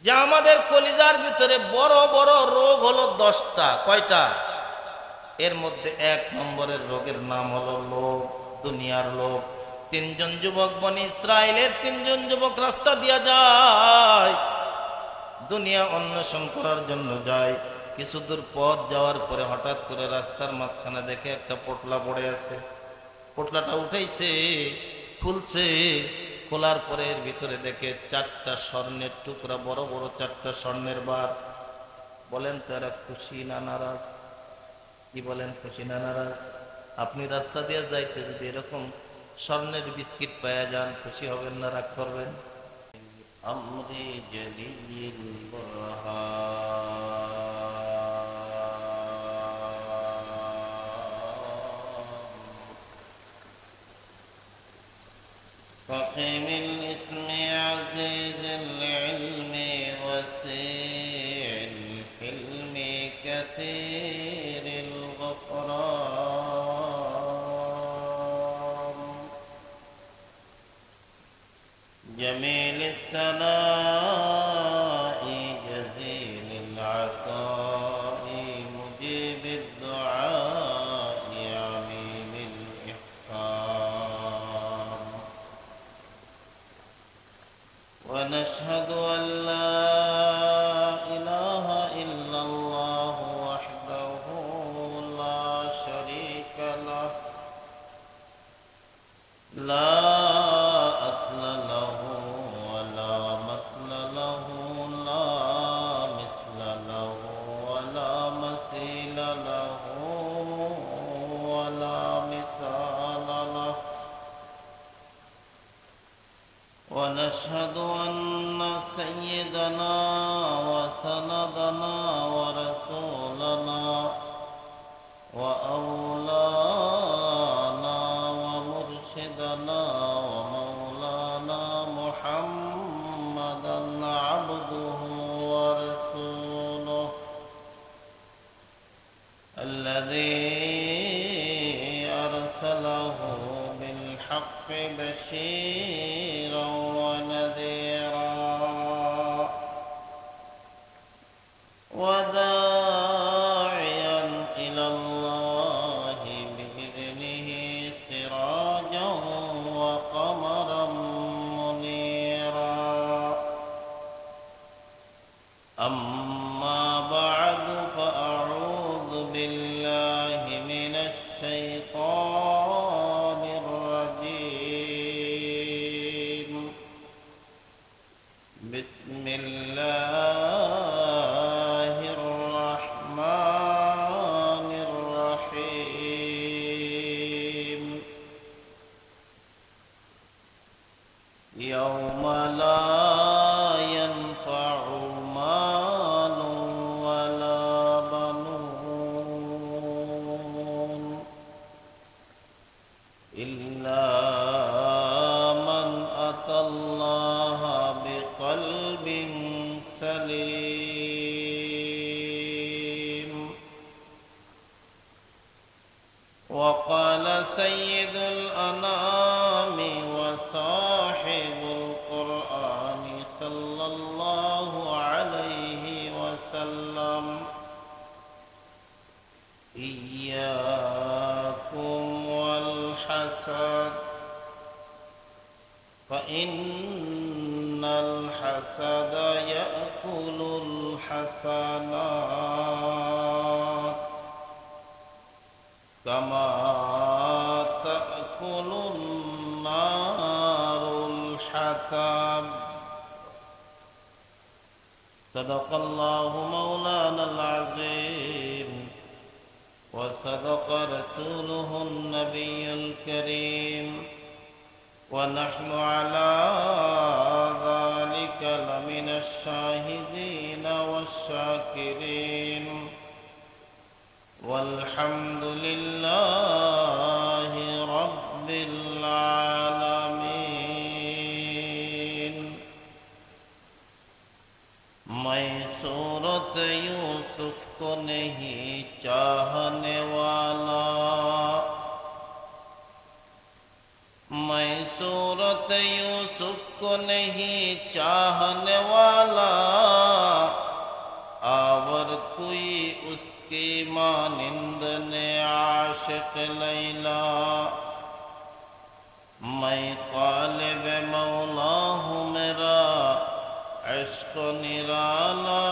যে আমাদের কলিজার ভিতরে বড় বড় রোগ হলো 10টা। কয়টা? এর মধ্যে 1 নম্বরের রোগের নাম হলো লোভ, দুনিয়ার লোভ। 3জন যুবক বনি ইসরাইলের 3জন যুবক রাস্তা দিয়া যায়, দুনিয়া অন্বেষণ করার জন্য যায়। কিছু দূর পথ যাওয়ার পরে হঠাৎ করে রাস্তার মাঝখানে দেখে একটা পোটলা পড়ে আছে। পোটলাটা উঠেছে, খুলছে, খোলার পরে এর ভিতরে দেখে 4টা স্বর্ণের টুকরা, বড় বড় 4টা স্বর্ণের বার। বলেন তো এরা খুশি না নারাজ? কি বলেন, খুশি না নারাজ? আপনি রাস্তা দিয়ে যাইতে যদি এরকম স্বর্ণের বিস্কিট পাওয়া যান, খুশি হবেন না রাগ করবেন? আমরি জলিল فقيم الاسم عزيز العلم وسيع الحلم كثير الغفران جميل الثناء جزيل العطاء مجيب الدعاء عليم الإحسان ونشهد أن لا إله إلا الله وحده لا شريك له لا أصل له ولا مثل له لا مثل له ولا مثيل له ولا مثال له ونشهد أن سيدنا وسندنا ورسولنا وأولانا ومرشدنا ومولانا محمدا عبده ورسوله الذي أرسله بالحق بشيرا ونذيرا وداعيا إلى الله بإذنه سراجا وقمرا منيرا أما بعد فأعوذ بالله من الشيطان الرجيم بسم الله الرحمن الرحيم يوم لا ينفع مال ولا بنون إلا من أتى الله بقلب سليم وقال سيد الأنام وصاحب القرآن صلى الله عليه وسلم إياكم والحسد فإن الحسد يأكل الحسنات كما تأكل النار الحطب صدق الله مولانا العظيم وصدق رسوله النبي الكريم ونحن على ذلك لمن الشاهدين والشاكرين والحمد لله رب العالمين मैं सूरत यूसुफ को नहीं चाहने वाला, मैं सूरत यूसुफ को नहीं चाहने वाला, लैला मैं तालिब मौला हूँ मेरा इश्क निराला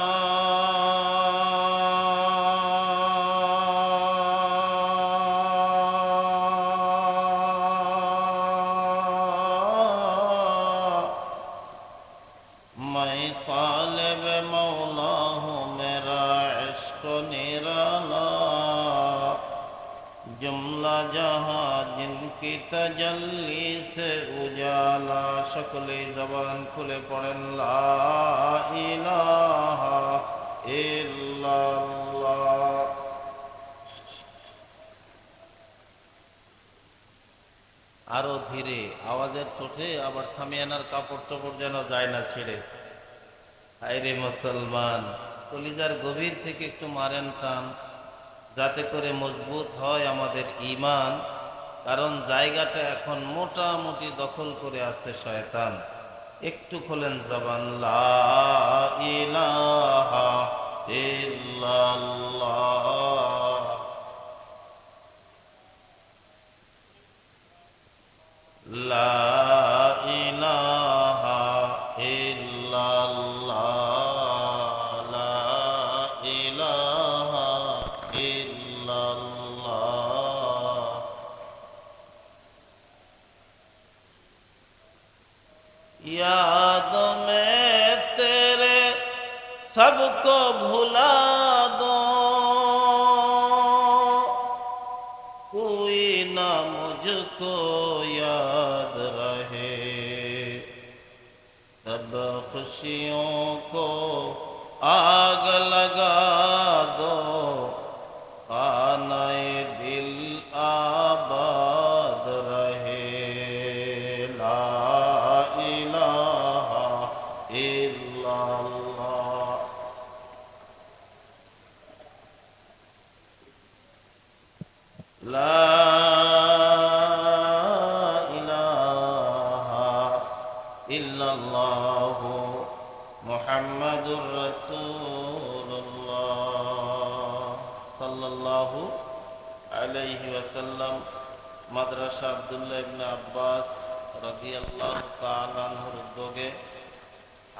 मैं तालिब मौला हूँ मेरा इश्क निराला जुमला जहाँ जिनकी तजल्ली से उजाला शकले जबान खुले पड़ेन ला इलाहा इल्लल्लाह। আরো ধীরে আওয়াজের চোটে আবার সামিয়ানার কাপড় চোপড় যেন যায় না ছেড়ে। হায়রে মুসলমান, কলিজার গভীর থেকে একটু মারেন টান, যাতে করে মজবুত হয় আমাদের ঈমান। কারণ জায়গাটা এখন মোটামুটি দখল করে আছে শয়তান। একটু খোলেন জবান, লা ইলাহা ইল্লাল্লাহ। লা ইলাহা ইল্লাল্লাহ, লা ইলাহা ইল্লাল্লাহ। याद में तेरे सबको भुला दो, कोई ना मुझको याद रहे, सब खुशियों को आग लगा दो, खानाए दिल आबाद रहे। ला इलाहा इल्लल्लाह। ला इलाहा इल्लल्लाह मुहम्मदुर रसूलुल्लाह सल्लल्लाहु अलैहि वसल्लम। মাদ্রাসা আব্দুল্লাহ ইবনে আব্বাস রাদিয়াল্লাহু তাআলা আনহুর উদ্যোগে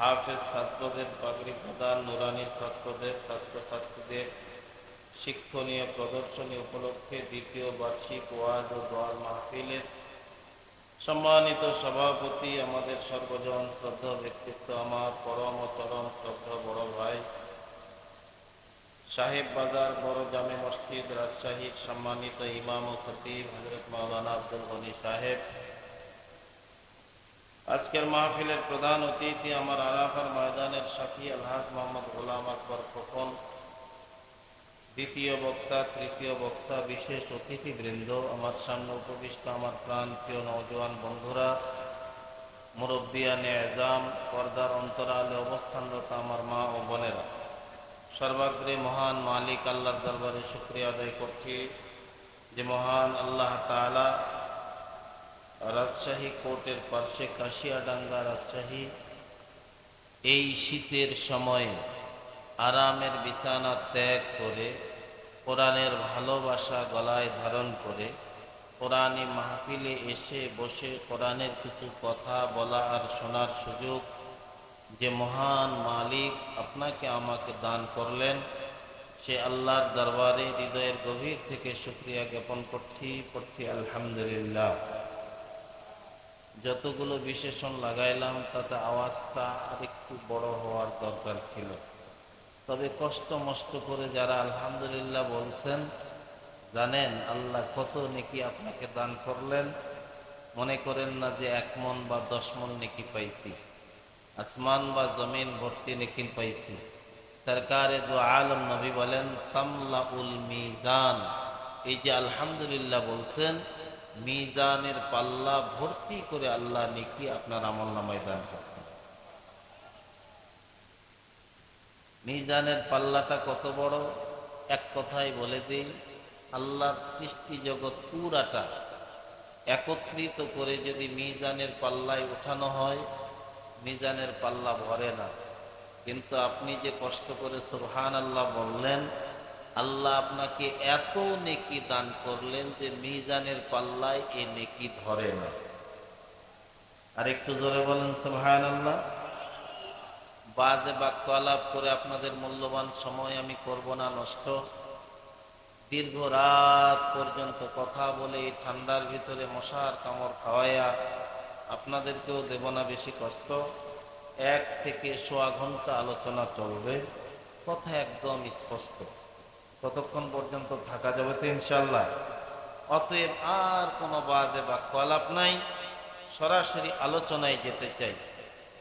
হাফেজ ছাত্রদের পাগড়ি প্রদান, নুরানি ছাত্রদের ছাত্রছাত্রীদের শিক্ষণীয় প্রদর্শনী উপলক্ষে দ্বিতীয় বার্ষিক ওয়াজ ও দোয়ার মাহফিলের সম্মানিত সভাপতি, আমাদের সর্বজন শ্রদ্ধা ব্যক্তিত্ব, আমার পরম ও চরম শ্রদ্ধা বড় ভাই, সাহেব বাজার বড় জামে মসজিদ রাজশাহীর সম্মানিত ইমাম ও খতিব হযরত মাওলানা আব্দুল গনি সাহেব, আজকের মাহফিলের প্রধান অতিথি আমার আরাফার ময়দানের সাথী আলহাজ মোহাম্মদ গোলাম আকবর খোকন, দ্বিতীয় বক্তা, তৃতীয় বক্তা, বিশেষ অতিথিবৃন্দ, আমার সামনে উপবিষ্ট আমার প্রাণপ্রিয় নওজোয়ান বন্ধুরা, মুরব্বিয়ানে এজাম, পর্দার অন্তরালে অবস্থানরত আমার মা ও বোনেরা, সর্বাগ্রে মহান মালিক আল্লাহর দরবারে শুকরিয়া আদায় করছি যে মহান আল্লাহ তাআলা রাজশাহী কোর্টের পার্শ্বে কাশিয়াডাঙ্গা রাজশাহী এই শীতের সময়ে আরামের বিছানা ত্যাগ করে কোরআনের ভালোবাসা গলায় ধারণ করে কোরআনী মাহফিলে এসে বসে কোরআনের কিছু কথা বলা আর শোনার সুযোগ যে মহান মালিক আপনাকে আমাকে দান করলেন, সে আল্লাহর দরবারে হৃদয়ের গভীর থেকে শুকরিয়া জ্ঞাপন করছি আলহামদুলিল্লাহ। যতগুলো বিশেষণ লাগাইলাম তাতে আওয়াজটা আরেকটু বড় হওয়ার দরকার ছিল, তবে কষ্ট মষ্ট করে যারা আলহামদুলিল্লাহ বলছেন, জানেন আল্লাহ কত নেকি আপনাকে দান করলেন। মনে করেন না যে 1 মণ বা 10 মণ নেকি পাইছি, আসমান বা জমিন ভর্তি নেকি পাইছি। সরকারে দু আলম নবী বলেন তামলাউল মিজান, এই যে আলহামদুলিল্লাহ বলছেন, মিজানের পাল্লা ভর্তি করে আল্লাহ নেকি আপনার আমলনামায় দান করছেন। মিজানের পাল্লাটা কত বড়, এক কথায় বলে দিই, আল্লাহর সৃষ্টি জগৎ পুরাটা একত্রিত করে যদি মিজানের পাল্লায় উঠানো হয়, মিজানের পাল্লা ভরে না। কিন্তু আপনি যে কষ্ট করে সুবহানাল্লাহ বললেন, আল্লাহ আপনাকে এত নেকি দান করলেন যে মিজানের পাল্লায় এ নেকি ধরে না। আর একটু জোরে বলেন সুবহানাল্লাহ। বাজে বাক্য আলাপ করে আপনাদের মূল্যবান সময় আমি করব না নষ্ট। দীর্ঘ রাত পর্যন্ত কথা বলে এই ঠান্ডার ভিতরে মশার কামড় খাওয়াইয়া আপনাদেরকেও দেব না বেশি কষ্ট। 1 থেকে সোয়া ঘন্টা আলোচনা চলবে, কথা একদম স্পষ্ট। কতক্ষণ পর্যন্ত থাকা যাবে তো ইনশাল্লাহ। অতএব আর কোনো বাজে বাক্য আলাপ নাই, সরাসরি আলোচনায় যেতে চাই।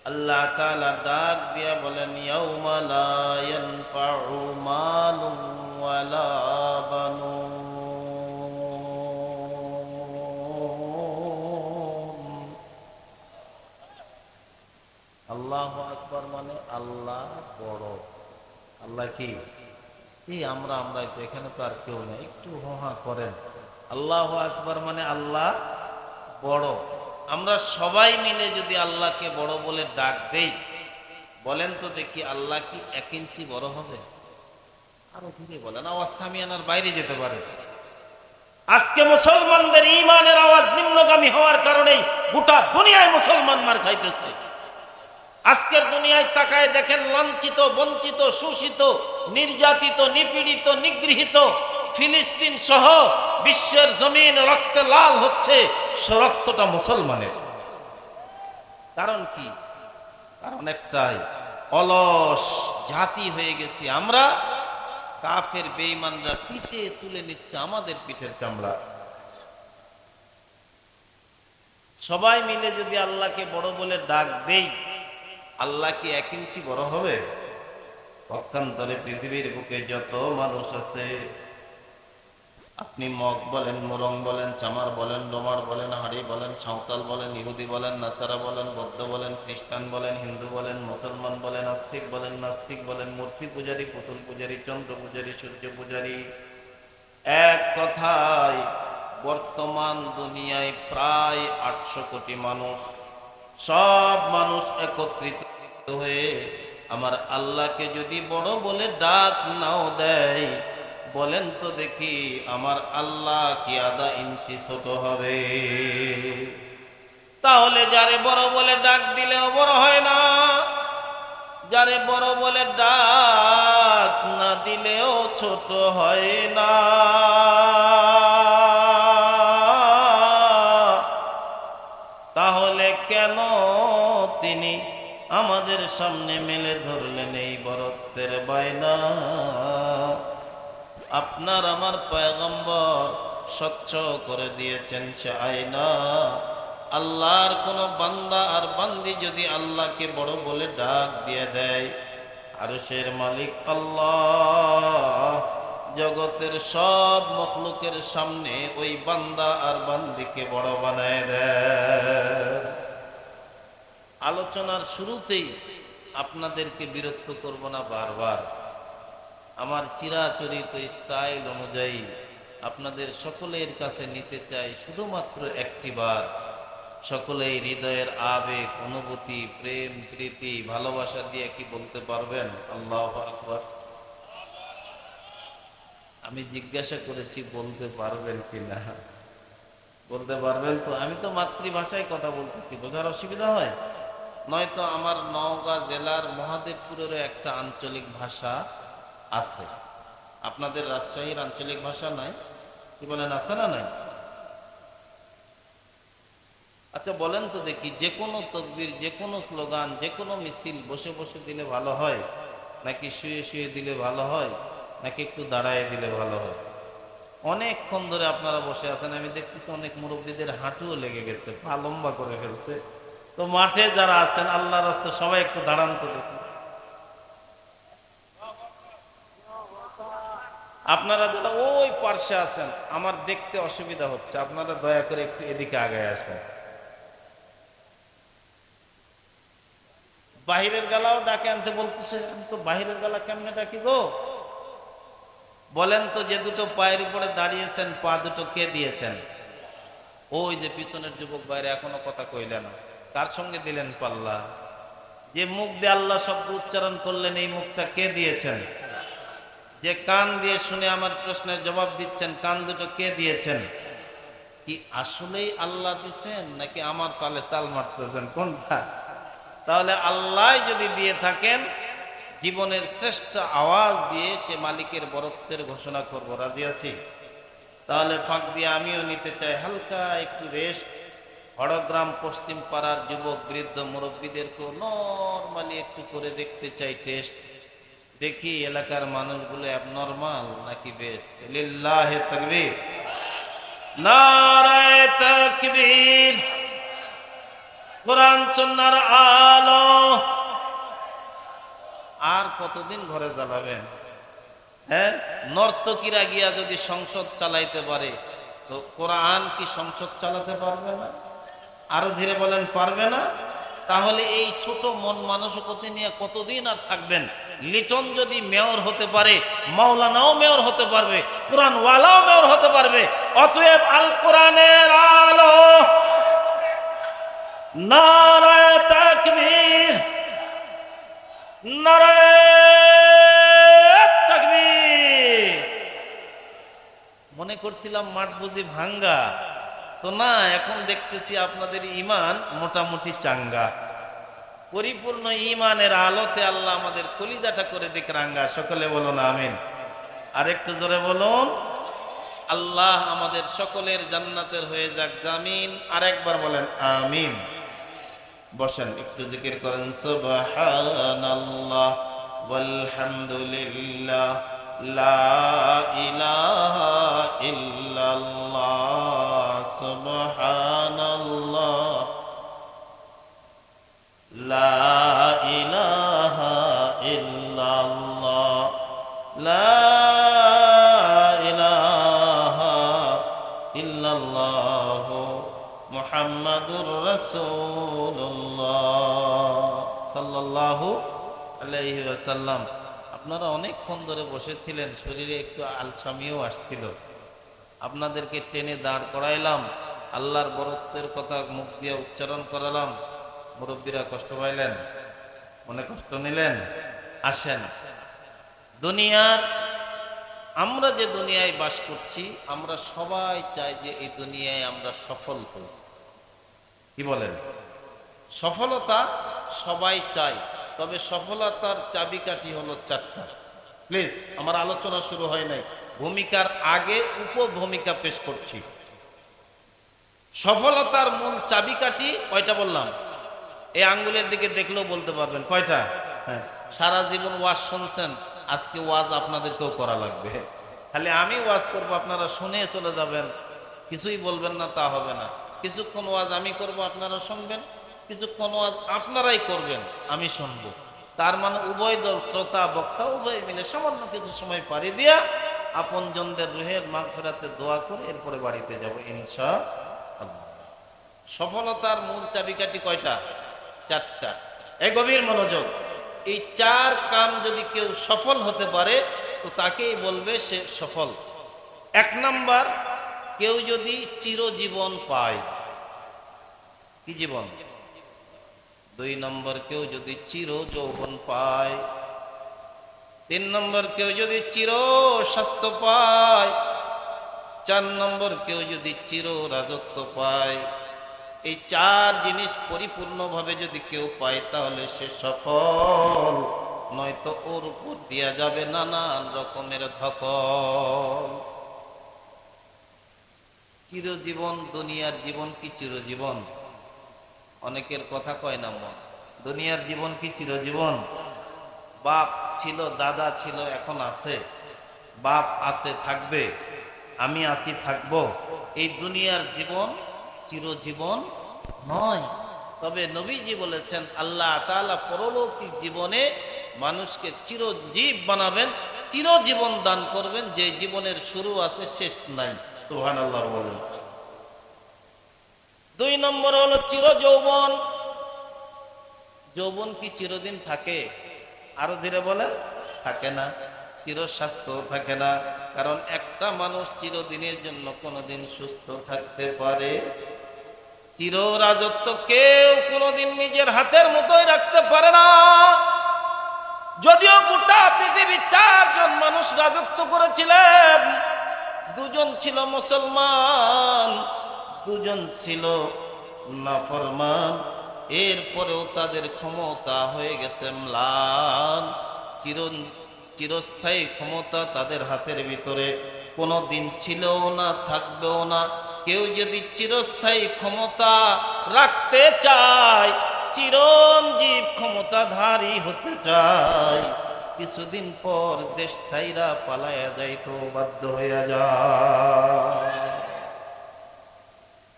আল্লাহ তাআলা ডাক দিয়া বলেন, ইয়াউমা লা ইয়ানফাউ মালুন ওয়ালা বানুন। আল্লাহু আকবার মানে আল্লাহ বড়। আল্লাহ কি? এই আমরা তো এখানে তো আর কেউ নেই, একটু হা করেন। আল্লাহু আকবার মানে আল্লাহ বড়। আমরা সবাই মিলে যদি আল্লাহকে বড় বলে ডাক দেই, বলেন তো দেখি আল্লাহ কি 1 ইঞ্চি বড় হবে? আরো ধীরে বলেন, আওয়াজ সামিয়ানার বাইরে যেতে পারে। আজকে মুসলমানদের ঈমানের আওয়াজ নিম্নগামী হওয়ার কারণেই গোটা দুনিয়ায় মুসলমান মার খাইতেছে। আজকের দুনিয়ায় তাকায় দেখেন, লাঞ্ছিত, বঞ্চিত, শোষিত, নির্যাতিত, নিপীড়িত, নিগৃহীত ফিলিস্তিন সহ বিশ্বের জমিন রক্তে লাল হচ্ছে। সে রক্তটা মুসলমানের। কারণ কি? কারণ একটাই, অলস জাতি হয়ে গেছি আমরা। কাফের বেঈমানরা পিঠে তুলে নিচ্ছে আমাদের পিঠের চামড়া। সবাই মিলে যদি আল্লাহকে বড় বলে ডাক দেই, আল্লাহ কি 1 ইঞ্চি বড় হবে? পক্ষান্তরে পৃথিবীর বুকে যত মানুষ আছে, আপনি মগ বলেন, মোরং বলেন, চামার বলেন, ডোমার বলেন, হাড়ি বলেন, সাঁওতাল বলেন, ইহুদি বলেন, নাসারা বলেন, বৌদ্ধ বলেন, খ্রিস্টান বলেন, হিন্দু বলেন, মুসলমান বলেন, আস্তিক বলেন, নাস্তিক বলেন, মূর্তি পূজারী, পুতুল পূজারী, চন্দ্র পূজারী, সূর্য পূজারী, এক কথায় বর্তমান দুনিয়ায় প্রায় 800 কোটি মানুষ। সব মানুষ একত্রিত হয়ে আমার আল্লাহকে যদি বড় বলে ডাক নাও দেয়, বলেন তো দেখি আমার আল্লাহ কি আধা ইঞ্চি ছোট হবে? তাহলে যারে বড় বলে ডাক দিলেও বড় হয় না, যারে বড় বলে ডাক না দিলেও ছোট হয় না। তাহলে কেন তিনি আমাদের সামনে মেলে ধরলেন এই বরত্বের বায়না? আপনার আমার পয়গম্বর স্বচ্ছ করে দিয়েছেন সে আয়না। আল্লাহর কোন বান্দা আর বান্দি যদি আল্লাহকে বড় বলে ডাক দিয়ে দেয়, আরশের মালিক আল্লাহ জগতের সব মখলুকের সামনে ওই বান্দা আর বান্দিকে বড় বানায় দেয়। আলোচনার শুরুতেই আপনাদেরকে বিরক্ত করব না বারবার। আমার চিরাচরিত স্টাইল অনুযায়ী আপনাদের সকলের কাছে নিতে চাই শুধুমাত্র একটি বার। সকলেই হৃদয়ের আবেগ, অনুভূতি, প্রেম, প্রীতি, ভালোবাসা দিয়ে কি বলতে পারবেন আল্লাহু আকবার? আমি জিজ্ঞাসা করেছি বলতে পারবেন কিনা। বলতে পারবেন তো? আমি তো মাতৃভাষায় কথা বলতেছি, বোঝার অসুবিধা হয়? নয়তো আমার নওগাঁ জেলার মহাদেবপুরেরও একটা আঞ্চলিক ভাষা আছে। আপনাদের রাজশাহীর আঞ্চলিক ভাষা নাই? কি বলেন, আছে না নাই? আচ্ছা বলেন তো দেখি, যে কোনো তকবীর, যে কোনো স্লোগান, যে কোনো মিছিল বসে বসে দিলে ভালো হয়, নাকি শুয়ে শুয়ে দিলে ভালো হয়, নাকি একটু দাঁড়ায় দিলে ভালো হয়? অনেকক্ষণ ধরে আপনারা বসে আছেন, আমি দেখতেছি অনেক মুরব্বীদের হাঁটুও লেগে গেছে, পা লম্বা করে ফেলছে। তো মাঠে যারা আছেন আল্লাহর রাস্তায় সবাই একটু দাঁড়ান তো দেখুন। আপনারা যারা ওই পার্শ্বে আছেন, আমার দেখতে অসুবিধা হচ্ছে, আপনারা দয়া করে একটু এদিকে আগায় আসেন। বাহিরের গালাও ডাকে আনতে বলতেছে, তো বাহিরের গালা কেমনে ডাকি গো? বলেন তো, যে দুটো পায়ের উপরে দাঁড়িয়েছেন, পা দুটো কে দিয়েছেন? ওই যে পিছনের যুবক বাইরে এখনো কথা কইলে না, কার সঙ্গে দিলেন পাল্লা? যে মুখ দিয়ে আল্লাহ শব্দ উচ্চারণ করলেন, এই মুখটা কে দিয়েছেন? যে কান দিয়ে শুনে আমার প্রশ্নের জবাব দিচ্ছেন, কান দুটো কে দিয়েছেন? কি আসলেই আল্লাহ দিচ্ছেন নাকি আমার তালে তাল মারতেছেন, কোনটা? তাহলে আল্লাহ যদি দিয়ে থাকেন, জীবনের শ্রেষ্ঠ আওয়াজ দিয়ে সে মালিকের বরত্বের ঘোষণা করব, রাজি আছি? তাহলে ফাঁক দিয়ে আমিও নিতে চাই হালকা একটু রেস্ট। হড়গ্রাম পশ্চিম পাড়ার যুবক বৃদ্ধ মুরব্বীদেরকেও নরমালি একটু করে দেখতে চাই টেস্ট। দেখি এলাকার মানুষগুলো অ্যাবনরমাল নাকি বেশ। লিল্লাহে তাকবীর, নারায়ে তাকবীর। কোরআন সুন্নাহর আলো। আর কতদিন ঘরে জ্বালাবেন? হ্যাঁ, নর্তকীরা গিয়া যদি সংসদ চালাইতে পারে, তো কোরআন কি সংসদ চালাতে পারবে না? আরো ধীরে বলেন, পারবে না? তাহলে এই ছোট মন মানসিকতা নিয়ে কতদিন আর থাকবেন? লিটন যদি মেয়র হতে পারে, মাওলানাও মেয়র হতে পারবে, কোরআন ওয়ালাও মেয়র হতে পারবে। অতএব আল কোরআনের আলো, নারায়ে তাকবীর, নারায়ে তাকবীর। মনে করছিলাম মাঠ বুঝি ভাঙ্গা, তো না, এখন দেখতেছি আপনাদের ঈমান মোটামুটি চাঙ্গা। পরিপূর্ণ ঈমানের আলোতে আল্লাহ আমাদের কলিজাটা করে দিক রাঙ্গা। সকলে বলুন আমিন। আর একটু জোরে বলুন, আল্লাহ আমাদের সকলের জান্নাতের হয়ে যাক জামিন। আর একবার বলেন আমিন। বসেন, একটু জিকির করেন। সুবহানাল্লাহ ওয়ালহামদুলিল্লাহ লা ইলাহা ইল্লাল্লাহ সুবহানাল্লাহ লা ইলাহা ইল্লাল্লাহ লা ইলাহা ইল্লাল্লাহ মুহাম্মাদুর রাসূলুল্লাহ সাল্লাল্লাহু আলাইহি ওয়াসাল্লাম। আপনারা অনেকক্ষণ ধরে বসেছিলেন, শরীরে একটু আলসামিও আসছিল। আপনাদেরকে টেনে দাঁড় করাইলাম, আল্লাহর বরত্বের কথা মুখ দিয়ে উচ্চারণ করালাম। মুরব্বীরা কষ্ট পাইলেন? মনে কষ্ট নিলেন? আসেন, দুনিয়ার আমরা যে দুনিয়ায় বাস করছি, আমরা সবাই চাই যে এই দুনিয়ায় আমরা সফল হই। কি বলেন? সফলতা সবাই চাই, তবে সফলতার চাবিকাঠি হলো চারটা। প্লিজ, আমার আলোচনা শুরু হয় নাই, ভূমিকার আগে উপভূমিকা পেশ করছি। সফলতার মূল চাবিকাঠি কয়টা বললাম? এই আঙ্গুলের দিকে দেখলেও বলতে পারবেন কয়টা? হ্যাঁ, সারা জীবন ওয়াজ শুনছেন, আজকে ওয়াজ আপনাদেরকেও করা লাগবে। খালি আমি ওয়াজ করব, আপনারা শুনে চলে যাবেন, কিছুই বলবেন না, তা হবে না। কিছুক্ষণ ওয়াজ আমি করব, আপনারা শুনবেন, কিছুক্ষণ ওয়াজ আপনারাই করবেন, আমি শুনবো। তার মানে উভয় দল, শ্রোতা বক্তা উভয় মিলে সামান্য কিছু সময় পাড়ি দিয়া আপনজনদের রুহের মাগফিরাতে দোয়া করে এরপরে বাড়িতে যাব ইনশাআল্লাহ। সফলতার মূল চাবিকাঠি কয়টা? চারটা। এই গভীর মনোযোগ। এই চার কাম যদি কেউ সফল হতে পারে, তো তাকেই বলবে সে সফল। এক নাম্বার, কেউ যদি চিরজীবন পায়। কি জীবন? দুই নম্বর, কেউ যদি চির যৌবন পায়। তিন নম্বর, কেউ যদি চির স্বাস্থ্য পায়। চার নম্বর, কেউ যদি চির রাজত্ব পায়। এই চার জিনিস পরিপূর্ণভাবে যদি কেউ পায়, তাহলে সে সফল। নয়তো ওর উপর দেয়া যাবে নানান রকমের ধকল। চিরজীবন, দুনিয়ার জীবন কি চিরজীবন? অনেকের কথা কয় না মন। দুনিয়ার জীবন কি চিরজীবন? বাপ ছিল, দাদা ছিল, এখন আছে। বাপ আছে, থাকবে। আমি আছি, থাকবো। এই দুনিয়ার জীবন চিরজীবন নয়। তবে নবীজি বলেছেন, আল্লাহ তাআলা পরলৌকিক জীবনে মানুষকে চিরজীব বানাবেন, চিরজীবন দান করবেন, যে জীবনের শুরু আছে, শেষ নাই। সুবহানাল্লাহ বলেন। দুই নম্বর হলো চির যৌবন। যৌবন কি চিরদিন থাকে? আরো ধীরে বলেন, থাকে না। চির স্বাস্থ্য থাকে না, কারণ একটা মানুষ চিরদিনের জন্য কোনোদিন সুস্থ থাকতে পারে। চির রাজত্ব কেউ কোনোদিন নিজের হাতের মতোই রাখতে পারে না। যদিও গোটা পৃথিবী 4 জন মানুষ রাজত্ব করেছিলেন, 2 জন ছিল মুসলমান, 2 জন ছিল নাফরমান, এরপরেও তাদের ক্ষমতা হয়ে গেছে ম্লান। চিরস্থায়ী ক্ষমতা তাদের হাতের ভিতরে কোনো দিন ছিলও না, থাকবেও না। কেউ যদি চিরস্থায়ী ক্ষমতা রাখতে চায়, চিরঞ্জীব ক্ষমতাধারী হতে চায়, কিছুদিন পর দেশ ছাইরা পালায়া যাইতো বাধ্য হইয়া যায়।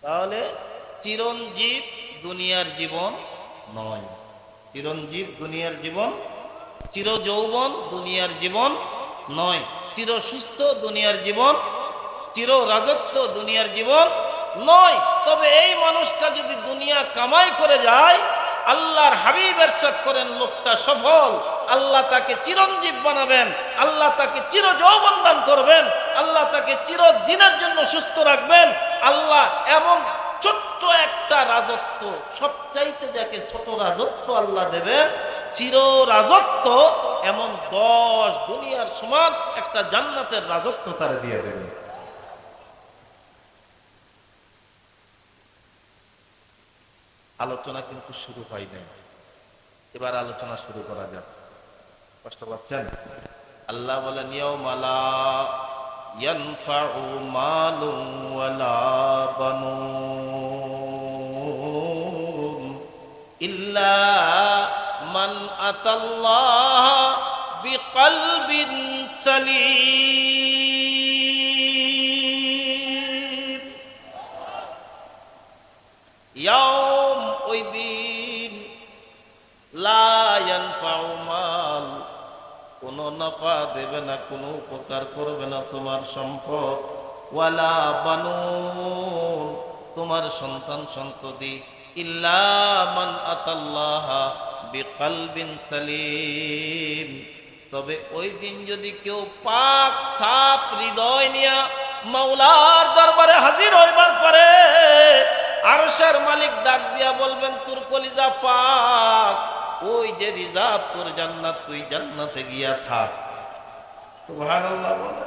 তাহলে চিরঞ্জীব দুনিয়ার জীবন নয়, চিরঞ্জীব দুনিয়ার জীবন, চির যৌবন দুনিয়ার জীবন নয়, চির সুস্থ দুনিয়ার জীবন, চির রাজত্ব দুনিয়ার জীবন নয়। তবে এই মানুষটা যদি দুনিয়া কামাই করে যায়, আল্লাহর হাবিব ইরশাদ করেন লোকটা সফল। আল্লাহ তাকে চিরঞ্জীব বানাবেন, আল্লাহ তাকে চির যৌবন দান করবেন, আল্লাহ তাকে চিরদিনের জন্য সুস্থ রাখবেন। আল্লাহ এমন ছোট্ট একটা রাজত্ব, সবচাইতে যাকে ছোট রাজত্ব আল্লাহ দেবেন, চির রাজত্ব, এমন 10 দুনিয়ার সমান একটা জান্নাতের রাজত্ব তারা দিয়ে দেবেন। আলোচনা কিন্তু শুরু হয় নাই, এবার আলোচনা শুরু করা যাক। কষ্ট পাচ্ছেন? আল্লাহ বলেন ইয়াউমা লা ইয়ানফাউ মালুন ওয়ালা বানুন ইল্লা মান আতাল্লাহ বিকলবিন সালিম। ইয়াউম, ওই দিন, লা ইয়ানফাউ মাল, কোনো নাফা দেবে না, কোনো উপকার করবে না তোমার সম্পদ, ওয়ালা বানুন, তোমার সন্তান সন্ততি, ইল্লা মান আতাল্লাহ বিকলবিন সালিম, তবে ওই দিন যদি কেউ পাক সাফ হৃদয় নিয়া মাওলার দরবারে হাজির হইবার পারে, আরশের মালিক ডাক দিয়া বলবেন তোর কলিজা পাক, ওই যে রিজার্ভ তোর জান্নাত, তুই জান্নাতে গিয়া থাক। সুবহানাল্লাহ বলে।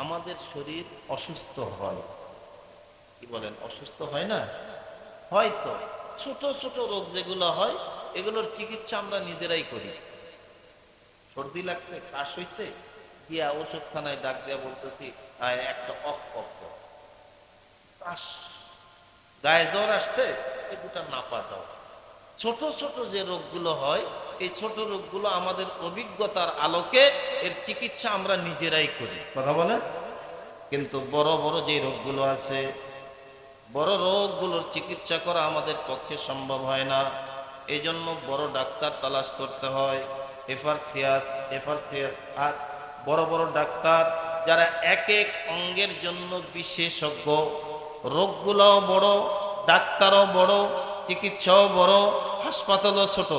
আমাদের শরীর অসুস্থ হয়, কি বলেন, অসুস্থ হয় না? হয়তো ছোট ছোট রোগ যেগুলো হয়, এগুলোর চিকিৎসা আমরা নিজেরাই করি। সর্দি লাগছে, কাশ হইছে, গিয়া ওষুধখানায় ডাক দিয়া বলতেছি একটা অফ কফ, কাশ, গায়ে জ্বর আসছে, এই দুটা নাপা দাও। ছোট ছোট যে রোগগুলো হয়, এই ছোট রোগগুলো আমাদের অভিজ্ঞতার আলোকে এর চিকিৎসা আমরা নিজেরাই করি, কথা বলেন। কিন্তু বড় বড় যে রোগগুলো আছে, বড় রোগগুলোর চিকিৎসা করা আমাদের পক্ষে সম্ভব হয় না। এই জন্য বড় ডাক্তার তালাশ করতে হয়, এফারসিয়াস। আর বড় বড় ডাক্তার যারা এক এক অঙ্গের জন্য বিশেষজ্ঞ, রোগগুলোও বড়, ডাক্তারও বড়, চিকিৎসাও বড়, হাসপাতালও ছোট।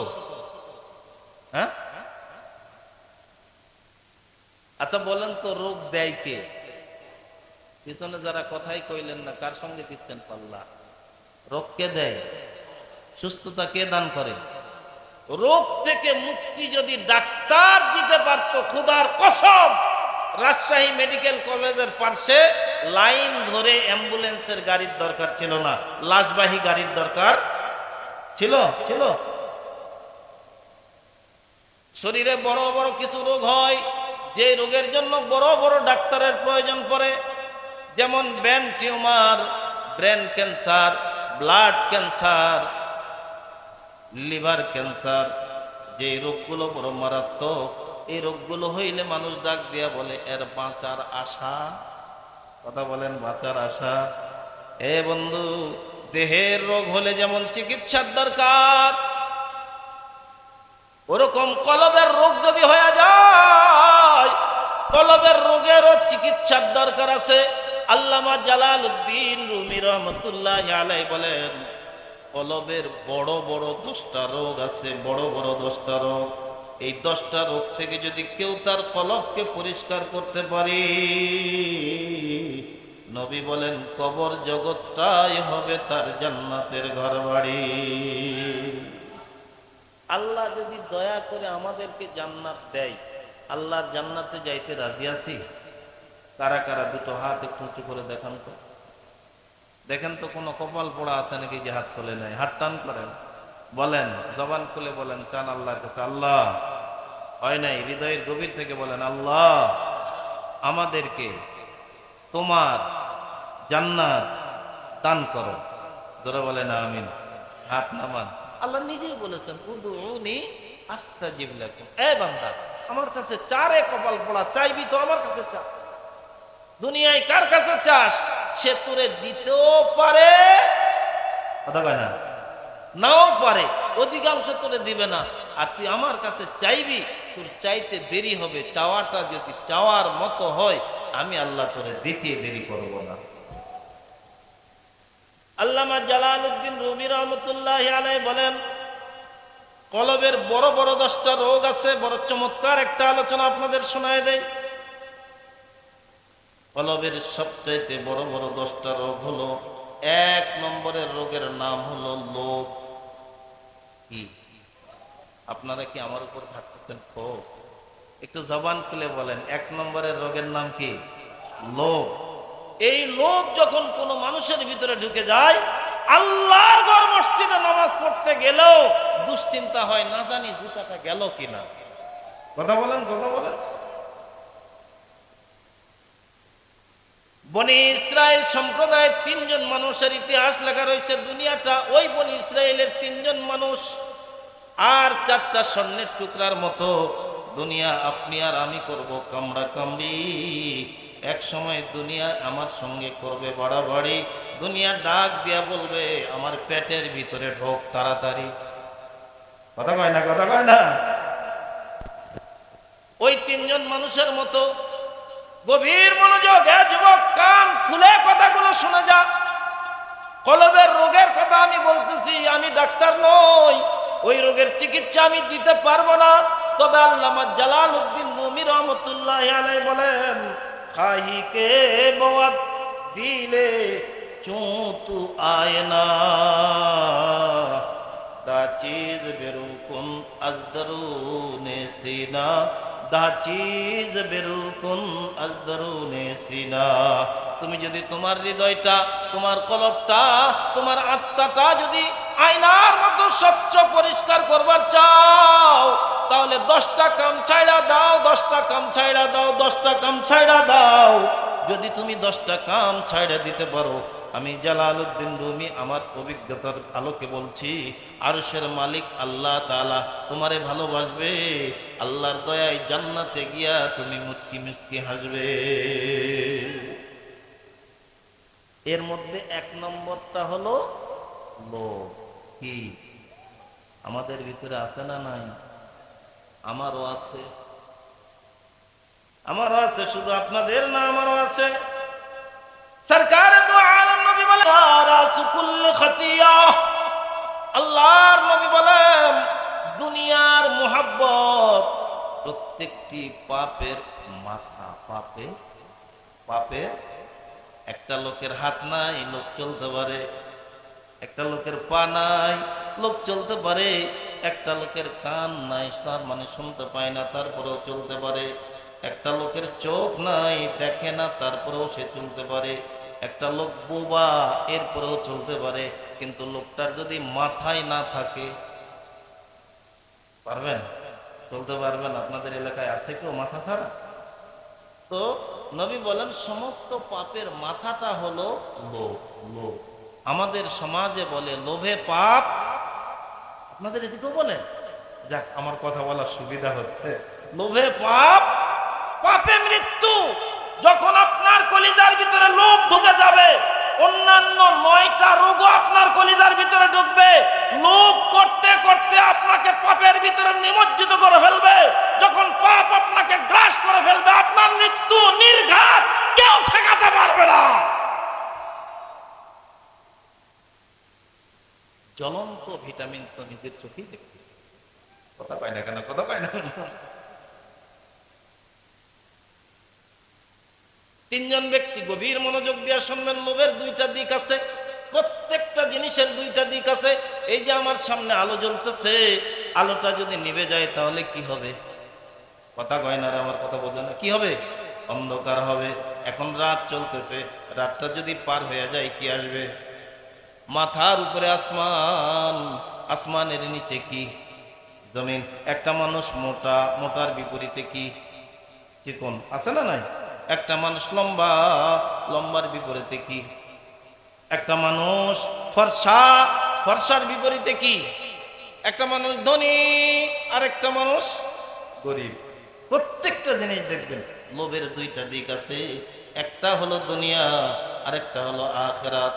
হ্যাঁ, আচ্ছা বলেন তো, রোগ দেয় কে? পিছনে যারা কথাই কইলেন না, কার সঙ্গে দিচ্ছেন পাল্লা? রোগ কে দেয়? সুস্থতা কে দান করে? রোগ থেকে মুক্তি যদি ডাক্তার দিতে পারত, খোদার কসম, রাজশাহী মেডিকেল কলেজের পাশে লাইন ধরে অ্যাম্বুলেন্সের গাড়ির দরকার ছিল না, লাশবাহী গাড়ির দরকার ছিল। শরীরে বড় বড় কিছু রোগ হয়, যে রোগের জন্য বড় বড় ডাক্তারের প্রয়োজন পড়ে, যেমন brain tumour, brain cancer, blood cancer, liver cancer, যে রোগগুলো বড় মারাত্মক। এই রোগগুলো হইলে মানুষ ডাক দিয়া বলে এর বাঁচার আশা, কথা বলেন, বাঁচার আশা। এ বন্ধু, দেহের রোগ হলে যেমন চিকিৎসার দরকার, ওরকম কলবের রোগ যদি হয়ে যায়, কলবের রোগেরও চিকিৎসার দরকার আছে। আল্লামা জালালউদ্দিন রুমি রহমতুল্লাহ আলাইহি বলেন, কলবের বড় বড় 10টা রোগ আছে, বড় বড় 10টা রোগ। এই 10টা রোগ থেকে যদি কেউ তার কলবকে পরিষ্কার করতে পারে, নবী বলেন কবর জগৎটাই হবে তার জান্নাতের ঘরবাড়ি। আল্লাহ যদি দয়া করে আমাদেরকে জান্নাত দেয়, আল্লাহর জান্নাতে যাইতে রাজি আছি? কারা কারা দুটো হাত একটু উঁচু করে দেখান তো, দেখেন তো কোনো কপাল পোড়া আছে নাকি যে হাত খুলে নেয়? হাত টান করেন, বলেন, জবান খুলে বলেন, চান আল্লাহর কাছে? আল্লাহ, হয় নাই, হৃদয়ের গভীর থেকে বলেন, আল্লাহ আমাদেরকে তোমার জান্নাত দান করো। ধরে বলেন আমিন। হাত নামান। আল্লাহ নিজেই বলেছেন, উদউনি আস্তাজিব লাকুম। এ বান্দা, আমার কাছে চা রে কপাল পোড়া, চাইবি তো আমার কাছে চা। দুনিয়ায় কার কাছে চাস? সে তোরে দিতেও পারে, কথা কয় না, নাও পারে, অধিকাংশ তোরে দিবে না। আর তুই আমার কাছে চাইবি, তোর চাইতে দেরি হবে। চাওয়াটা যদি চাওয়ার মতো হয়, আমি আল্লাহ তোরে দিতে দেরি করব না। আল্লামা জালালউদ্দিন রুমি রহমতুল্লাহি আলাইহি বলেন, কলবের বড় বড় 10টা রোগ আছে। বড় চমৎকার একটা আলোচনা আপনাদের শোনায় দেয়। কলবের সবচাইতে বড় বড় 10টা রোগ হলো, 1 নম্বরের রোগের নাম হলো লোভ। কি আপনারা কি আমার উপর থাকতেছেন? একটু জবান খুলে বলেন, 1 নম্বরের রোগের নাম কি? লোভ। এই লোভ যখন কোনো মানুষের ভিতরে ঢুকে যায়, আল্লাহর ঘর মসজিদে নামাজ পড়তে গেলেও দুশ্চিন্তা হয়, না জানি 2 টাকা গেল কিনা। কথা বলেন, কথা বলেন। বনি ইসরায়েল সম্প্রদায়ের 3 জন মানুষের ইতিহাস লেখা রয়েছে। দুনিয়াটা ওই বনি ইসরায়েলের 3 জন মানুষ আর 4টা স্বর্ণের টুকরার মতো। দুনিয়া আপনি আর আমি করব কামড়া কামড়ি। এক সময় দুনিয়া আমার সঙ্গে করবে বাড়াবাড়ি। দুনিয়া ডাক দিয়া বলবে, আমার পেটের ভিতরে ঢোক তাড়াতাড়ি। কথা কয় না, কথা কয় না। ওই 3 জন মানুষের মতো গভীর মনোযোগ, যুবক, কান খুলে কথাগুলো শুনে যা। কলবের রোগের কথা আমি বলতেছি, আমি ডাক্তার নই, ওই রোগের চিকিৎসা আমি দিতে পারবো না। তবে আল্লামা জালালউদ্দিন রুমি রহমতুল্লাহি আলাইহি বলেন, খাহি কে বাত দিলে চুতু আয়না, দা চিজ বেরুকুন আজদরুনে সিনা, দা চিজ বেরুকুন আজদরুনে সিনা। তুমি যদি তোমার হৃদয়টা, তোমার কলবটা, তোমার আত্মাটা যদি আয়নার মতো স্বচ্ছ পরিষ্কার করবার চাও, তাহলে 10টা কাম ছাইড়া দাও, 10টা কাম ছাইড়া দাও, 10টা কাম ছাইড়া দাও। যদি তুমি 10টা কাম ছাইড়া দিতে পারো, আমি জালালউদ্দিন রুমি আমার অভিজ্ঞতার আলোকে বলছি, আরশের মালিক আল্লাহ তাআলা তোমারে ভালোবাসবে। আল্লাহর দয়ায় জান্নাতে গিয়া তুমি মুচকি মুচকি হাসবে। এর মধ্যে 1 নম্বরটা হলো লোভ। কি আমাদের ভিতরে আছে না নাই? আমারও আছে, আমারও আছে, শুধু আপনাদের না, আমারও আছে। সরকারে দো আলম নবী বলেন, রাসুকুল খতিয়া, আল্লাহর নবী বলেন, দুনিয়ার মোহাব্বত প্রত্যেকটি পাপের মাথা। পাপে পাপে একটা লোকের হাত নাই, লোক চলতে পারে। একটা লোকের পা নাই, লোক চলতে পারে। একটা লোকের কান নাই, তার মানে শুনতে পায় না, তারপরেও চলতে পারে। একটা লোকের চোখ নাই, দেখে না, তারপরেও সে চলতে পারে। একটা লোক বোবা, এরপরেও চলতে পারে। কিন্তু লোকটার যদি মাথায় না থাকে, পারবেন? চলতে পারবেন? আপনাদের এলাকায় আছে কেউ মাথা ছাড়া? তো নবী বলেন, সমস্ত পাপের মাথাটা হলো লোভ। লোভ আমাদের সমাজে বলে লোভে পাপ। আপনাদের এদিকেও বলে? যাক, আমার কথা বলার সুবিধা হচ্ছে। লোভে পাপ, পাপে মৃত্যু। যখন আপনার কলিজার ভিতরে লোভ ঢুকে যাবে, অন্যান্য 9টা রোগও আপনার কলিজার ভিতরে ঢুকবে। লোভ করতে করতে আপনাকে পাপের ভিতরে নিমজ্জিত করে ফেলবে। যখন পাপ আপনাকে গ্রাস করে ফেলবে, আপনার মৃত্যু নির্ঘাত, কেউ ঠেকাতে পারবে না। জ্বলন্ত ভিটামিন তো নিজের চোখেই দেখতেছি। কথা পায় না কেন? কথা পায় না। 3 জন ব্যক্তি গভীর মনোযোগ দিয়ে শুনবেন। লোভের 2টা দিক আছে, প্রত্যেকটা জিনিসের 2টা দিক আছে। এই যে আমার সামনে আলো জ্বলতেছে, আলোটা যদি নিভে যায় তাহলে কি হবে? কথা কয় না রে, আমার কথা বোঝে না। কি হবে? অন্ধকার হবে। এখন রাত চলতেছে, রাতটা যদি পার হয়ে যায় কি আসবে? মাথার উপরে আসমান, আসমানের নিচে কি? জমিন। একটা মানুষ মোটা, মোটার বিপরীতে কি? চিকন। আছে না নাই? একটা মানুষ লম্বা, লম্বার বিপরীতে কি? একটা মানুষ ফর্সা, ফর্সার বিপরীতে কি? একটা মানুষ ধনী আর একটা মানুষ গরিব। প্রত্যেকটা জিনিস দেখবেন লোভের দুইটা দিক আছে, একটা হলো দুনিয়া আর একটা হলো আখিরাত।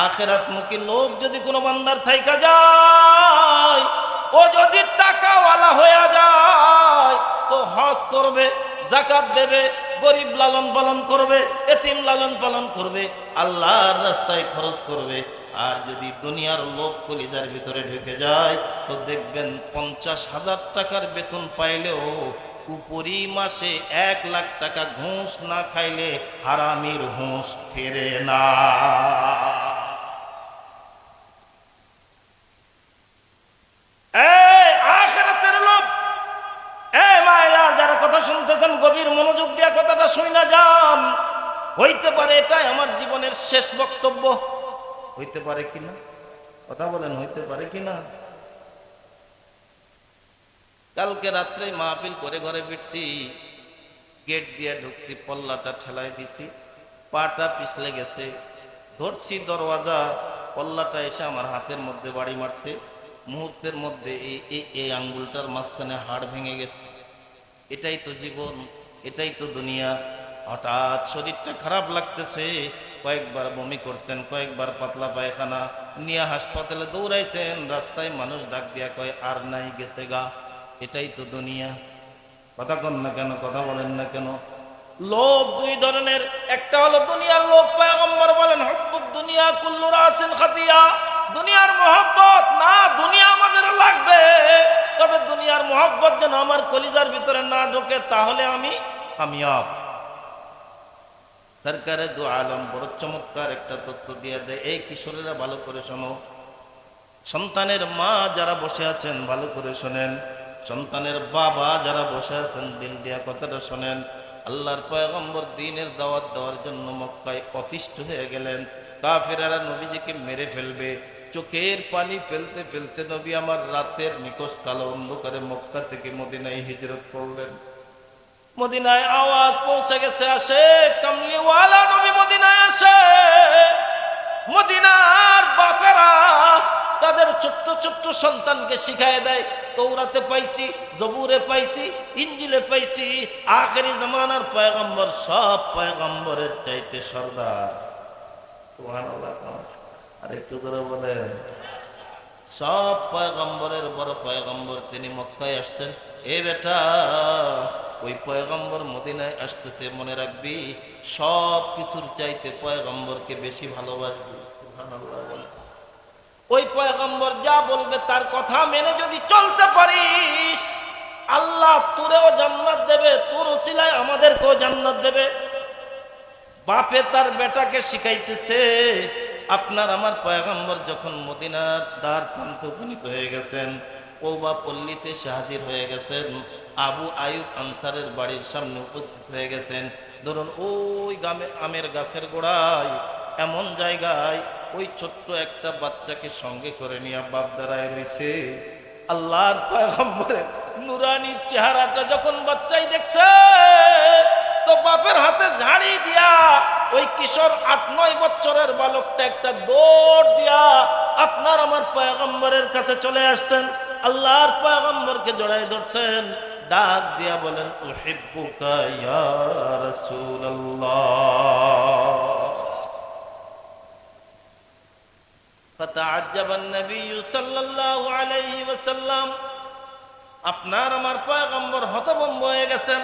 আখিরাত মুখী লোভ যদি কোনো বান্দার থাইকা যায়, ও যদি টাকাওয়ালা হয়ে যায় তো হজ করবে, যাকাত দেবে, গরিব লালন পালন করবে, এতিম লালন পালন করবে, আল্লাহর রাস্তায় খরচ করবে। আর যদি দুনিয়ার লোভ কলিজার ভিতরে ঢুকে যায় তো দেখবেন 50,000 টাকার বেতন পাইলেও উপরি মাসে 1,00,000 টাকা ঘুষ না খাইলে হারামির হুঁশ ফেরে না। এই আখিরাতের লোভ। এই মায়ের যারা কথা শুনতেছেন গভীর মনোযোগ দিয়ে কথাটা শুনে যান। হইতে পারে এটাই আমার জীবনের শেষ বক্তব্য। হইতে পারে কিনা? কথা বলেন, হইতে পারে কিনা? কালকে রাত্রে মাহফিল করে ঘরে ফিরছি, গেট দিয়ে ঢুকছি, পল্লাটা ঠেলাই দিছি, পাটা পিছলে গেছে, ধরছি দরওয়াজা, পল্লাটা এসে আমার হাতের মধ্যে বাড়ি মারছে। মুহূর্তের মধ্যে এই আঙ্গুলটার মাঝখানে হাড় ভেঙে গেছে। এটাই তো জীবন, এটাই তো দুনিয়া। হঠাৎ শরীরটা খারাপ লাগতেছে, কয়েকবার বমি করছেন, কয়েকবার পাতলা পায়খানা নিয়ে হাসপাতালে দৌড়াইছেন। রাস্তায় মানুষ ডাক দিয়া কয় আর নাই, গেছে গা। এটাই তো দুনিয়া। কথা কন না কেন? কথা বলেন না কেন? লোভ দুই ধরনের, একটা হলো দুনিয়ার লোভ। পয়গম্বর বলেন হুব্বুদ দুনিয়া কুল্লু রাসিন খাতিয়া। দুনিয়ার মহব্বত না, দুনিয়া আমাদের লাগবে, তবে দুনিয়ার মহব্বত যেন আমার কলিজার ভিতরে না ঢোকে, তাহলে আমি কামিয়াব। সরকারে দু আলম বড় চমৎকার একটা তথ্য দিয়ে দেয়। এই কিশোরেরা ভালো করে শোনো, সন্তানের মা যারা বসে আছেন ভালো করে শোনেন, সন্তানের বাবা যারা বসে আছেন দিল দিয়া কথাটা শোনেন। আল্লাহর পয়গম্বর দ্বীনের দাওয়াত দেওয়ার জন্য মক্কায় অতিষ্ঠ হয়ে গেলেন। কাফেরেরা নবীজিকে মেরে ফেলবে। চোখের পানি ফেলতে ফেলতে নবী আমার রাতের নিকষ কালো অন্ধকারে মক্কা থেকে মদিনায় হিজরত করলেন। মদিনায় আওয়াজ পৌঁছে গেছে, আসে কামলিওয়ালা নবী মদিনায় আসে। মদিনার বাপেরা তাদের ছোট্ট ছোট্ট সন্তানকে শিখায় দেয়, তৌরাতে পাইছি, জবুরে পাইছি, ইঞ্জিলে পাইছি, আখেরি জামানার পয়গম্বর সব পয়গম্বরের চাইতে সরদার। সুবহানাল্লাহ। আর একটু করে বলেন, সব পয়গম্বরের বড় পয়গম্বর তিনি মক্কায় আসছেন। এ বেটা, ওই পয়গম্বর মদিনায় আসতেছে, মনে রাখবি সব কিছুর চাইতে পয়গম্বরকে বেশি ভালোবাসবি। সুবহানাল্লাহ বলে। ওই পয়গম্বর যা বলবে তার কথা মেনে যদি চলতে পারিস, আল্লাহ তোরেও জান্নাত দেবে, তোর ওসিলায় আমাদেরকেও জান্নাত দেবে। বাপে তার বেটাকে শিখাইতেছে। আপনার আমার পয়গম্বর যখন মদিনার দ্বার প্রান্তে উপনীত হয়ে গেছেন, কওবা পল্লীতে এসে হাজির হয়ে গেছেন, আবু আয়ুব আনসারের বাড়ির সামনে উপস্থিত হয়ে গেছেন। ধরুন ওই আমের গাছের গোড়ায় এমন জায়গায় ওই ছোট্ট একটা বাচ্চাকে সঙ্গে করে নিয়ে বাপ দাঁড়ায় রয়েছে। আল্লাহর পয়গম্বরের নুরানি চেহারাটা যখন বাচ্চাই দেখছে তো বাপের হাতে ঝাড়ি দিয়া ওই কিশোর 8-9 বছরের বালকটা একটা দৌড় দিয়া আপনার আমার পয়গম্বরের কাছে চলে আসছেন। আল্লাহর পয়গম্বরকে জড়াই ধরছেন, ডাক দিয়া বলেন উহিব্বুকা ইয়া রাসূলুল্লাহ। ফাতাআজ্জাবা an-নবী সাল্লাল্লাহু আলাইহি ওয়াসাল্লাম। আপনার আমার পয়গম্বর হতভম্ব হয়ে গেছেন।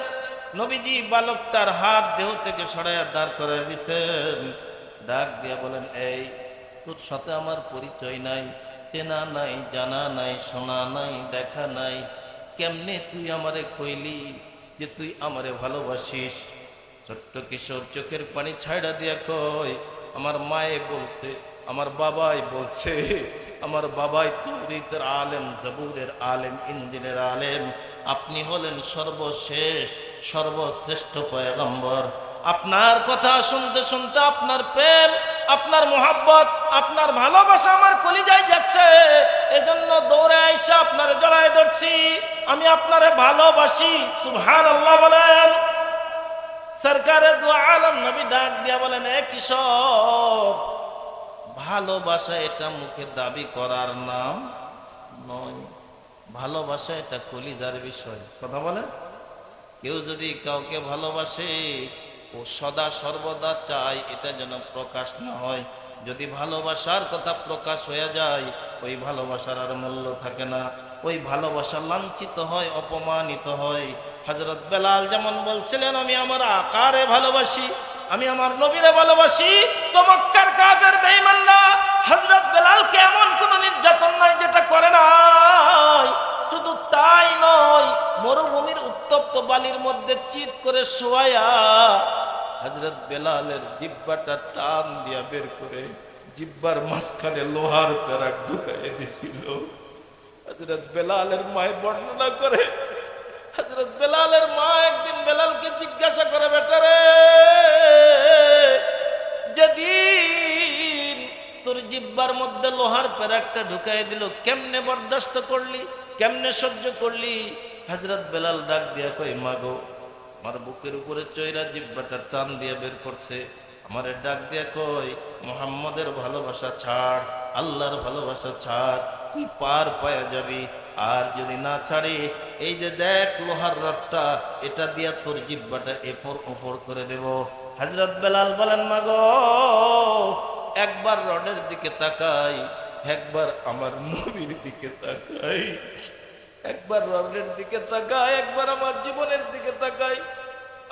নবীজি বালকটার হাত দেহ থেকে সরাইয়া দাঁড় করে দিয়েছেন। ডাক দিয়া বলেন, এই তোর সাথে আমার পরিচয় নাই, চেনা নাই, জানা নাই, শোনা নাই, দেখা নাই, কেমনে তুই আমারে কইলি যে তুই আমারে ভালোবাসিস? ছোট্ট কিশোর চোখের পানি ছাইড়া দিয়া কয়, আমার মায়ে বলছে, আমার বাবাই বলছে, আমার বাবাই তাওরীতের আলেম, জবুরের আলেম, ইনজিলের আলেম। আপনি হলেন সর্বশেষ সর্বশ্রেষ্ঠ পয়গম্বর। আপনার কথা শুনতে শুনতে আপনার প্রেম, আপনার মোহাব্বত, আপনার ভালোবাসা আমার কলিজায় যাচ্ছে। এজন্য দৌড়ে আইসা আপনার জড়ায় ধরছি। আমি আপনারে ভালোবাসি। সুবহানাল্লাহ বলেন। সরকারে দু আলম নবী ডাক দিয়া বলেন, এ কিশোর, ভালোবাসা এটা মুখে দাবি করার নাম নয়। ভালোবাসা এটা কলিজার বিষয়। কথা বলেন। কেউ যদি কাউকে ভালোবাসে, ও সদা সর্বদা চায় এটা যেন প্রকাশ না হয়। যদি ভালোবাসার কথা প্রকাশ হয়ে যায়, ওই ভালোবাসার আর মূল্য থাকে না। ওই ভালোবাসা লাঞ্ছিত হয়, অপমানিত হয়। হযরত বেলাল যেমন বলছিলেন, আমি আমার আকারে ভালোবাসি, আমি আমার নবীরে ভালোবাসি। তো মক্কার কাফের বেঈমানরা হযরত বেলালকে এমন কোন নির্যাতন নাই যেটা করে নাই। শুধু তাই নয়, মরুভূমির উত্তপ্ত বালির মধ্যে চিৎ করে শোয়ায়া হযরত বেলালের জিহ্বাটা টান দিয়া বের করে জিহ্বার মাঝখানে লোহার পেরাক ঢুকাইয়া দিছিল। হযরত বেলালের মায় বর্ণনা করে, হযরত বেলালের মা একদিন বেলালকে জিজ্ঞাসা করে, বেটারে, যেদিন তোর জিহ্বার মধ্যে লোহার পেরাকটা ঢুকাই দিল, কেমনে বরদাস্ত করলি, কেমনে সহ্য করলি? হযরত বেলাল ডাক দিয়া কই, মাগো, আমার বুকের উপরে চৈরা জিহ্বাটা টান দিয়ে বের করছে। আমারে ডাক দিয়া কই, মুহাম্মদের ভালোবাসা ছাড়, আল্লাহর ভালোবাসা ছাড়, তুই পার পায়া যাবি। আর যদি না ছাড়িস, এই যে দেখ লোহার রডটা, এটা দিয়া তোর জিহ্বাটা এফর ওফর করে দেব। হযরত বেলাল বলেন, মাগো, একবার রডের দিকে তাকাই, একবার আমার নবীর দিকে তাকাই, একবার রডের দিকে তাকাই, একবার আমার জীবনের দিকে তাকাই।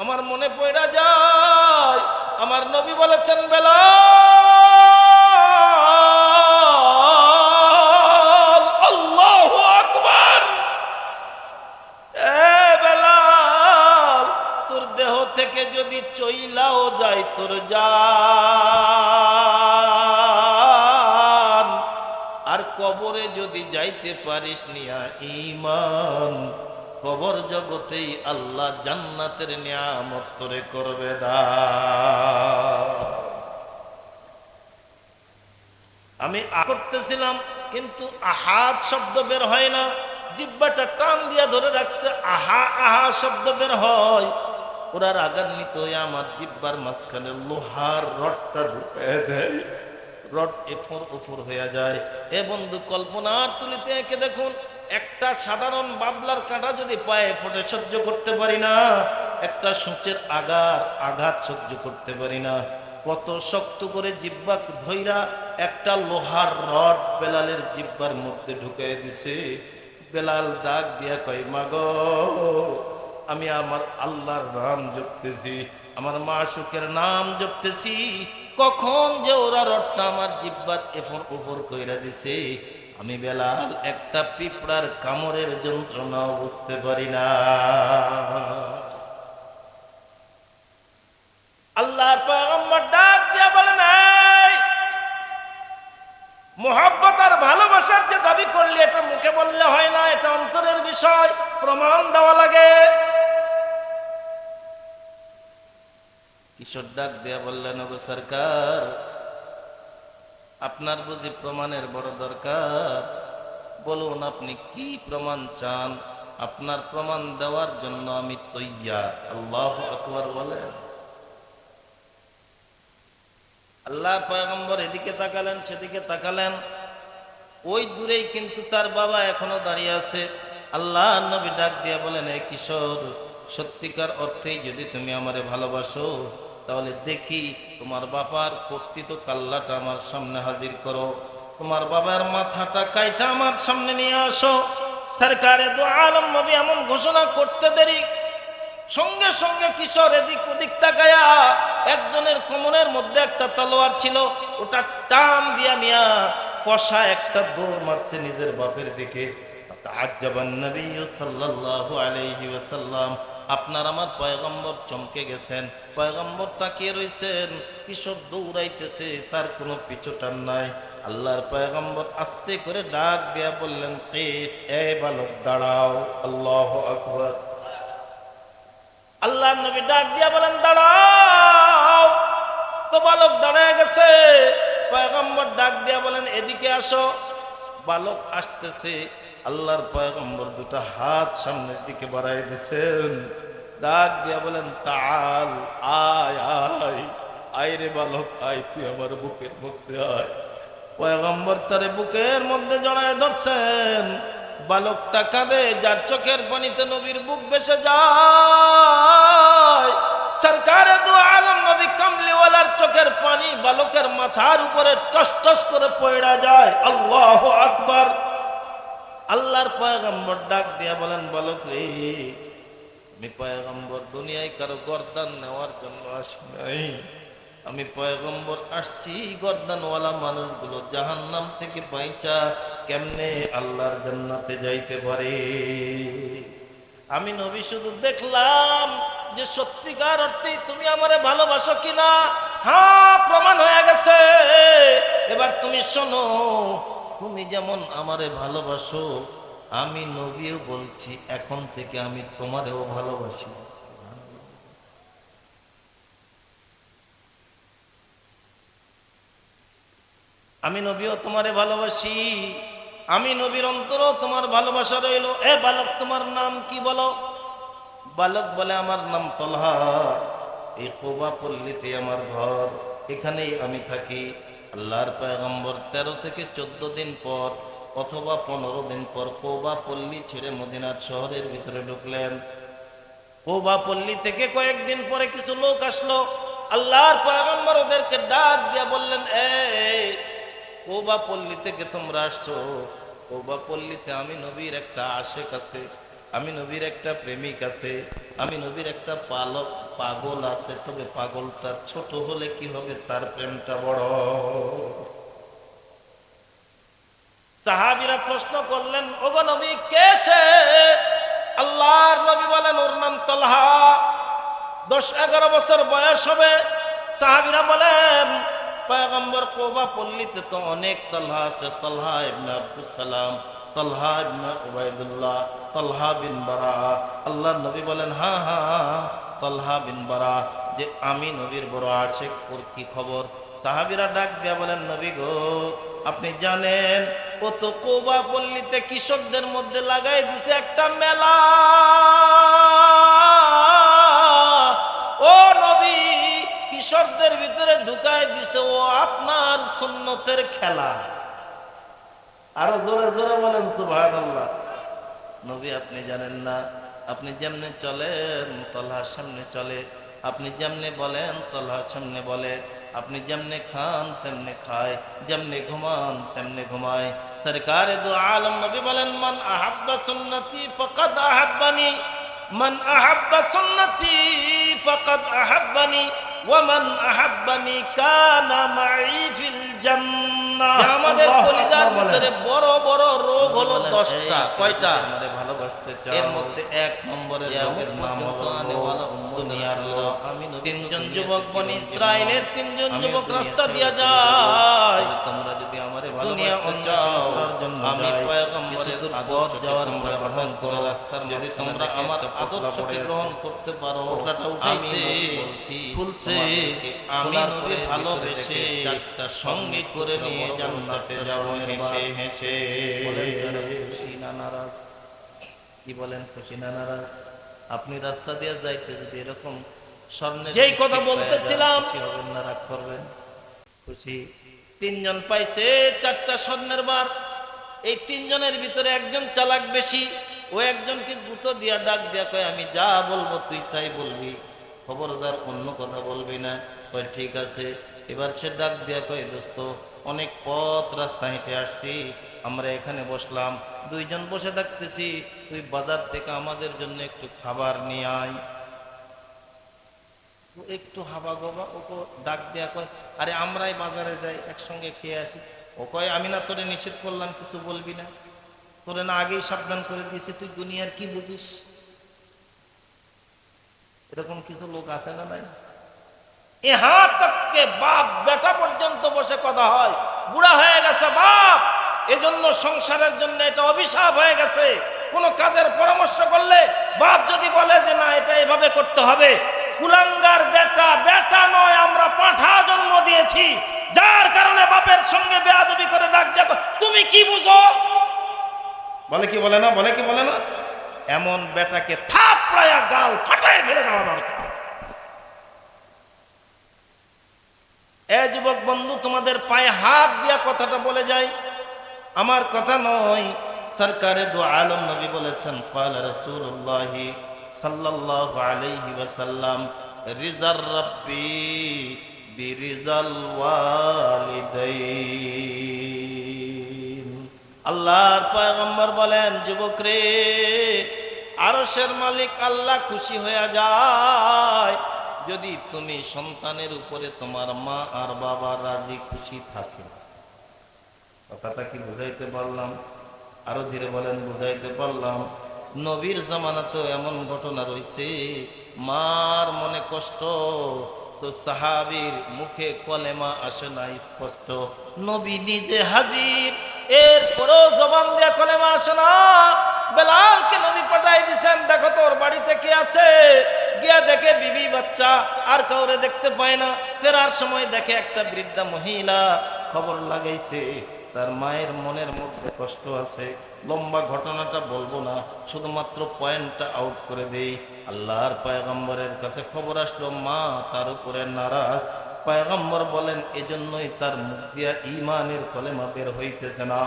আমার মনে পড়া যায়, আমার নবী বলেছেন, বেলাল, আল্লাহু আকবার, এ বেলাল, তোর দেহ থেকে যদি চইলাও যায় তোর জান, আর কবরে যদি যাইতে পারিস নিয়া ঈমান, কবর জগতেই আল্লাহ জান্নাতের নিয়ামত তোরে করবে দান। আমি করতেছিলাম, কিন্তু আহাদ শব্দ বের হয় না। জিহ্বাটা টান দিয়া ধরে রাখছে, আহা আহা শব্দ বের হয়। ওরা রাগান্বিত হয়ে আমার জিহ্বার মাঝখানে লোহার রডটা ঢুকিয়ে দেয়। রড এফর ওফর হয়ে যায়। এ বন্ধু, কল্পনার তুলিতে এঁকে দেখুন, একটা সাধারণ বাবলার কাঁটা যদি পায়ে ফোটে সহ্য করতে পারি না, একটা সূচের আঘাত সহ্য করতে পারি না। কত শক্ত করে জিহ্বা ধইরা একটা লোহার রড বেলালের জিহ্বার মধ্যে ঢুকিয়ে দিছে। বেলাল ডাক দিয়া কয়, মাগো, আমি আমার আল্লাহর নাম জপতেছি, আমার মাশউকের নাম জপতেছি, কখন যে ওরা রডটা আমার জিহ্বার এফর ওফর কইরা দিছে, আমি বেলাল একটা পিঁপড়ার কামড়ের যন্ত্রণাও বুঝতে পারি না। আল্লাহর পয়গম্বর ডাক দিয়া বলেন, এই মুহাব্বত আর ভালোবাসার যে দাবি করলি, এটা মুখে বললে হয় না, এটা অন্তরের বিষয়, প্রমাণ দেওয়া লাগে। কিশোর ডাক দিয়া বললেন, ওগো সরকার, আপনার বুঝি প্রমাণের বড় দরকার? বলুন, আপনি কি প্রমাণ চান? আপনার প্রমাণ দেওয়ার জন্য আমি তৈয়ার। আল্লাহু আকবার বলেন। আল্লাহর পয়গম্বর এদিকে তাকালেন, সেদিকে তাকালেন। ওই দূরেই কিন্তু তার বাবা এখনো দাঁড়িয়ে আছে। আল্লাহর নবী ডাক দিয়া বলেন, এ কিশোর, সত্যিকার অর্থেই যদি তুমি আমারে ভালোবাসো, তাহলে দেখি তোমার বাবার কর্তৃত কাল্লাটা আমার সামনে হাজির করো, তোমার বাবার মাথাটা কাইটা আমার সামনে নিয়ে আসো। সরকারে দু আলম নবী এমন ঘোষণা করতে দেরি, সঙ্গে সঙ্গে কিশোর এদিক ওদিক তাকায়া, একজনের কোমরের মধ্যে একটা তলোয়ার ছিল, ওটা টান দিয়া নিয়া কষা একটা দৌড় মারছে নিজের বাপের দিকে। তাআজ্জাবান নবী সাল্লাল্লাহু আলাইহি ওয়াসাল্লাম, আপনার আমার পয়গম্বর চমকে গেছেন। পয়গম্বর তাকিয়ে রইছেন, কিশোর দৌড়াইতেছে, তার কোনো পিছুটান নাই। আল্লাহর পয়গম্বর আস্তে করে ডাক দিয়া বললেন, কিফ, এ বালক দাঁড়াও। আল্লাহু আকবার। আল্লাহর নবী ডাক দিয়া বলেন, দাঁড়াও। তো বালক দাঁড়ায় গেছে। পয়গম্বর ডাক দিয়া বলেন, এদিকে আসো। বালক আসতেছে। আল্লাহর পয়গম্বর দুটো হাত সামনের দিকে বাড়াই দিয়েছেন। ডাক দিয়া বলেন, তাআল, আয় আয়, আয় রে বালক, আয়, তুই আমার বুকের মধ্যে আয়। পয়গম্বর তারে বুকের মধ্যে জড়ায় ধরছেন। বালকটা কাঁদে, যার চোখের পানিতে নবীর বুক ভেসে যায়। সরকারে দু আলম নবী কামলিওয়ালার চোখের পানি বালকের মাথার উপরে টস টস করে পড়া যায়। আল্লাহু আকবার। আল্লাহর পয়গম্বর ডাক দিয়া বলেন, বালক রে, আমি পয়গম্বর দুনিয়ায় কারো গর্দান নেওয়ার জন্য আসি নাই। আমি পয়গম্বর আসছি গর্দানওয়ালা মানুষগুলো জাহান্নাম থেকে বাইচা কেমনে আল্লাহর জান্নাতে যাইতে পারে। আমি নবী শুধু দেখলাম যে সত্যিকার অর্থেই তুমি আমারে ভালোবাসো কিনা। হ্যাঁ, প্রমাণ হয়ে গেছে। এবার তুমি শোনো, তুমি যেমন আমারে ভালোবাসো, আমি নবীও বলছি এখন থেকে আমি তোমারেও ভালোবাসি। আমি নবীও তোমারে ভালোবাসি। আমি নবীর অন্তরও তোমার ভালোবাসা রইল। এ বালক, তোমার নাম কি বলো? বালক বলে, আমার নাম তলহা। এই কোবা পল্লীতে আমার ঘর, এখানেই আমি থাকি। আল্লাহর পয়গম্বর 13 থেকে 14 দিন পর অথবা 15 দিন পর কোবা পল্লী ছেড়ে মদিনার শহরের ভিতরে ঢুকলেন। কোবা পল্লী থেকে কয়েকদিন পরে কিছু লোক আসলো। আল্লাহর পয়গম্বর ওদেরকে ডাক দিয়ে বললেন, এই কোবা পল্লী থেকে তোমরা আসছো? কোবা পল্লীতে আমি নবীর একটা আশেক আছে, আমি নবীর একটা প্রেমিক আছে, আমি নবীর একটা পাগল আছে। তবে পাগলটা ছোট হলে কি হবে, তার প্রেমটা বড়। সাহাবীরা প্রশ্ন করলেন, ওগো নবী, কে সে? আল্লাহর নবী বলেন, ওর নাম তলহা। 10-11 বছর বয়স হবে। সাহাবীরা বলেন, পয়গম্বর কোবা পল্লীতে তো অনেক তলহা আছে। তলহা ইবনে আব্দুস সালাম, তলহা ইবনে উবাইদুল্লাহ, তলহা বিন বারা। আল্লাহর নবী বলেন, হ্যাঁ হ্যাঁ, তলহা বিন বারা, যে আমি নবীর বড় আশেক, ওর কি খবর? সাহাবীরা ডাক দিয়া বলেন, নবী গো, আপনি জানেন ও তো কোবা পল্লীতে কৃষকদের মধ্যে লাগাই দিছে একটা মেলা। ও নবী, কিশোরদের ভিতরে ঢুকায় দিছে ও আপনার সুন্নতের খেলা। আরো জোরে জোরে বলেন সুবহানাল্লাহ। নবী, আপনি জানেন না, আপনি যেমনে চলেন তলহার সামনে চলে, আপনি যেমনে বলেন তলহার সামনে বলে, আপনি যেমনে খান তেমনে খায়, যেমনে ঘুমান তেমনে ঘুমায়। সরকারে দু আলম নবী বলেন, মান আহাব্বা সুন্নতি ফাকাদ আহাব্বানি, মান আহাব্বা সুন্নতি ফাকাদ আহাব্বানি, ওয়া মান আহাব্বানি কানা মাই ফিল জান্নাহ। আমাদের কলিজার ভিতরে বড় বড় রোগ হলো 10টা। কয়টা? আমারে ভালোবাসতে চাও। এর মধ্যে 1 নম্বরের রোগের নাম হলো দুনিয়ার লোভ। 3জন যুবক বনি ইসরাইলের 3জন যুবক রাস্তা দিয়া যায়। তোমরা যদি আমারে ভালোবাসতে চাও, আমি পয়গম্বরের পথ যাওয়ার গ্রহণ করো। যদি তোমরা আমার আদর্শকে গ্রহণ করতে পারো, ওটাটা উঠাইছে খুলছে, আমি নবী ভালোবেসে একটা সঙ্গে করে নিয়ে জান্নাতে যাব হেসে হেসে। খুশি না নারাজ? কি বলেন, খুশি না নারাজ? আপনি রাস্তা দিয়ে যাইতে যদি এরকম স্বর্ণের যেই কথা বলতেছিলাম, কি হবেন না রাগ করবেন? খুশি। 3জন পাইছে 4টা স্বর্ণের বার। এই 3জনের ভিতরে একজন চালাক বেশি। ও একজনকে গুঁতো দিয়া ডাক দিয়া কয়, আমি যা বলবো তুই তাই বলবি, খবরদার অন্য কথা বলবি না। কয় ঠিক আছে। এবার সে ডাক দিয়া কয়, দোস্ত, অনেক পথ রাস্তা হেঁটে আসছি, আমরা এখানে বসলাম, 2জন বসে থাকতেছি, তুই বাজার থেকে আমাদের জন্য একটু খাবার নিয়ে আয়। একটু হাবা গোবা ওকে ডাক দিয়া কয়, আরে আমরাই বাজারে যাই, একসঙ্গে খেয়ে আসি। ও কয়, আমি না তোরে নিষেধ করলাম, কিছু বলবি না? তোরে না আগেই সাবধান করে দিয়েছি, তুই দুনিয়ার কি বুঝিস? এরকম কিছু লোক আছে না নাই? ইহা তককে বাপ বেটা পর্যন্ত বসে কথা হয়, বুড়া হয়ে গেছে বাপ, এজন্য সংসারের জন্য এটা অভিশাপ হয়ে গেছে। কোন কাজের পরামর্শ করলে বাপ যদি বলে যে না এটা এভাবে করতে হবে, কুলাঙ্গার বেটা, বেটা নয় আমরা পাঁঠা জন্ম দিয়েছি, যার কারণে বাপের সঙ্গে বেয়াদবি করে ডাক দেখো তুমি কি বুঝো, বলে কি বলে না, বলে কি বলে না, এমন বেটাকে থাপড়ায়া গাল ফাটায় ফেলে দেওয়া দরকার। এ যুবক বন্ধু, তোমাদের পায়ে হাত দিয়া কথাটা বলে যাই, আমার কথা নয়, সরকারে দু আলম নবী বলেছেন, ক্বালা রাসূলুল্লাহ সাল্লাল্লাহু আলাইহি ওয়াসাল্লাম, রিজার রাব্বি বিরিজাল ওয়ালিদাইন। আল্লাহর পয়গম্বর বলেন, যুবক রে, আরশের মালিক আল্লাহ খুশি হয়ে যায় যদি তুমি সন্তানের উপরে তোমার মা আর বাবা রাজি খুশি থাকে। কথাটা কি বুঝাইতে পারলাম? আরো ধীরে বলেন, বুঝাইতে পারলাম? নবীর জামানাতে এমন ঘটনা রয়েছে, মার মনে কষ্ট তো সাহাবীর মুখে কলেমা আসে না স্পষ্ট, নবী নিজে হাজির, এরপরেও জবান দিয়া কলেমা আসে না। বেলালকে নবী পাঠাই দিছেন, দেখো তোর বাড়িতে কে আছে, গিয়া দেখে বিবি বাচ্চা, আর কাউরে দেখতে পায় না। ফেরার সময় দেখে একটা বৃদ্ধা মহিলা, খবর লাগাইছে তার মায়ের মনের মধ্যে কষ্ট আছে। লম্বা ঘটনাটা বলবো না, শুধুমাত্র পয়েন্টটা আউট করে দেই। আল্লাহর পয়গম্বরের কাছে খবর আসলো মা তার উপরে নারাজ। পয়গম্বর বলেন, এজন্যই তার মুখ দিয়া ঈমানের কলেমা বের হইতেছে না।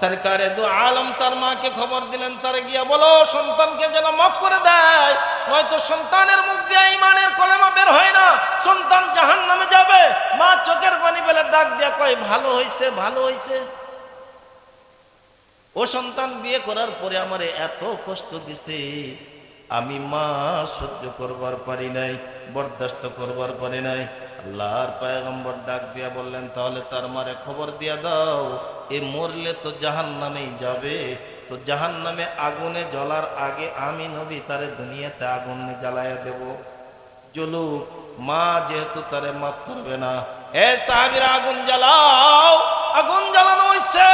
সরকারে দু আলম তার মাকে খবর দিলেন, তারে গিয়া বলো সন্তানকে যেন মাফ করে দেয়, নয়তো সন্তানের মুখ দিয়া ঈমানের কলেমা বের হয় না, সন্তান জাহান্নামে যাবে। মা চোখের পানি ফেলে ডাক দিয়া কয়, ভালো হইছে, ভালো হইছে। ও সন্তান বিয়ে করার পরে আমারে এত কষ্ট দিছে, আমি মা সহ্য করবার পারি নাই, বরদাস্ত করবার পারি নাই। আল্লাহর পয়গম্বর ডাক দিয়া বললেন, তাহলে তার মারে খবর দিয়া দাও, এ মরলে তো জাহান্নামেই যাবে, তো জাহান্নামে আগুনে জ্বলার আগে আমি নবী তারে দুনিয়াতে আগুনে জ্বালায়া দেব। জ্বলুক, মা যেহেতু তারে মাফ করবে না, এ সাহাবীরা আগুন জ্বালাও। আগুন জ্বালানো হইছে,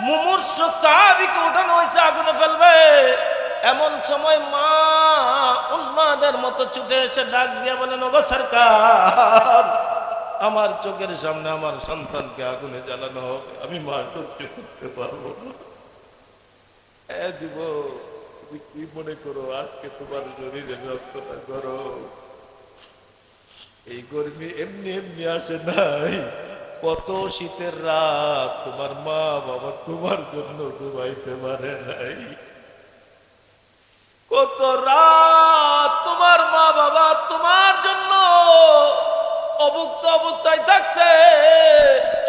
মুমূর্ষ সাহাবীকে উঠানো হইছে, আগুনে ফেলবে। এমন সময় মা উন্মাদের মতো ছুটে এসে ডাক দিয়া বলেন, ওগো সরকার, আমার চোখের সামনে আমার সন্তানকে আগুনে জ্বালানো হবে, আমি মা সহ্য করতে পারবো না। দিব, তুমি কি মনে করো আজকে তোমার শরীরে রক্তটা করো, এই গরমি এমনি এমনি আসে নাই, কত শীতের রাত তোমার মা বাবা তোমার জন্য ঘুমাইতে পারে নাই, কত রাত তোমার মা বাবা তোমার জন্য অভুক্ত অবস্থায় থাকছে।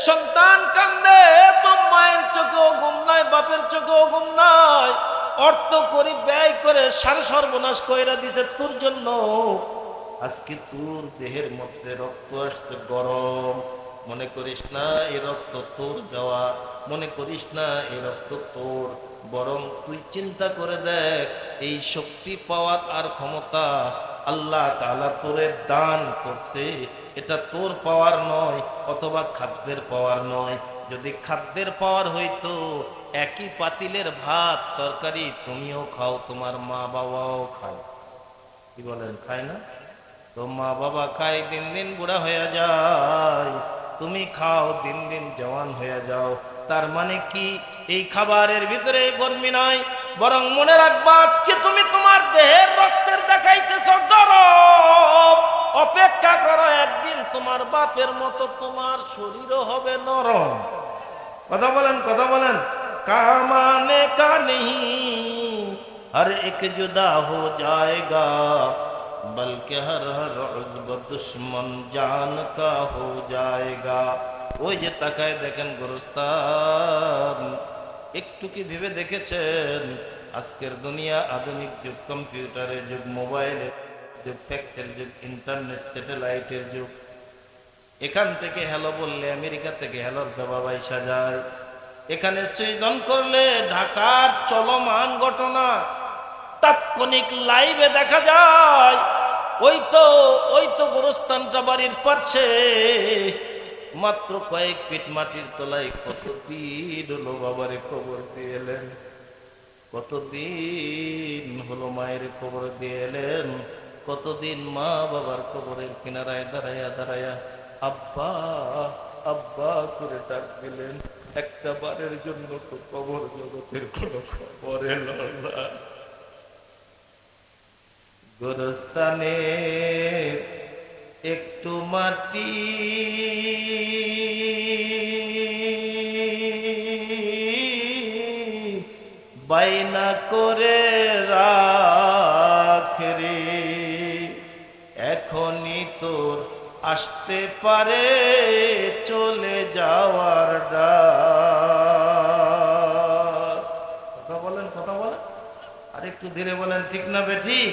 সন্তান কান্দে, তো মায়ের চোখেও ঘুম নাই, বাপের চোখেও ঘুম নাই, অর্থ করি ব্যয় করে সারা সর্বনাশ কইরা দিছে তোর জন্য। আজকে তোর দেহের মধ্যে রক্ত আসছে গরম, মনে করিস না এই রক্ত তোর দেওয়া, মনে করিস না এই রক্ত তোর, বরং তুই চিন্তা করে দেখ, এই শক্তি পাওয়ার আর ক্ষমতা আল্লাহ তাআলা তোরে দান করছে, এটা তোর পাওয়ার নয়, অথবা খাদ্যের পাওয়ার নয়। যদি খাদ্যের পাওয়ার হইতো, একই পাতিলের ভাত তরকারি তুমিও খাও, তোমার মা বাবাও খায়, কি বলেন, খায় না? তো মা বাবা খায়, দিন দিন বুড়া হয়ে যায়, তুমি খাও, দিন দিন জওয়ান হয়ে যাও। তার মানে কি এই খাবারের ভিতরে গরমি নাই, বরং মনে রাখবা আজকে তুমি তোমার দেহের রক্তের দেখাইতেছ গরম, অপেক্ষা করো, একদিন তোমার বাপের মতো তোমার শরীরও হবে নরম। কথা বলেন, কথা বলেন। কামানে কা নেহি हर एक जुदा हो जाएगा, बल्कि हर हर उज़्व दुश्मन जान का हो जाएगा। ওই যে তাকায় দেখেন গোরস্তান, একটু কি ভেবে দেখেছেন আজকের দুনিয়া আধুনিক যুগ, কম্পিউটারের যুগ, মোবাইলের যুগ, ফ্যাক্সের যুগ, ইন্টারনেট স্যাটেলাইটের যুগ। এখান থেকে হ্যালো বললে আমেরিকা থেকে হ্যালোর জবাব আইসা যায়, এখানে সৃজন করলে ঢাকার চলমান ঘটনা তাৎক্ষণিক লাইভে দেখা যায়। ওই তো গোরস্থানটা বাড়ির পাশে, মাত্র কয়েক ফিট মাটির তলায় কত দিন হলো বাবারে খবর দিয়ে এলেন, কতদিন হলো মায়ের খবর দিয়ে এলেন, কতদিন মা বাবার খবরের কিনারায় দাঁড়াইয়া দাঁড়াইয়া আব্বা আব্বা করে ডাক দিলেন। একটা বারের জন্য তো কবর জগতের কোন খবর এলো না। গোরস্থানে একটু মাটি বাইনা করে রাখরে, এখনই তোর আসতে পারে চলে যাওয়ার ডাক। কথা বলেন, কথা বলেন, আর একটু ধীরে বলেন, ঠিক না বেঠিক?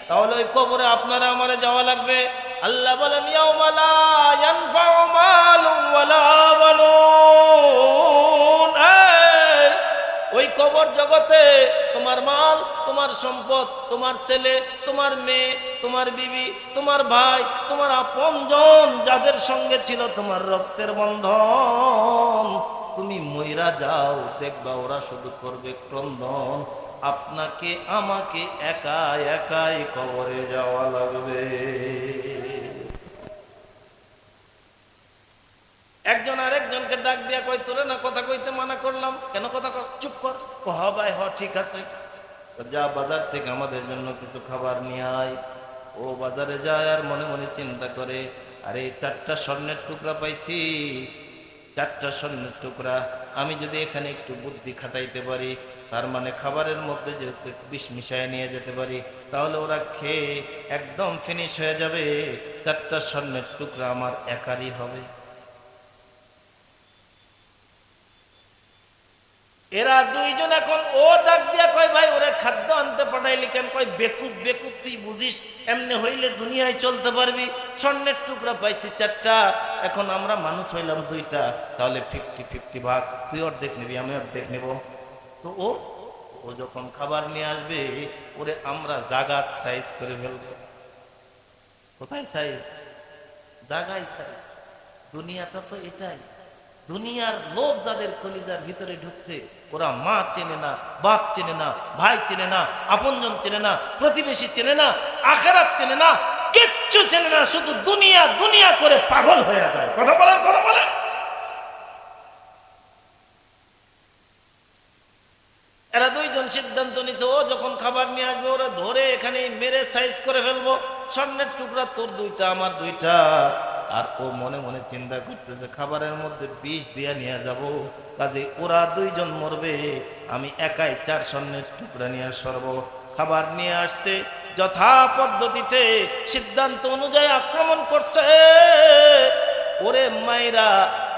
তাহলে ওই কবরে আপনারা আমারে যাওয়া লাগবে। আল্লাহ বলেন ইয়াউমা লা ইয়ানফাউ মালুন ওয়ালা বানুন। ওই কবর জগতে তোমার মাল, তোমার সম্পদ, তোমার ছেলে, তোমার মেয়ে, তোমার বিবি, তোমার ভাই, তোমার আপনজন যাদের সঙ্গে ছিল তোমার রক্তের বন্ধন, তুমি মইরা যাও, দেখবা ওরা শুধু করবে ক্রন্দন। আপনাকে আমাকে একা একাই কবরে যাওয়া লাগবে। একজন আরেকজনকে ডাক দিয়া কই, তোরে না কথা কইতে মানা করলাম, কেন কথা চুপ কর। হ ভাই হ, ঠিক আছে, যা বাজার থেকে আমাদের জন্য কিছু খাবার নিয়ে আয়। ও বাজারে যায় আর মনে মনে চিন্তা করে, আরে 4টা স্বর্ণের টুকরা পাইছি, 4টা স্বর্ণের টুকরা, আমি যদি এখানে একটু বুদ্ধি খাটাইতে পারি, তার মানে খাবারের মধ্যে যেহেতু বিষ মিশায় নিয়ে যেতে পারি, তাহলে ওরা খেয়ে একদম ফিনিশ হয়ে যাবে, 4টা স্বর্ণের টুকরা আমার একারই হবে। এরা দুইজন এখন ও ডাক দিয়া কয়, ভাই ওরা খাদ্য আনতে পাঠাইলি কেন? কয়, বেকুব বেকুব, তুই বুঝিস এমনি হইলে দুনিয়ায় চলতে পারবি। স্বর্ণের টুকরা পাইছি 4টা, এখন আমরা মানুষ হইলাম 2টা, তাহলে 50-50 ভাগ, তুই অর্ধেক নিবি, আমি অর্ধেক নেব। তো ও যখন খাবার নিয়ে আসবে, ওরে আমরা জাগাত সাইজ করে ফেলবো। কোথায় সাইজ? জাগায় সাইজ। দুনিয়াটা তো এটাই। দুনিয়ার লোভ যাদের কলিজার ভিতরে ঢুকছে, ওরা মা চেনে না, বাপ চেনে না, ভাই চেনে না, আপনজন চেনে না, প্রতিবেশী চেনে না, আখিরাত চেনে না, কিচ্ছু চেনে না, শুধু দুনিয়া দুনিয়া করে পাগল হয়ে যায়। কথা বলেন, কথা বলেন। এরা দুইজন সিদ্ধান্ত নিছে, ও যখন খাবার নিয়ে আসবে ওরা ধরে এখানে মেরে সাইজ করে ফেলবো। স্বর্ণের টুকরা তোর 2টা, আমার 2টা। আর ও মনে মনে চিন্তা করতেছে, খাবারের মধ্যে বিষ দিয়া নিয়ে যাব, কাজে ওরা দুইজন মরবে, আমি একাই 4 স্বর্ণের টুকরা নিয়ে সরব। খাবার নিয়ে আসছে, যথা পদ্ধতিতে সিদ্ধান্ত অনুযায়ী আক্রমণ করছে। ওরে মাইরা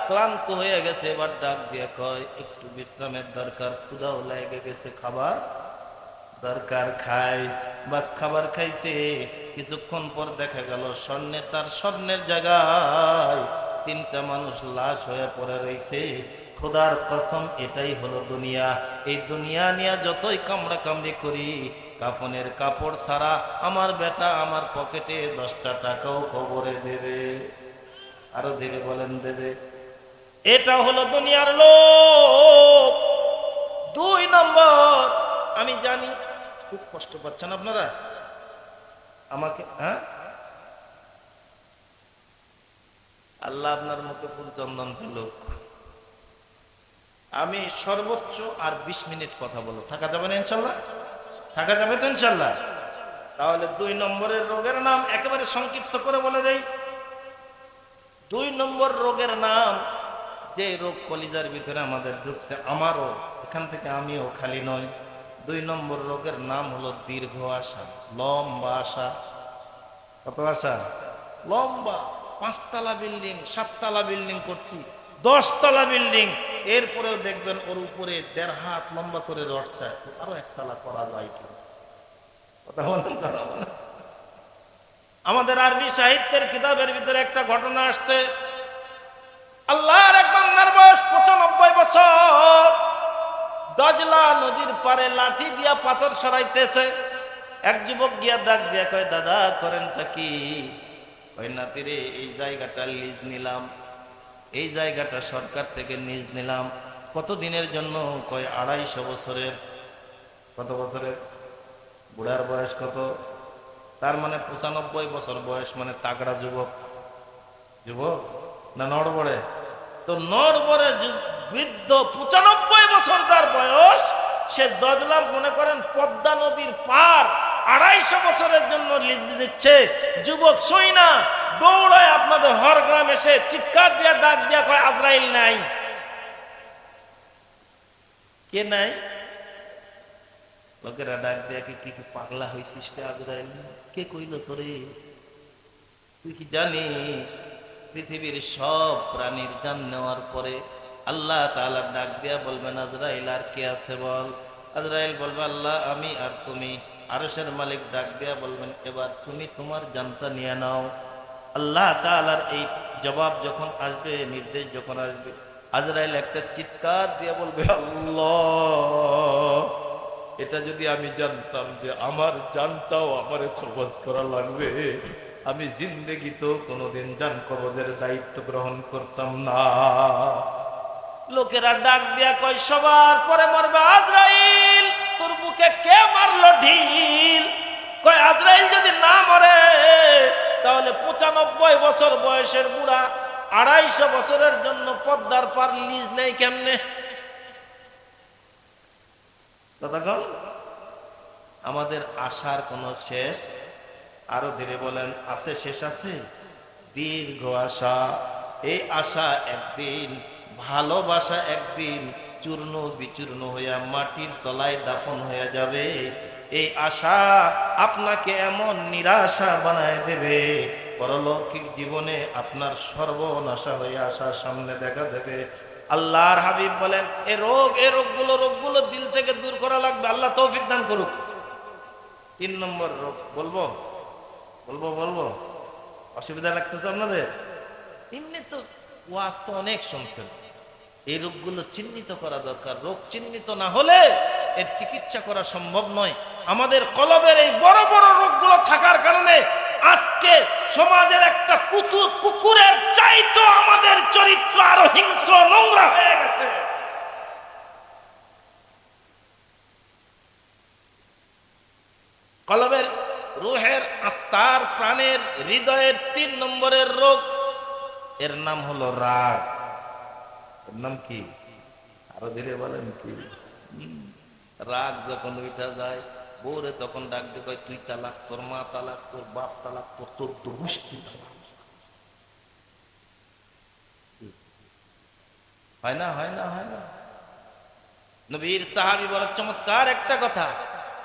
ক্লান্ত হয়ে গেছে, এবার ডাক দিয়ে কয়, একটু বিশ্রামের দরকার, ক্ষুধাও লেগে গেছে, খাবার দরকার, খাই। বাস খাবার খাইছে, কিছুক্ষণ পর দেখা গেল স্বর্ণের জায়গায় 3টা মানুষ লাশ হয়ে পড়ে রয়েছে। খোদার কসম, এটাই হলো দুনিয়া। এই দুনিয়া নিয়ে যতই কামড়া কামড়ি করি, কাফনের কাপড় ছাড়া আমার বেটা আমার পকেটে 10টা টাকাও কবরে দেবে। আরো ধীরে বলেন, দেবে। এটা হলো দুনিয়ার লোক। 2 নম্বর, আমি জানি খুব কষ্ট পাচ্ছেন আপনারা আমাকে, হ্যাঁ, আল্লাহ আপনার মুখে ফুল চন্দন ফেলুক। আমি সর্বোচ্চ আর 20 মিনিট কথা বলবো, থাকা যাবে না ইনশাল্লাহ? থাকা যাবে তো ইনশাল্লাহ? তাহলে 2 নম্বরের রোগের নাম একেবারে সংক্ষিপ্ত করে বলে দেই। 2 নম্বর রোগের নাম, যে রোগ কলিজার ভিতরে আমাদের ঢুকছে, আমারও, এখান থেকে আমিও খালি নয়। 2 নম্বর রোগের নাম হলো দীর্ঘ আশা, লম্বা আশা। কত আশা? লম্বা। 5 তলা বিল্ডিং, 7 তলা বিল্ডিং করছি, 10 তলা বিল্ডিং, এরপরেও দেখবেন ওর উপরে 1.5 হাত লম্বা করে রডছে, আরো 1 তলা করা যায় কি? কথা বলেন। আমাদের আরবি সাহিত্যের কিতাবের ভিতরে একটা ঘটনা আসছে। আল্লাহর এক বান্দার বয়স 95 বছর। বছর দজলা নদীর পারে লাঠি দিয়া পাথর সরাইতেছে। এক যুবক গিয়া ডাক দিয়া কয়, দাদা করেনটা কি? কয়, নাতিরে এই জায়গাটা লিজ নিলাম, এই জায়গাটা সরকার থেকে লিজ নিলাম। কত দিনের জন্য? কয় 250 বছরের। কত বছরের? বুড়ার বয়স কত? তার মানে 95 বছর বয়স, মানে তাগড়া যুবক। যুবক না নড়বড়ে? তো নড়বড়ে বৃদ্ধ 95 বছর তার বয়স, সে দজলা মনে করেন পদ্মা নদীর পার 250 বছরের জন্য লিজ দিচ্ছে। যুবক সই না, দৌড়ায় আপনাদের হর গ্রাম এসে চিৎকার দিয়া ডাক দিয়া কয়, আজরাইল নাই। কে নাই? লোকেরা ডাক দিয়া, কি কি পাগলা হয়েছিস রে আজরাইল? কে কইল তোরে? তুই কি জানিস পৃথিবীর সব প্রাণীর জান নেওয়ার পরে আল্লাহ তাআলা ডাক দিয়া বলবেন, আজরাইল আর কে আছে বল? আজরাইল বলবে, আল্লাহ, আমি আর তুমি। আরশের মালিক ডাক দিয়া বলবেন, এবার তুমি তোমার জানটা নিয়ে নাও। আল্লাহ তাআলার এই জবাব যখন আসবে, নির্দেশ যখন আসবে, আজরাইল একটা চিৎকার দিয়ে বলবে, আল্লাহ, এটা যদি আমি জানতাম যে আমার জানটাও আমার খরচ করা লাগবে, আমি জিন্দেগি তো কোনোদিন জান কবজের দায়িত্ব গ্রহণ করতাম না। লোকেরা ডাক দিয়া কয়, সবার পরে মরবে আজরাইল, তোর বুকে কে মারলো ঢিল? কয়, আজরাইল যদি না মরে তাহলে 95 বছর বয়সের বুড়া 250 বছরের জন্য পদ্মার পার লিজ নেই কেমনে? দাদাগণ, আমাদের আশার কোনো শেষ? আরো ধীরে বলেন, আছে? শেষ আছে? দীর্ঘ আশা। এই আশা একদিন, ভালোবাসা একদিন চূর্ণ বিচূর্ণ হইয়া মাটির তলায় দাফন হয়ে যাবে। এই আশা আপনাকে এমন নিরাশা বানায় দেবে, পরলৌকিক জীবনে আপনার সর্বনাশা হয়ে আসার সামনে দেখা দেবে। আল্লাহর হাবিব বলেন, এই রোগগুলো দিল থেকে দূর করা লাগবে। আল্লাহ তৌফিক দান করুক। 3 নম্বর রোগ বলবো? অসুবিধা লাগতেছে আপনাদের? এমনি তো ওয়াজ তো অনেক শুনছেন। এই রোগগুলো চিহ্নিত করা দরকার। রোগ চিহ্নিত না হলে এর চিকিৎসা করা সম্ভব নয়। আমাদের কলবের এই বড় বড় রোগগুলো থাকার কারণে আজকে সমাজের একটা কুকুরের চাইতো আমাদের চরিত্র আরো হিংস্র, নোংরা হয়ে গেছে। কলবের, রুহের, আত্মার, প্রাণের, হৃদয়ের 3 নম্বরের রোগ, এর নাম হলো রাগ। এর নাম কি? আরো ধীরে বলেন কি? রাগ যখন উঠা যায়, বউরে তখন ডাক দিয়ে কয়, তুই তালাক, তোর মা তালাক, তোর বাপ তালাক, তোর 14 গোষ্ঠী তালাক। হয় না? নবীর সাহাবী বড় চমৎকার একটা কথা।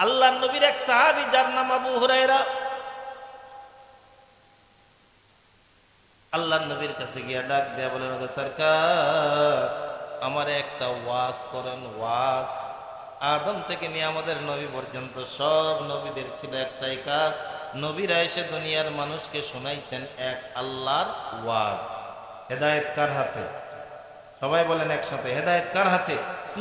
আল্লাহর নবীর এক সাহাবী, যার নাম আবু হুরায়রা, আল্লাহর নবীর কাছে গিয়া ডাক দেয়া বলেন, সরকার, আমার একটা ওয়াজ করেন। ওয়াজ আদম থেকে নিয়ে আমাদের নবী পর্যন্ত সব নবীদের ছিল একটাই কাজ, নবীরা এসে দুনিয়ার মানুষকে শোনাইছেন এক আল্লাহর ওয়াজ। হেদায়েত কার হাতে? সবাই বলেন একসাথে, হেদায়েত কার হাতে?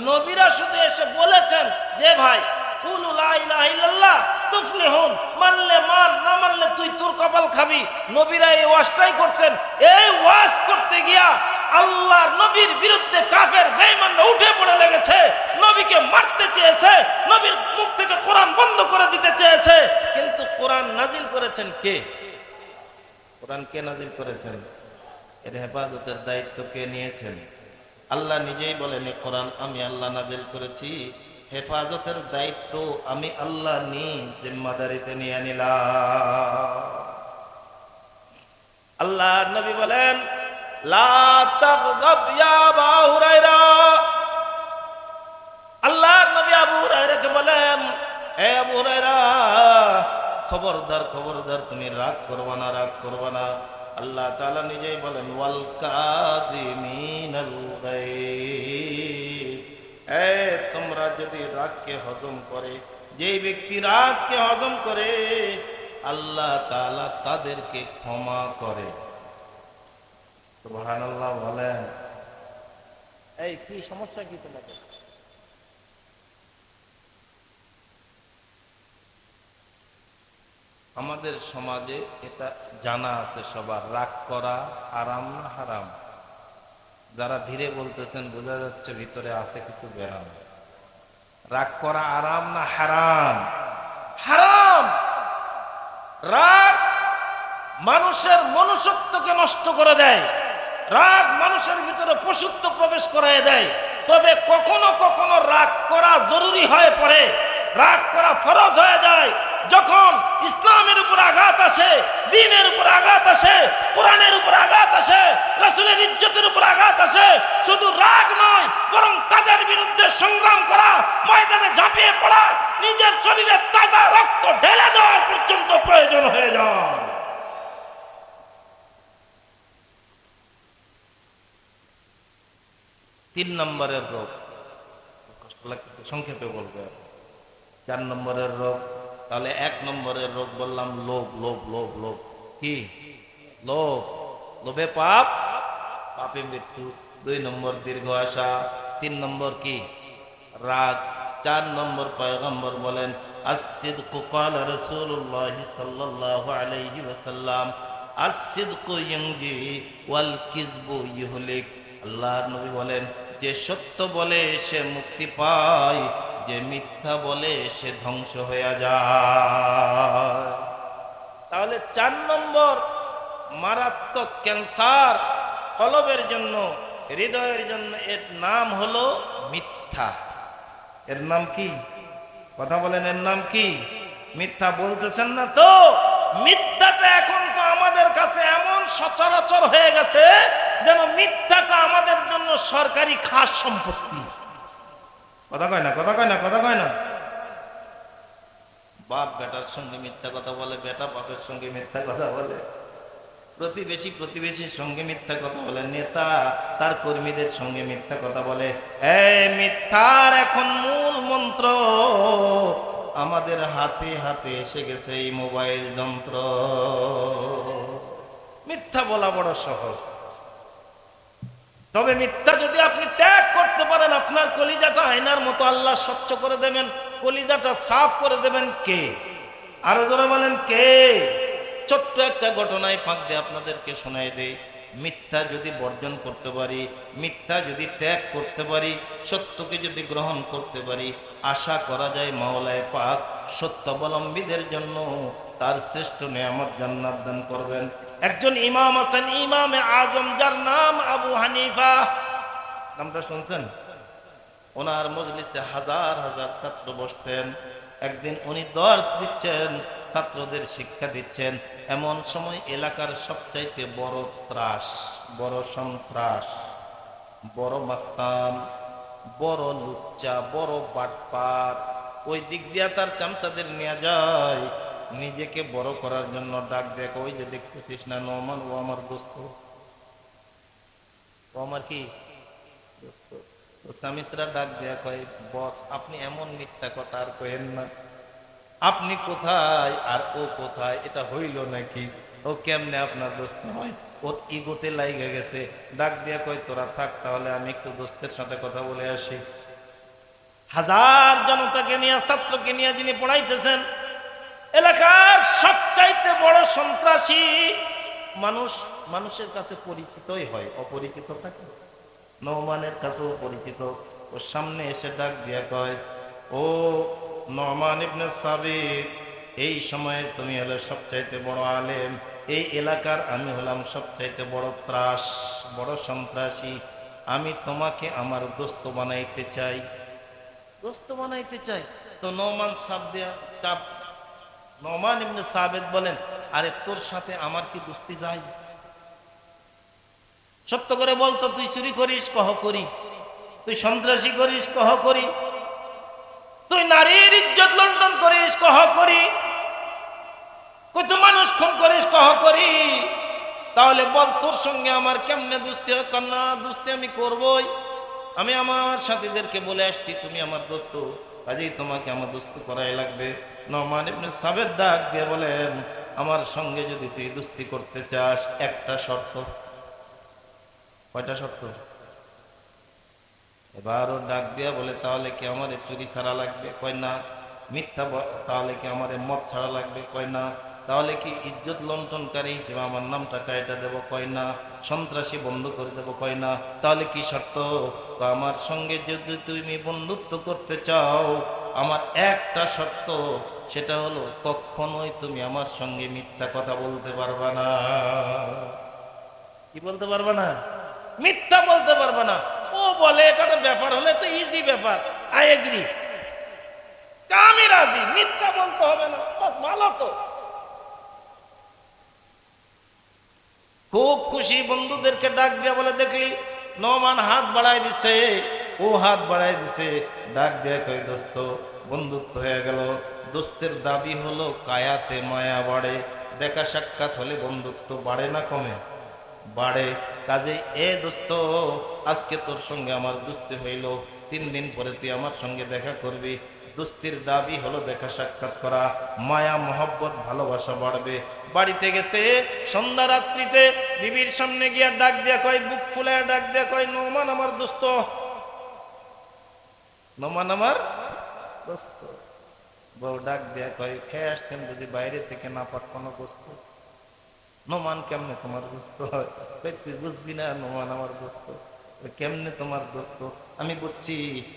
নবীরা শুধু এসে বলেছেন যে ভাই কুলু লা ইলাহা ইল্লাল্লাহ তুফলিহুন, মানলে মান, না মানলে তুই তোর কপাল খাবি। নবীরা এই ওয়াজটাই করছেন। এই ওয়াজ করতে গিয়া আল্লাহর নবীর বিরুদ্ধে কাফের বেঈমানরা উঠে পড়ে লেগেছে, নবীকে মারতে চেয়েছে, নবীর মুখ থেকে কোরআন বন্ধ করে দিতে চেয়েছে। কিন্তু কোরআন নাজিল করেছেন কে? কোরআন কে নাজিল করেছেন? এর হেফাজতের দায়িত্ব কে নিয়েছেন? আল্লাহ নিজেই বলেন, কোরআন আমি আল্লাহ নাজিল করেছি, হেফাজতের দায়িত্ব আমি আল্লাহ জিম্মাদারিতে নিয়ে নিলাম। আল্লাহ নবী বলেন, লা তাগযাব ইয়া আবু হুরায়রা। আল্লাহ নবী আবু হুরায়রাকে বলেন, হে আবু হুরায়রা, খবরদার তুমি রাগ করবা না। আল্লাহ তাআলা নিজেই বলেন, ওয়াল কাযিমিনাল গায়জ। তোমরা যদি রাগকে হজম করে, যেই ব্যক্তি রাগকে হজম করে, আল্লাহ তাআলা তাদেরকে ক্ষমা করে। সুবহানাল্লাহ বলেন। এই কি সমস্যা কি তোমাদের? আমাদের সমাজে এটা জানা আছে সবার, রাগ করা আরাম না হারাম? যারা ধীরে বলতেছেন বোঝা যাচ্ছে ভিতরে আছে কিছু ব্যারাম। রাগ করা আরাম না হারাম? হারাম। রাগ মানুষের মনুষ্যত্বকে নষ্ট করে দেয়, রাগ মানুষের ভিতরে পশুত্ব প্রবেশ করায় দেয়। তবে কখনো কখনো রাগ করা জরুরি হয়ে পড়ে, রাগ করা ফরজ হয়ে যায় যখন ইসলামের উপর আঘাত আসে, দ্বীনের উপর আঘাত আসে, কোরআনের উপর আঘাত আসে, রাসূলের ইজ্জতের উপর আঘাত আসে। শুধু রাগ নয়, বরং তাদের বিরুদ্ধে সংগ্রাম করা, ময়দানে ঝাঁপিয়ে পড়া, নিজের শরীরে তাজা রক্ত ঢেলে দেওয়ার পর্যন্ত প্রয়োজন হয়ে যায়। তিন নম্বরের রোগ, কষ্ট লাগতেছে সংক্ষেপে বলবে। 4 নম্বরের রোগ, তাহলে 1 নম্বরের রোগ বললাম লোভ। লোভ লোভ লোভ কি? লোভ। লোভে পাপ, পাপে মৃত্যু। 2 নম্বর দীর্ঘ আশা। 3 নম্বর কি? রাগ। 4 নম্বর পয়গম্বর বলেন আস-সিদকু ক্বালা রাসূলুল্লাহ সাল্লাল্লাহু আলাইহি ওয়াসাল্লাম আস-সিদকু ইউনজি ওয়াল কিযবু ইহলিক। আল্লাহর নবী বলেন, যে সত্য বলে সে মুক্তি পায়, যে মিথ্যা বলে সে ধ্বংস হয়ে যায়। তাহলে 4 নম্বর মারাত্মক ক্যান্সার কলবের জন্য, হৃদয়ের জন্য, এর নাম হলো মিথ্যা। এর নাম কি? কথা বলেন, এর নাম কি? মিথ্যা। বলতেছেন না তো? মিথ্যাটা এখন তো আমাদের কাছে এমন সচরাচর হয়ে গেছে যেন মিথ্যাটা আমাদের জন্য সরকারি খাস সম্পত্তি। কথা কয় না, কথা কয় না, কথা কয় না। বাপ বেটার সঙ্গে মিথ্যা কথা বলে, বেটা বাপের সঙ্গে মিথ্যা কথা বলে, প্রতিবেশী প্রতিবেশীর সঙ্গে মিথ্যা কথা বলে, নেতা তার কর্মীদের সঙ্গে মিথ্যা কথা বলে। এই মিথ্যার এখন মূল মন্ত্র আমাদের হাতে হাতে এসে গেছে, এই মোবাইল যন্ত্র। মিথ্যা বলা বড় সহজ, তবে মিথ্যা যদি আপনি ত্যাগ করতে পারেন, আপনার কলিজাটা আয়নার মতো আল্লাহ স্বচ্ছ করে দেবেন, কলিজাটা সাফ করে দেবেন। কে? আরো জোরে বলেন কে? ছোট্ট একটা ঘটনায় ফাঁক দিয়ে আপনাদেরকে শোনাই দেই। মিথ্যা যদি বর্জন করতে পারি, মিথ্যা যদি ত্যাগ করতে পারি, সত্যকে যদি গ্রহণ করতে পারি, আশা করা যায় মাওলায়ে পাক সত্যাবলম্বীদের জন্য তার শ্রেষ্ঠ নেয়ামত জান্নাত দান করবেন। একজন ইমাম আছেন, ইমামে আজম, যার নাম আবু হানিফা। নামটা শুনছেন? ওনার মজলিসে হাজার হাজার ছাত্র বসতেন। একদিন উনি দর্শ দিচ্ছেন, ছাত্রদের শিক্ষা দিচ্ছেন। এমন সময় এলাকার সবচাইতে বড় ত্রাস, বড় সন্ত্রাস, বড় মাস্তান, বড় লুচ্চা, বড় বাটপার ওই দিক দিয়া তার চামচাদের নিয়ে যায়, নিজেকে বড় করার জন্য ডাক দেখ, ওই যে দেখতেছিস না নোমান, ও আমার দোস্ত, ও আমার কি দোস্ত। স্বামীরা ডাক দেয়া কয়, বস আপনি এমন মিথ্যা কথা আর কহেন না, আপনি কোথায় আর ও কোথায়, এটা হইল নাকি? ও কেমনে আপনার দোস্ত হয়? ও ইগোতে লাইগা গেছে। ডাক দিয়া কয়, তোরা থাক, তাহলে আমি একটু দোস্তের সাথে কথা বলে আসি। হাজার জনতাকে নিয়ে, ছাত্রকে নিয়ে যিনি পড়াইতেছেন, এলাকার সবচাইতে বড় সন্ত্রাসী মানুষ, মানুষের কাছে পরিচিতই হয়, অপরিচিত থাকে। নোমানের কাছেও পরিচিত। ওর সামনে এসে ডাক দিয়া কয়, ও নোমান ইবনে সাবিত, এই সময়ে তুমি হলে সবচাইতে বড় আলেম, এই এলাকার আমি হলাম সবচাইতে বড় ত্রাস, বড় সন্ত্রাসী। আমি তোমাকে আমার দোস্ত বানাইতে চাই, দোস্ত বানাইতে চাই। তো নোমান নোমান ইবনে সাবিত বলেন, আরে তোর সাথে আমার কি দোস্তি যায়? সত্য করে বলতো, তুই চুরি করিস? কহ করি। তুই সন্ত্রাসী করিস? কহ করি। তুই নারীর ইজ্জত লুণ্ঠন করিস? কহ করি। কত মানুষ খুন করিস? কহ করি। তাহলে বল, তোর সঙ্গে আমার কেমনে দোস্তি হয়? কন্যা দোস্তি আমি করবই, আমি আমার সাথীদেরকে বলে আসছি তুমি আমার দোস্ত, কাজেই তোমাকে আমার দোস্ত করাই লাগবে। নোমান ইবনে সাবিত ডাক দিয়ে বলেন, আমার সঙ্গে যদি তুই দোস্তি করতে চাস, একটা শর্ত। কয়টা শর্ত? এবার ও ডাক দিয়া বলে, তাহলে কি আমারে চুরি ছাড়া লাগবে? কয় না। মিথ্যা তাহলে কি আমারে মদ ছাড়া লাগবে? কয় না। তাহলে কি ইজ্জত লণ্ঠনকারী হিসেবে আমার নামটা কায়টা দেবো? কয় না। সন্ত্রাসী বন্ধ করে দেবো? কয় না। তাহলে কি শর্ত? আমার সঙ্গে যদি তুমি বন্ধুত্ব করতে চাও, আমার একটা শর্ত, সেটা হলো কখনোই তুমি আমার সঙ্গে মিথ্যা কথা বলতে পারবা না। কি বলতে পারবা না? মিথ্যা বলতে পারবা না। ও বলে এটা তো ব্যাপার হলে তো ইজি ব্যাপার, আই এগ্রি, আমি রাজি, মিথ্যা বলতে হবে না, ভালো তো। খুব খুশি, বন্ধুদেরকে ডাক দিয়া বলে, দেখলি নমান হাত বাড়াই দিছে, ও হাত বাড়াই দিছে, ডাক দিয়া কই, দোস্ত বন্ধুত্ব হয়ে গেল। দোস্তের দাবি হলো কায়াতে মায়া বাড়ে, দেখা সাক্ষাৎ হলে বন্ধুত্ব বাড়ে না কমে? বাড়ে। কাজে এ দোস্ত, আজকে তোর সঙ্গে আমার দোস্তি হইল, 3 দিন পরে তুই আমার সঙ্গে দেখা করবি। দোস্তির দাবি হলো দেখা সাক্ষাৎ করা, মায়া মহব্বত ভালোবাসা বাড়বে। বাড়িতে গেছে সন্ধ্যা রাত্রিতে, বিবির সামনে গিয়া ডাক দিয়া কয়, বুক ফুলে ডাক দিয়া কয়, নোমান আমার দোস্ত, নোমান আমার দোস্ত। বউ ডাক দিয়া কয়, খেয়ে আসছেন বুঝি বাইরে থেকে, না পাক কোনো গোস্ত? নোমান কেমনে তোমার দোস্ত হয়? তুই বুঝবি না, নোমান আমার দোস্ত। কেমনে তোমার দোস্ত? আমি বুঝছি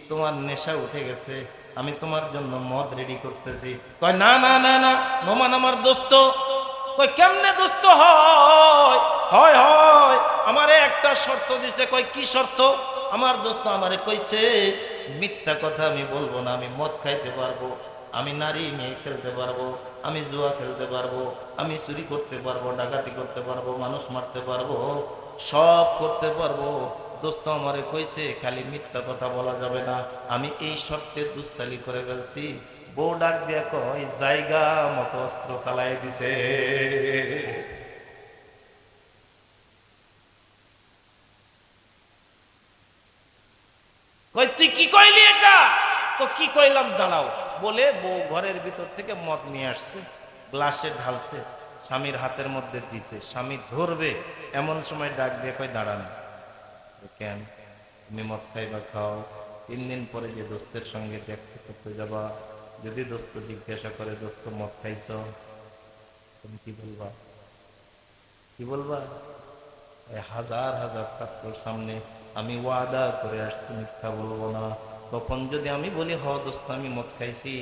তোমার নেশা উঠে গেছে, আমি তোমার জন্য মদ রেডি করতেছি। কয় না না না না, নোমান আমার দোস্ত। কয় কেমনে দোস্ত হয়? হয় হয়, আমারে একটা শর্ত দিছে। কয় কি শর্ত? আমার দোস্ত আমারে কইছে, মিথ্যা কথা আমি বলবো না, আমি মদ খাইতে পারবো, আমি নারী নিয়ে খেলতে পারবো, আমি জুয়া খেলতে পারবো, আমি চুরি করতে পারবো, ডাকাতি করতে পারবো, মানুষ মারতে পারবো, সব করতে পারবো। দোস্ত আমারে কইছে খালি মিথ্যা কথা বলা যাবে না। আমি এই শর্তে দুস্তালি করে ফেলছি। বউ ডাক দিয়া কয়, জায়গা মতো অস্ত্র চালাই দিছে। কই তুই কি কইলি এটা? তো কি কইলাম, দাঁড়াও। বলে বউ ঘরের ভিতর থেকে মদ নিয়ে আসছে, গ্লাসে ঢালছে, স্বামীর হাতের মধ্যে দিছে। স্বামী ধরবে এমন সময় ডাক দিয়ে কয়, দাঁড়ান। কেন? তুমি মদ খাইবা খাও, 3 দিন পরে যে দোস্তের সঙ্গে দেখতে করতে যাবা, যদি দোস্ত জিজ্ঞাসা করে, দোস্ত মদ খাইছ, তুমি কি বলবা? কি বলবা? হাজার হাজার ছাত্রের সামনে আমি ওয়াদা করে আসছি মিথ্যা বলবো না। তখন যদি আমি বলি, হ দোস্ত আমি মদ খাইছি,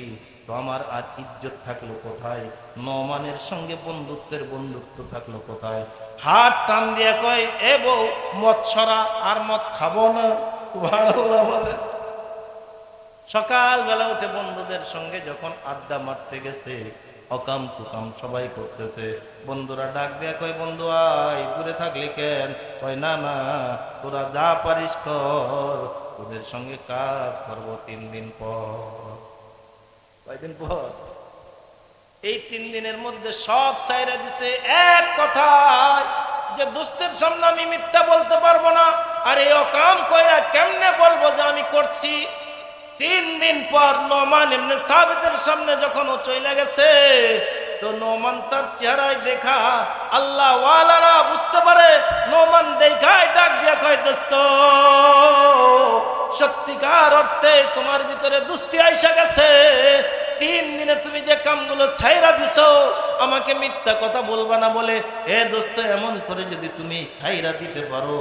তো আমার আর ইজ্জত থাকলো কোথায়? নমানের সঙ্গে বন্ধুত্বের বন্ধুত্ব থাকলো কোথায়? হাত টান দিয়ে কয়, এ বউ মদ ছড়া, আর মদ খাবো না। সুবহানাল্লাহ বলে। সকালবেলা উঠে বন্ধুদের সঙ্গে যখন আড্ডা মারতে গেছে, অকাম কুকাম সবাই করতেছে। বন্ধুরা ডাক দেয়া কয়, বন্ধু আয়, দূরে থাকলি কেন? কয় না না, তোরা যা পারিস কর, তোদের সঙ্গে কাজ করবো 3 দিন পর। কয়দিন পর? এই 3 দিনের মধ্যে সব সাইরা দিছে এক কথায়, যে দোস্তের সামনে আমি মিথ্যা বলতে পারবো না। আর এই অকাম কইরা কেমনে বলবো যে আমি করছি? 3 দিন পর নোমান ইবনে সাবিতের সামনে যখন ও চলে গেছে, তো নোমান তার চেহারায় দেখা আল্লাহ ওয়ালারা বুঝতে পারে। নোমান দেখায় ডাক দিয়া কয়, দোস্ত সত্যিকার অর্থে তোমার ভিতরে দুস্তি আইসা গেছে। 3 দিনে তুমি যে কামগুলো ছাইরা দিছো, আমাকে মিথ্যা কথা বলবা না বলে, এ দোস্ত এমন করে যদি তুমি ছাইরা দিতে পারো,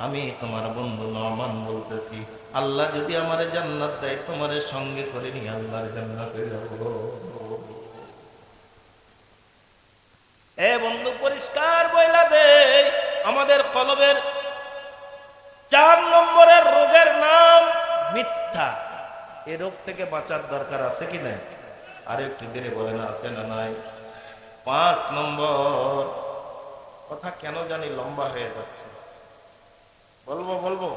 আমি তোমার বন্ধু নোমান বলতেছি, আল্লাহ যদি আমারে জান্নাত দেয়, তোমারে সঙ্গে করে নিয়ে আল্লাহর জান্নাতে যাব। এ বন্ধু, পরিষ্কার বইলা দে, আমাদের কলবের 4 নম্বরের রোগের নাম মিথ্যা। এ রোগ থেকে বাঁচার দরকার আছে কি নাই? আর একটু ধীরে বলেন, আছে না নাই? 5 নম্বর, কথা কেন জানি লম্বা হয়ে যাচ্ছে, বলবো বলবো।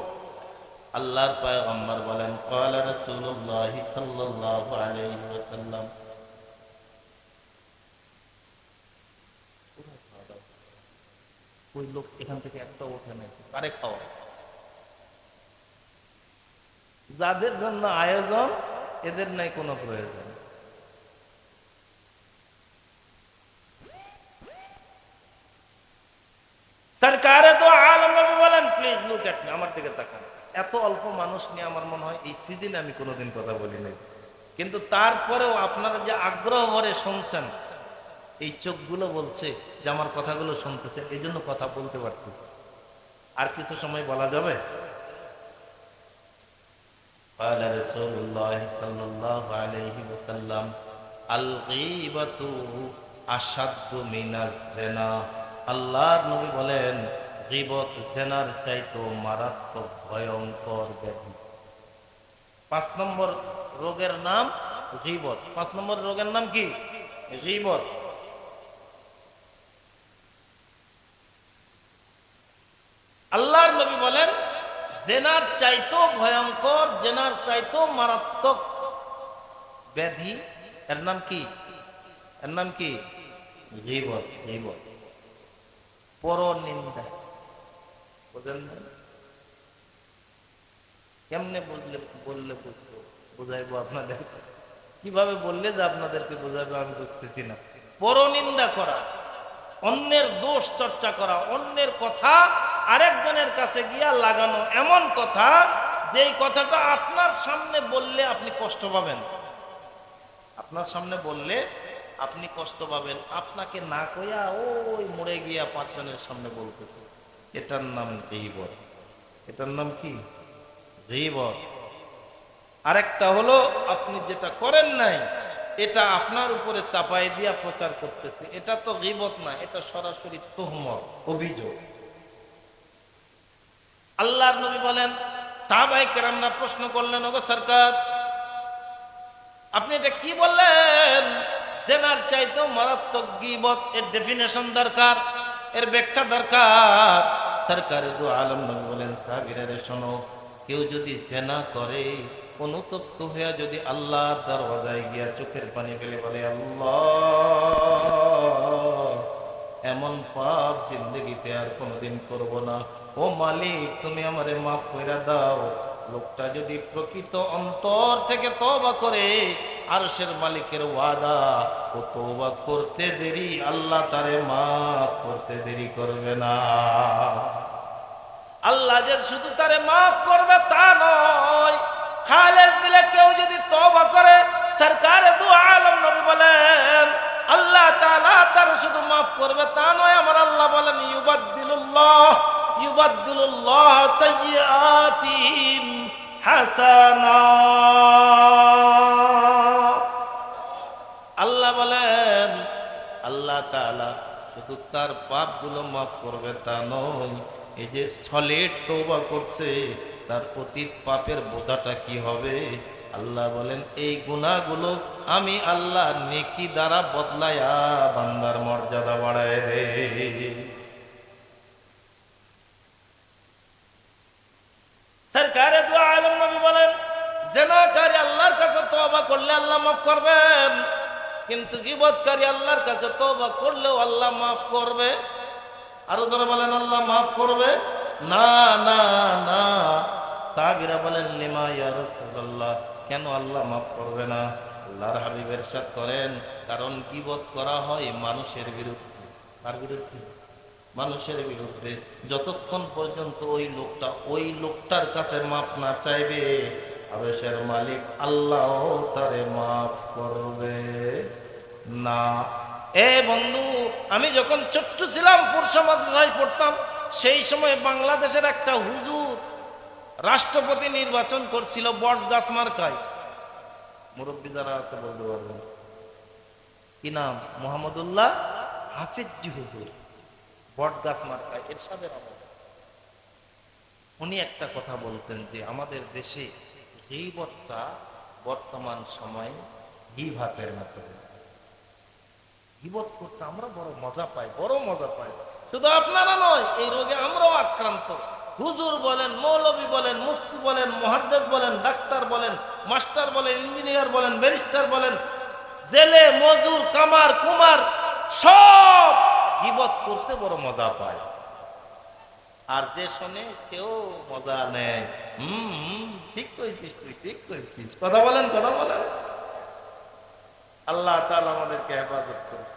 আল্লাহর পয়গম্বর বলেন, ক্বালা রাসূলুল্লাহ সাল্লাল্লাহু আলাইহি ওয়াসাল্লাম, ওই লোক এখান থেকে একটা ওঠে নাই, কারে খাওয়া? যাদের জন্য আয়োজন, এদের নাই কোনো প্রয়োজন। সরকারে তো আলম নবী বলেন, প্লিজ লুক এট মি, আমার দিকে তাকান, এত অল্প মানুষ নিয়ে আমার মনে হয় এই সিজনে আমি কোনোদিন কথা বলি নাই, কিন্তু তারপরেও আপনারা যে আগ্রহ ভরে শুনছেন, এই চোখগুলো বলছে যে আমার কথাগুলো শুনতেছে, এই জন্য কথা বলতে পারতেছে। আর কিছু সময় বলা যাবে? قال رسول الله صلى الله عليه وسلم الغيبة أشد من الزنا। আল্লাহর নবী বলেন গীবত জেনার চাইতেও মারাত্মক ভয়ঙ্কর ব্যাধি। 5 নম্বর রোগের নাম গীবত। 5 নম্বর রোগের নাম কি? গীবত। আল্লাহর নবী বলেন জেনার চাইতেও ভয়ঙ্কর, জেনার চাইতেও মারাত্মক ব্যাধি, এর নাম কি? এর নাম কি? গীবত। গীবত, পরনিন্দা। বুঝেন না? কেমনে বললে বুঝাইবো আপনাদের? কিভাবে বললে যে আপনাদেরকে বোঝাবো আমি বুঝতেছি না। পরনিন্দা করা, অন্যের দোষ চর্চা করা, অন্যের কথা আরেকজনের কাছে গিয়া লাগানো, এমন কথা যেই কথাটা আপনার সামনে বললে আপনি কষ্ট পাবেন, আপনার সামনে বললে আপনি কষ্ট পাবেন, আপনাকে না কইয়া ওই মরে গিয়া 5 জনের সামনে বলতেছে, এটার নাম গীবত। এটার নাম কি? গীবত। আরেকটা হলো আপনি যেটা করেন নাই এটা আপনার উপরে চাপাই দিয়া প্রচার করতেছে, এটা তো গীবত না, এটা সরাসরি তুহমত, অভিযোগ। আল্লাহর নবী বলেন, সাহাবায়ে কেরামরা প্রশ্ন করলেন, ওগো সরকার আপনি এটা কি বললেন? জেনার চাইতেও মারাত্মক গীবত, এর ডেফিনেশন দরকার, এর ব্যাখ্যা দরকার। সরকারে দু আলম নবী বলেন, সাহাবীরা শোনো, কেউ যদি জেনা করে অনুতপ্ত হয়ে যদি আল্লাহর দরওয়াজায় গিয়া চোখের পানি ফেলে বলে, আল্লাহ এমন পাপ জিন্দগিতে আর কোনোদিন করব না, ও মালিক তুমি আমারে মাফ কইরা দাও। লোকটা যদি প্রকৃত অন্তর থেকে তওবা করে, আরশের মালিকের ওয়াদা, ও তওবা করতে দেরি আল্লাহ তারে মাফ করতে দেরি করবে না। আল্লাহ যে শুধু তারে মাফ করবে তা নয়, খালেদ দিলে কেউ যদি তওবা করে, সরকারে দু আলম নবী বলেন আল্লাহ তাআলা তার শুধু মাফ করবে তা নয়, আমার আল্লাহ বলেন ইউবাদদিলুল্লাহ সাইয়্যাতিহিম হাসানাত। আল্লাহ বলেন আল্লাহ তাআলা শুধু তার পাপগুলো মাফ করবে তা নয়, এই যে সলিড তওবা করছে তার অতীত পাপের বোঝাটা কি হবে? আল্লাহ বলেন এই গুনাহগুলো আমি আল্লাহ নেকি দ্বারা বদলায়া বান্দার মর্যাদা বাড়ায় দেই। সরকারে দু আলম নবী বলেন জিনাকারী আল্লাহর কাছে তওবা করলে আল্লাহ মাফ করবেন, কিন্তু গীবতকারী আল্লাহর কাছে তওবা করলেও আল্লাহ মাফ করবে। আরো যারা বলেন আল্লাহ মাফ করবে না। না না, সাহাবীরা বলেন লিমা ইয়া রাসূলুল্লাহ, কেন আল্লাহ মাফ করবে না? আল্লাহর হাবিব ইরশাদ করেন, কারণ গীবত করা হয় মানুষের বিরুদ্ধে। কার বিরুদ্ধে? মানুষের বিরুদ্ধে। যতক্ষণ পর্যন্ত ওই লোকটার কাছে মাফ না চাইবে, আরশের মালিক আল্লাহ তারে মাফ করবে না। এ বন্ধু, আমি যখন ছোট্ট ছিলাম পুরসা মাদ্রাসায় পড়তাম, সেই সময় বাংলাদেশের একটা হুজুর রাষ্ট্রপতি নির্বাচন করছিল বটগাছ মার্কায়। মুরব্বী যারা আছে বলতে পারবেন কি নাম? মোহাম্মদুল্লাহ হাফিজি হুজুর, বটগাছ মার্কায় এরশাদের আমল। উনি একটা কথা বলতেন যে আমাদের দেশে গীবতটা বর্তমান সময়ে গীভাতের মতো। গীবত করতে আমরা বড় মজা পাই, বড় মজা পাই। শুধু আপনারা নয়, এই রোগে আমরাও আক্রান্ত। হুজুর বলেন, মৌলবী বলেন, মুফতি বলেন, মুহাদ্দিস বলেন, ডাক্তার বলেন, মাস্টার বলেন, ইঞ্জিনিয়ার বলেন, ব্যারিস্টার বলেন, জেলে মজুর, কামার কুমার সব গীবত করতে বড় মজা পায়। আর যে শোনে সেও মজা নেয়। ঠিক কইছিস তুই, ঠিক কইছিস। কথা বলেন, কথা বলেন। আল্লাহ তাআলা আমাদেরকে হেফাজত করুন।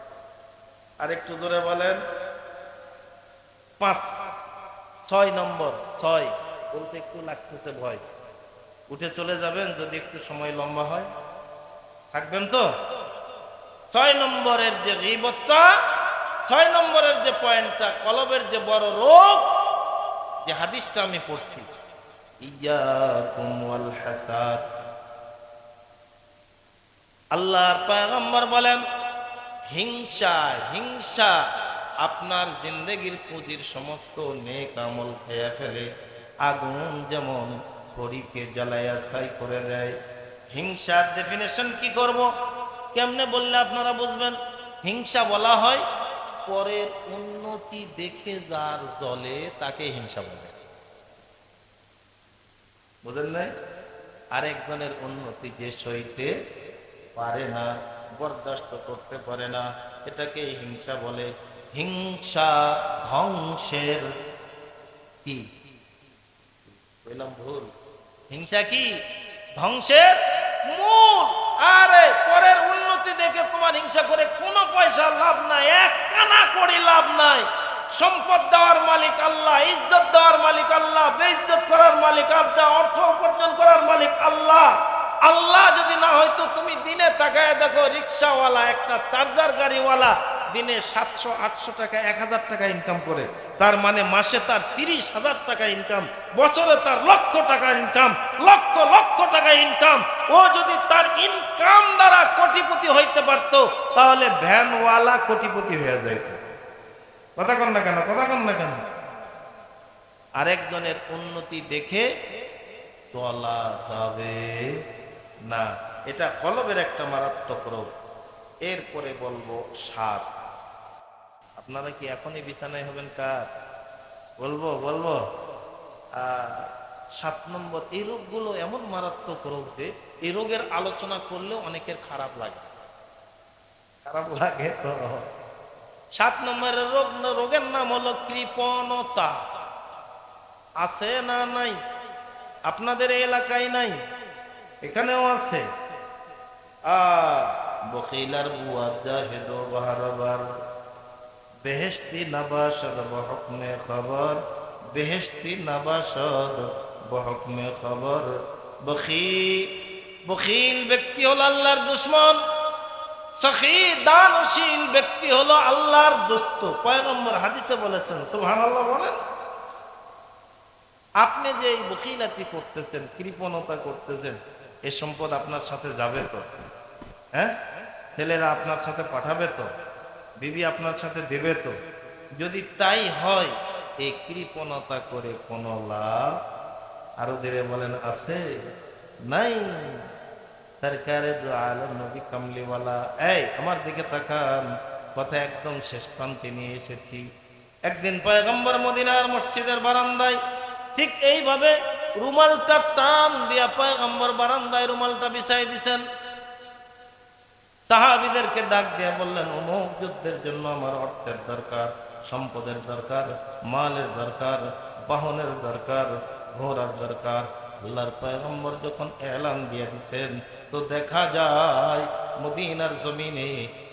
আর একটু জোরে বলেন। 6 নম্বর, 6 বলতে একটু লাগতেছে ভয়। উঠে চলে যাবেন যদি একটু সময় লম্বা হয়। থাকবেন তো? 6 নম্বরের যে গীবতটা, 6 নম্বরের যে পয়েন্টটা, কলবের যে বড় রোগ, যে হাদিসটা আমি পড়ছি, ইয়াকুম ওয়াল হাসাদ। আল্লাহর পয়গম্বর বলেন, হিংসা হিংসা আপনার জিন্দেগির পুঁজির সমস্ত নেক আমল খেয়ে ফেলে। আগুন যেমন খড়িকে জ্বালায়া ছাই করে দেয়। হিংসার ডেফিনেশন কি করব, কেমনে বললে আপনারা বুঝবেন? হিংসা বলা হয় পরের উন্নতি দেখে যার জ্বলে তাকে হিংসা বলে। বুঝেন নাই? আরেকজনের উন্নতি যে সইতে পারে না, বরদাস্ত করতে পারে না, এটাকে হিংসা বলে। হিংসা ধ্বংসের কি বললাম? ভুল। হিংসা কি? ধ্বংসের মূল। আরে পরের উন্নতি দেখে তোমার হিংসা করে কোনো পয়সা লাভ নাই, এক কানা করি লাভ নাই। সম্পদ দেওয়ার মালিক আল্লাহ, ইজ্জত দেওয়ার মালিক আল্লাহ, বেইজ্জত করার মালিক আল্লাহ, অর্থ উপার্জন করার মালিক আল্লাহ। আল্লাহ যদি না হয়তো তুমি দিনে তাকায় দেখো, রিক্সাওয়ালা, একটা চার্জার গাড়িওয়ালা দিনে 700-800 টাকা, 1000 টাকা ইনকাম করে। তার মানে মাসে তার 30,000 টাকা ইনকাম, বছরে তার লক্ষ টাকা ইনকাম, লক্ষ লক্ষ টাকা ইনকাম। ও যদি তার ইনকাম দ্বারা কোটিপতি হইতে পারতো, তাহলে ভ্যানওয়ালা কোটিপতি হয়ে যাইত। কথা কন না কেন? কথা কন না কেন? আরেকজনের উন্নতি দেখে চলা যাবে না, এটা কলবের একটা মারাত্মক রোগ। এরপরে বলবো সাত। আপনারা কি এখনই বিছানায় হবেন? কার বলবো? বলবো 7 নম্বর। এই রোগগুলো এমন মারাত্মক রোগ যে এই রোগের আলোচনা করলেও অনেকের খারাপ লাগে। খারাপ লাগে তো। 7 নম্বরের রোগ, রোগের নাম হলো কৃপণতা। আছে না নাই? আপনাদের এই এলাকায় নাই, এখানেও আছে। বখিলার বুয়া জাহেদ বাহারবার, বেহেশতি নবাসদ বহকমে খবর, বেহেশতি নবাসদ বহকমে খবর। বখিল ব্যক্তি হলো আল্লাহর দুশ্মন, সখী দানশীল ব্যক্তি হলো আল্লাহর দোস্ত। পয়গম্বর হাদিসে বলেছেন, সুবহানাল্লাহ বলেন। আপনি যে এই বখিলাতি করতেছেন, কৃপণতা করতেছেন, এই সম্পদ আপনার সাথে যাবে তো? হ্যাঁ, ছেলেরা আপনার সাথে পাঠাবে তো? বিবি আপনার সাথে দেবে তো? যদি তাই হয়, এই কৃপণতা করে কোনো লাভ? আরো ধীরে বলেন, আছে? নাই। সরকারে দু আলম নবী কামলিওয়ালা, এই আমার দিকে তাকান, কথা একদম শেষ প্রান্তে নিয়ে এসেছি। একদিন পয়গম্বর মদিনার মসজিদের বারান্দায় ঠিক এইভাবে রুমালটা টান দিয়া পয়গম্বর বারান্দায় রুমালটা বিছাই দিছেন। সাহাবীদেরকে ডাক দিয়ে বললেন, অমুক যুদ্ধের জন্য আমার অর্থের দরকার, সম্পদের দরকার, মালের দরকার, বাহনের দরকার, ঘোড়ার দরকার। আল্লাহর পয়গম্বর যখন এলান দিয়ে দিছেন, তো দেখা যায় মদিনার জমিনে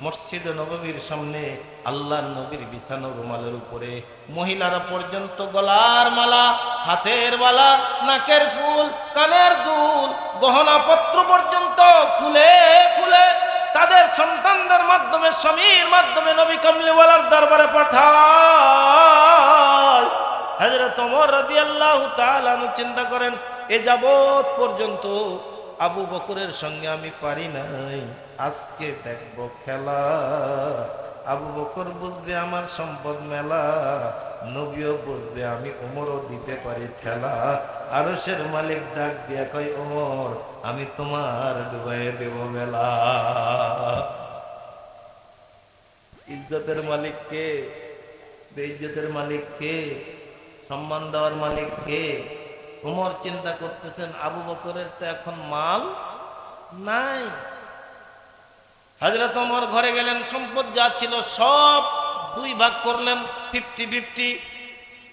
মসজিদ নববীর সামনে আল্লাহর নবীর বিছানো রুমালের উপরে মহিলারা পর্যন্ত গলার মালা, হাতের মালা, নাকের ফুল, কানের দুল, গহনাপত্র পর্যন্ত খুলে খুলে তাদের সন্তানদের মাধ্যমে, স্বামীর মাধ্যমে নবী কামলিওয়ালার দরবারে পাঠায়। হযরত ওমর রাদিয়াল্লাহু তাআলা আনহু চিন্তা করেন, এ যাবত পর্যন্ত আবু বকরের সঙ্গে আমি পারি নাই, আজকে দেখবো খেলা। আবু বকর বুঝবে আমার সম্পদ মেলা, নবীও বুঝবে আমি ওমরও দিতে পারি ঠেলা। আরশের মালিক ডাক দিয়া কয়, ওমর আমি তোমার ডুবাইয়ে দেব মেলা। ইজ্জতের মালিক কে? বেইজ্জতের মালিক কে? সম্মান দেওয়ার মালিক কে? ওমর চিন্তা করতেছেন, আবু বকরের তো এখন মাল নাই। হযরত ওমর ঘরে গেলেন, সম্পদ যা ছিল সব 2 ভাগ করলেন, 50-50।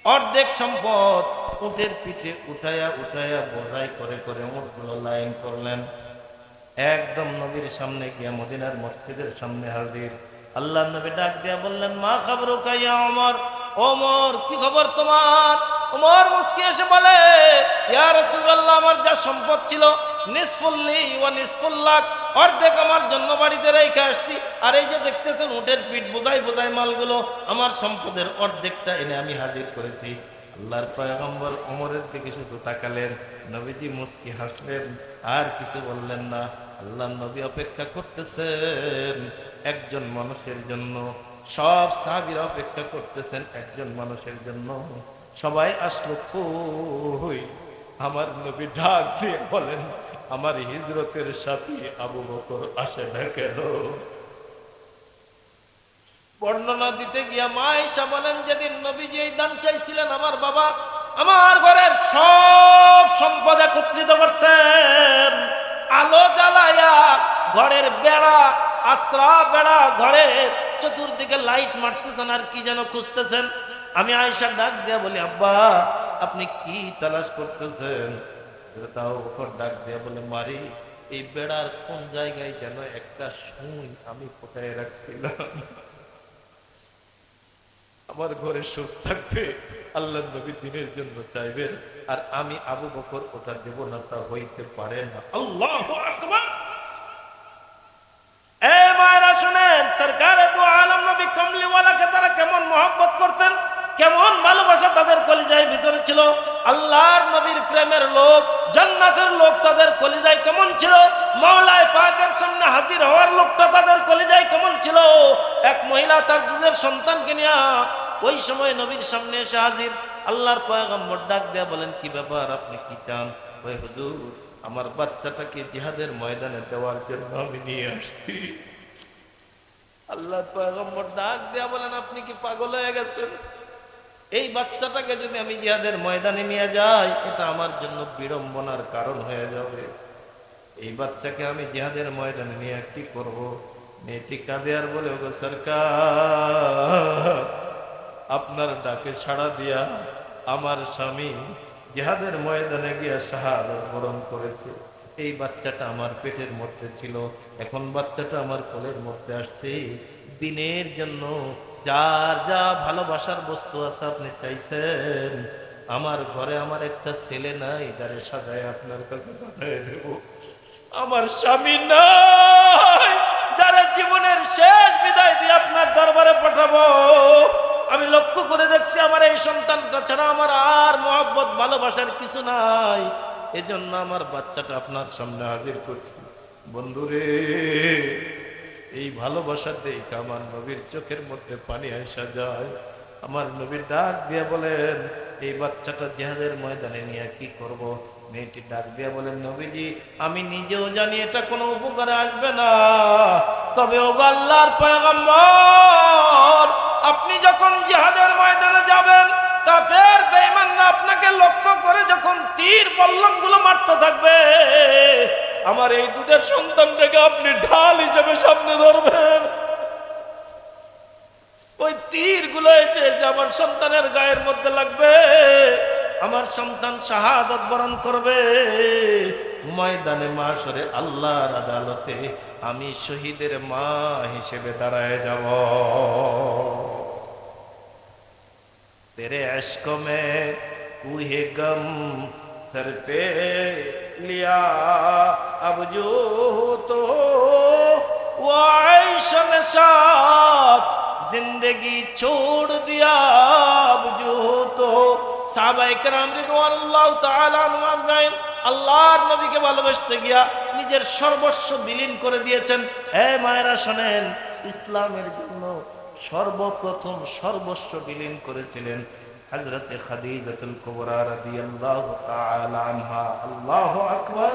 অর্ধেক সম্পদ উটের পিঠে উঠায়া উঠায়া বোঝাই করে করে উটগুলো লাইন করলেন। একদম নবীর সামনে গিয়া মদিনার মসজিদের সামনে হাজির। আল্লাহর নবী ডাক দিয়া বললেন, মা খবরুকা ইয়া ওমর, ওমর কি খবর তোমার? উমর মুস্কি এসে বলে, ইয়া রাসূলুল্লাহ, আমার যা সম্পদ ছিল নিসফুল্লি ওয়া নিসফুল লাক, অর্ধেক আমার জন্য বাড়িতে রেখে আসছি, আর এই যে দেখতেছেন উটের পিঠ বোঝাই বোঝাই মালগুলো, আমার সম্পদের অর্ধেকটা এনে আমি হাজির করেছি। আল্লাহর পয়গম্বর ওমরের দিকে শুধু তাকালেন, নবীজি মুস্কি হাসলেন, আর কিছু বললেন না। আল্লাহর নবী অপেক্ষা করতেছেন একজন মানুষের জন্য, সব সাহাবীরা অপেক্ষা করতেছেন একজন মানুষের জন্য। সবাই আসলো, কই আমার নবী ডাক দিয়ে বলেন, আমার হিজরতের সাথী আবু বকর আসে না কেন? বর্ণনা দিতে গিয়া মা আয়েশা বলেন, যেদিন নবীজি এই দান চাইছিলেন, আমার বাবা আমার ঘরের সব সম্পদ একত্রিত করছেন, আলো জ্বালায়া ঘরের বেড়া, আশ্রা বেড়া, ঘরের চতুর্দিকে লাইট মারতেছেন আর কি যেন খুঁজতেছেন। আমি আয়েশা ডাক দিয়া বলি, আব্বা আপনি কি তালাশ করতেছেন? তাও ওপর ডাক দিয়া বলে, মারি এই বেড়ার কোন জায়গায় যেন একটা সুই আমি কোথায় রাখছিলাম, আমার ঘরে সুখ থাকবে, আল্লাহ নবী দিনের জন্য চাইবেন, আর আমি আবু বকর ওটা দেব না, তা হইতে পারে না। আল্লাহু আকবার। এ মায়েরা শুনেন, সরকারে দু আলম নবী কমলিওয়ালাকে তারা কেমন মহব্বত করতেন, কেমন ভালোবাসা তাদের কলিজায় ভিতরে ছিল। আল্লাহর নবীর প্রেমের লোক, জান্নাতের লোক তাদের কলিজায় কেমন ছিল, মাওলায়ে পাকের সামনে হাজির হওয়ার লোকটা তাদের কলিজায় কেমন ছিল। এক মহিলা তার দুধের সন্তানকে নিয়ে ওই সময় নবীর সামনে এসে হাজির। আল্লাহর পয়গম্বর ডাক দেয়া বলেন, কি ব্যাপার, আপনি কি চান? ওই হুজুর, আমার বাচ্চাটাকে জিহাদের ময়দানে দেওয়ার জন্য আমি নিয়ে আসছি। আল্লাহর পয়গম্বর ডাক দেয়া বলেন, আপনি কি পাগল হয়ে গেছেন? এই বাচ্চাটাকে যদি আমি জিহাদের ময়দানে নিয়ে যাই, এটা আমার জন্য বিড়ম্বনার কারণ হয়ে যাবে। এই বাচ্চাকে আমি জিহাদের ময়দানে নিয়ে কি করব? মেয়েটি কাঁদে আর বলে, ওগো সরকার, আপনার ডাকে সাড়া দিয়া আমার স্বামী জিহাদের ময়দানে গিয়া শাহাদাত বরণ করেছে। এই বাচ্চাটা আমার পেটের মধ্যে ছিল, এখন বাচ্চাটা আমার কোলের মধ্যে আসছে। দিনের জন্য যার যা ভালোবাসার বস্তু আছে আপনি চাইছেন, আমার ঘরে আমার একটা ছেলে নাই যারে সাজায় আপনার কাছে পাঠিয়ে দেব। আমার স্বামী নাই যারা জীবনের শেষ বিদায় দিয়ে আপনার দরবারে পাঠাবো। আমি লক্ষ্য করে দেখছি আমার এই সন্তানটা ছাড়া আমার আর মহব্বত ভালোবাসার কিছু নাই, এজন্য আমার বাচ্চাটা আপনার সামনে হাজির করছি। বন্ধুরে, এই ভালোবাসা দেখে আমার নবীর চোখের মধ্যে পানি আসা যায়। আমার নবীর ডাক দিয়ে বলেন, এই বাচ্চাটা জিহাদের ময়দানে নিয়ে কি করব? মেয়েটি ডাক দিয়ে বলেন, নবীজি আমি নিজেও জানি এটা কোনো উপকারে আসবে না, তবে ও আল্লাহর পয়গম্বর, আপনি যখন জিহাদের ময়দানে যাবেন, কাফের বেঈমানরা আপনাকে লক্ষ্য করে যখন তীর বল্লম গুলো মারতে থাকবে, আমার এই দুধের সন্তানটাকে আপনি ঢাল হিসেবে সামনে ধরবেন। ওই তীর গুলো এসে আমার সন্তানের গায়ের মধ্যে লাগবে, আমার সন্তান শাহাদাত বরণ করবে। ময়দানে মাশরে আল্লাহর আদালতে আমি শহীদের মা হিসেবে দাঁড়ায় যাব। तेरे इश्क में कूहे गम सर पे लिया, अब जो तो वो आयश नशात जिंदगी छोड़ दिया, अब जो तो সাহাবায়ে কেরাম রিদওয়ানুল্লাহ তাআলা আনহুম গায়েন আল্লাহর নবীকে ভালোবাসতে গিয়া নিজের সর্বস্ব বিলীন করে দিয়েছেন। হে মায়েরা শোনেন, ইসলামের জন্য সর্বপ্রথম সর্বস্ব বিলীন করেছিলেন হযরতে খাদিজাতুল কুবরা রাদিয়াল্লাহু তাআলা আনহা। আল্লাহু আকবার।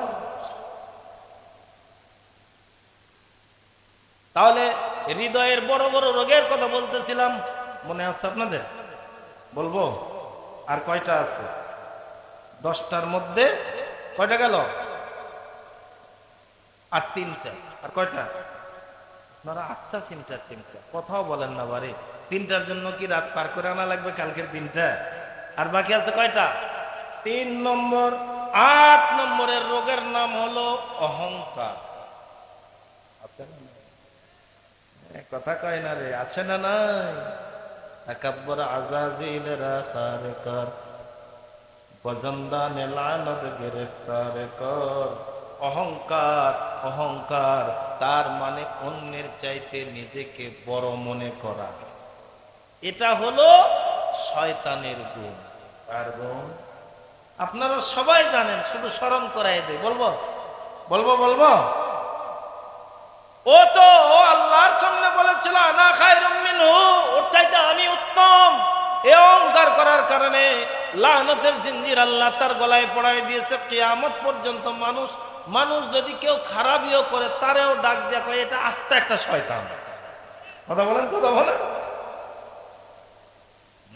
তাহলে হৃদয়ের বড় বড় রোগের কথা বলতেছিলাম, মনে আছে আপনাদের? বলবো? আর কয়টা আছে? 10টার মধ্যে কয়টা গেল? আর 3টা। আর কয়টা? আপনারা আচ্ছা চিন্তা কথাও বলেন না বারে। 3টার জন্য কি রাত পার করে আনা লাগবে কালকের 3টা? আর বাকি আছে কয়টা? 3 নম্বর। 8 নম্বরের রোগের নাম হলো অহংকার। আছে না? কথা কয় না রে, আছে না নাই? তাকাব্বুর আযাযিলেরা খারকার ফজন্দানে লানত গ্রেফতার কর। অহংকার, অহংকার তার মানে অন্যের চাইতে নিজেকে বড় মনে করা। এটা হলো শয়তানের গুণ। কার গুণ? আপনারা সবাই জানেন, শুধু স্মরণ করাই দেয়। বলবো বলবো বলবো ও তো ও আল্লাহর সামনে বলেছিল আনা খায়রুম মিনহু, ওর চাইতে আমি উত্তম। এই অহংকার করার কারণে লানতের জিঞ্জির আল্লাহ তার গলায় পড়ায় দিয়েছে। কিয়ামত পর্যন্ত মানুষ মানুষ যদি কেউ খারাপিও করে তারেও ডাক দেয়া কয় এটা আস্ত একটা শয়তান। কথা বলেন, কথা বলেন।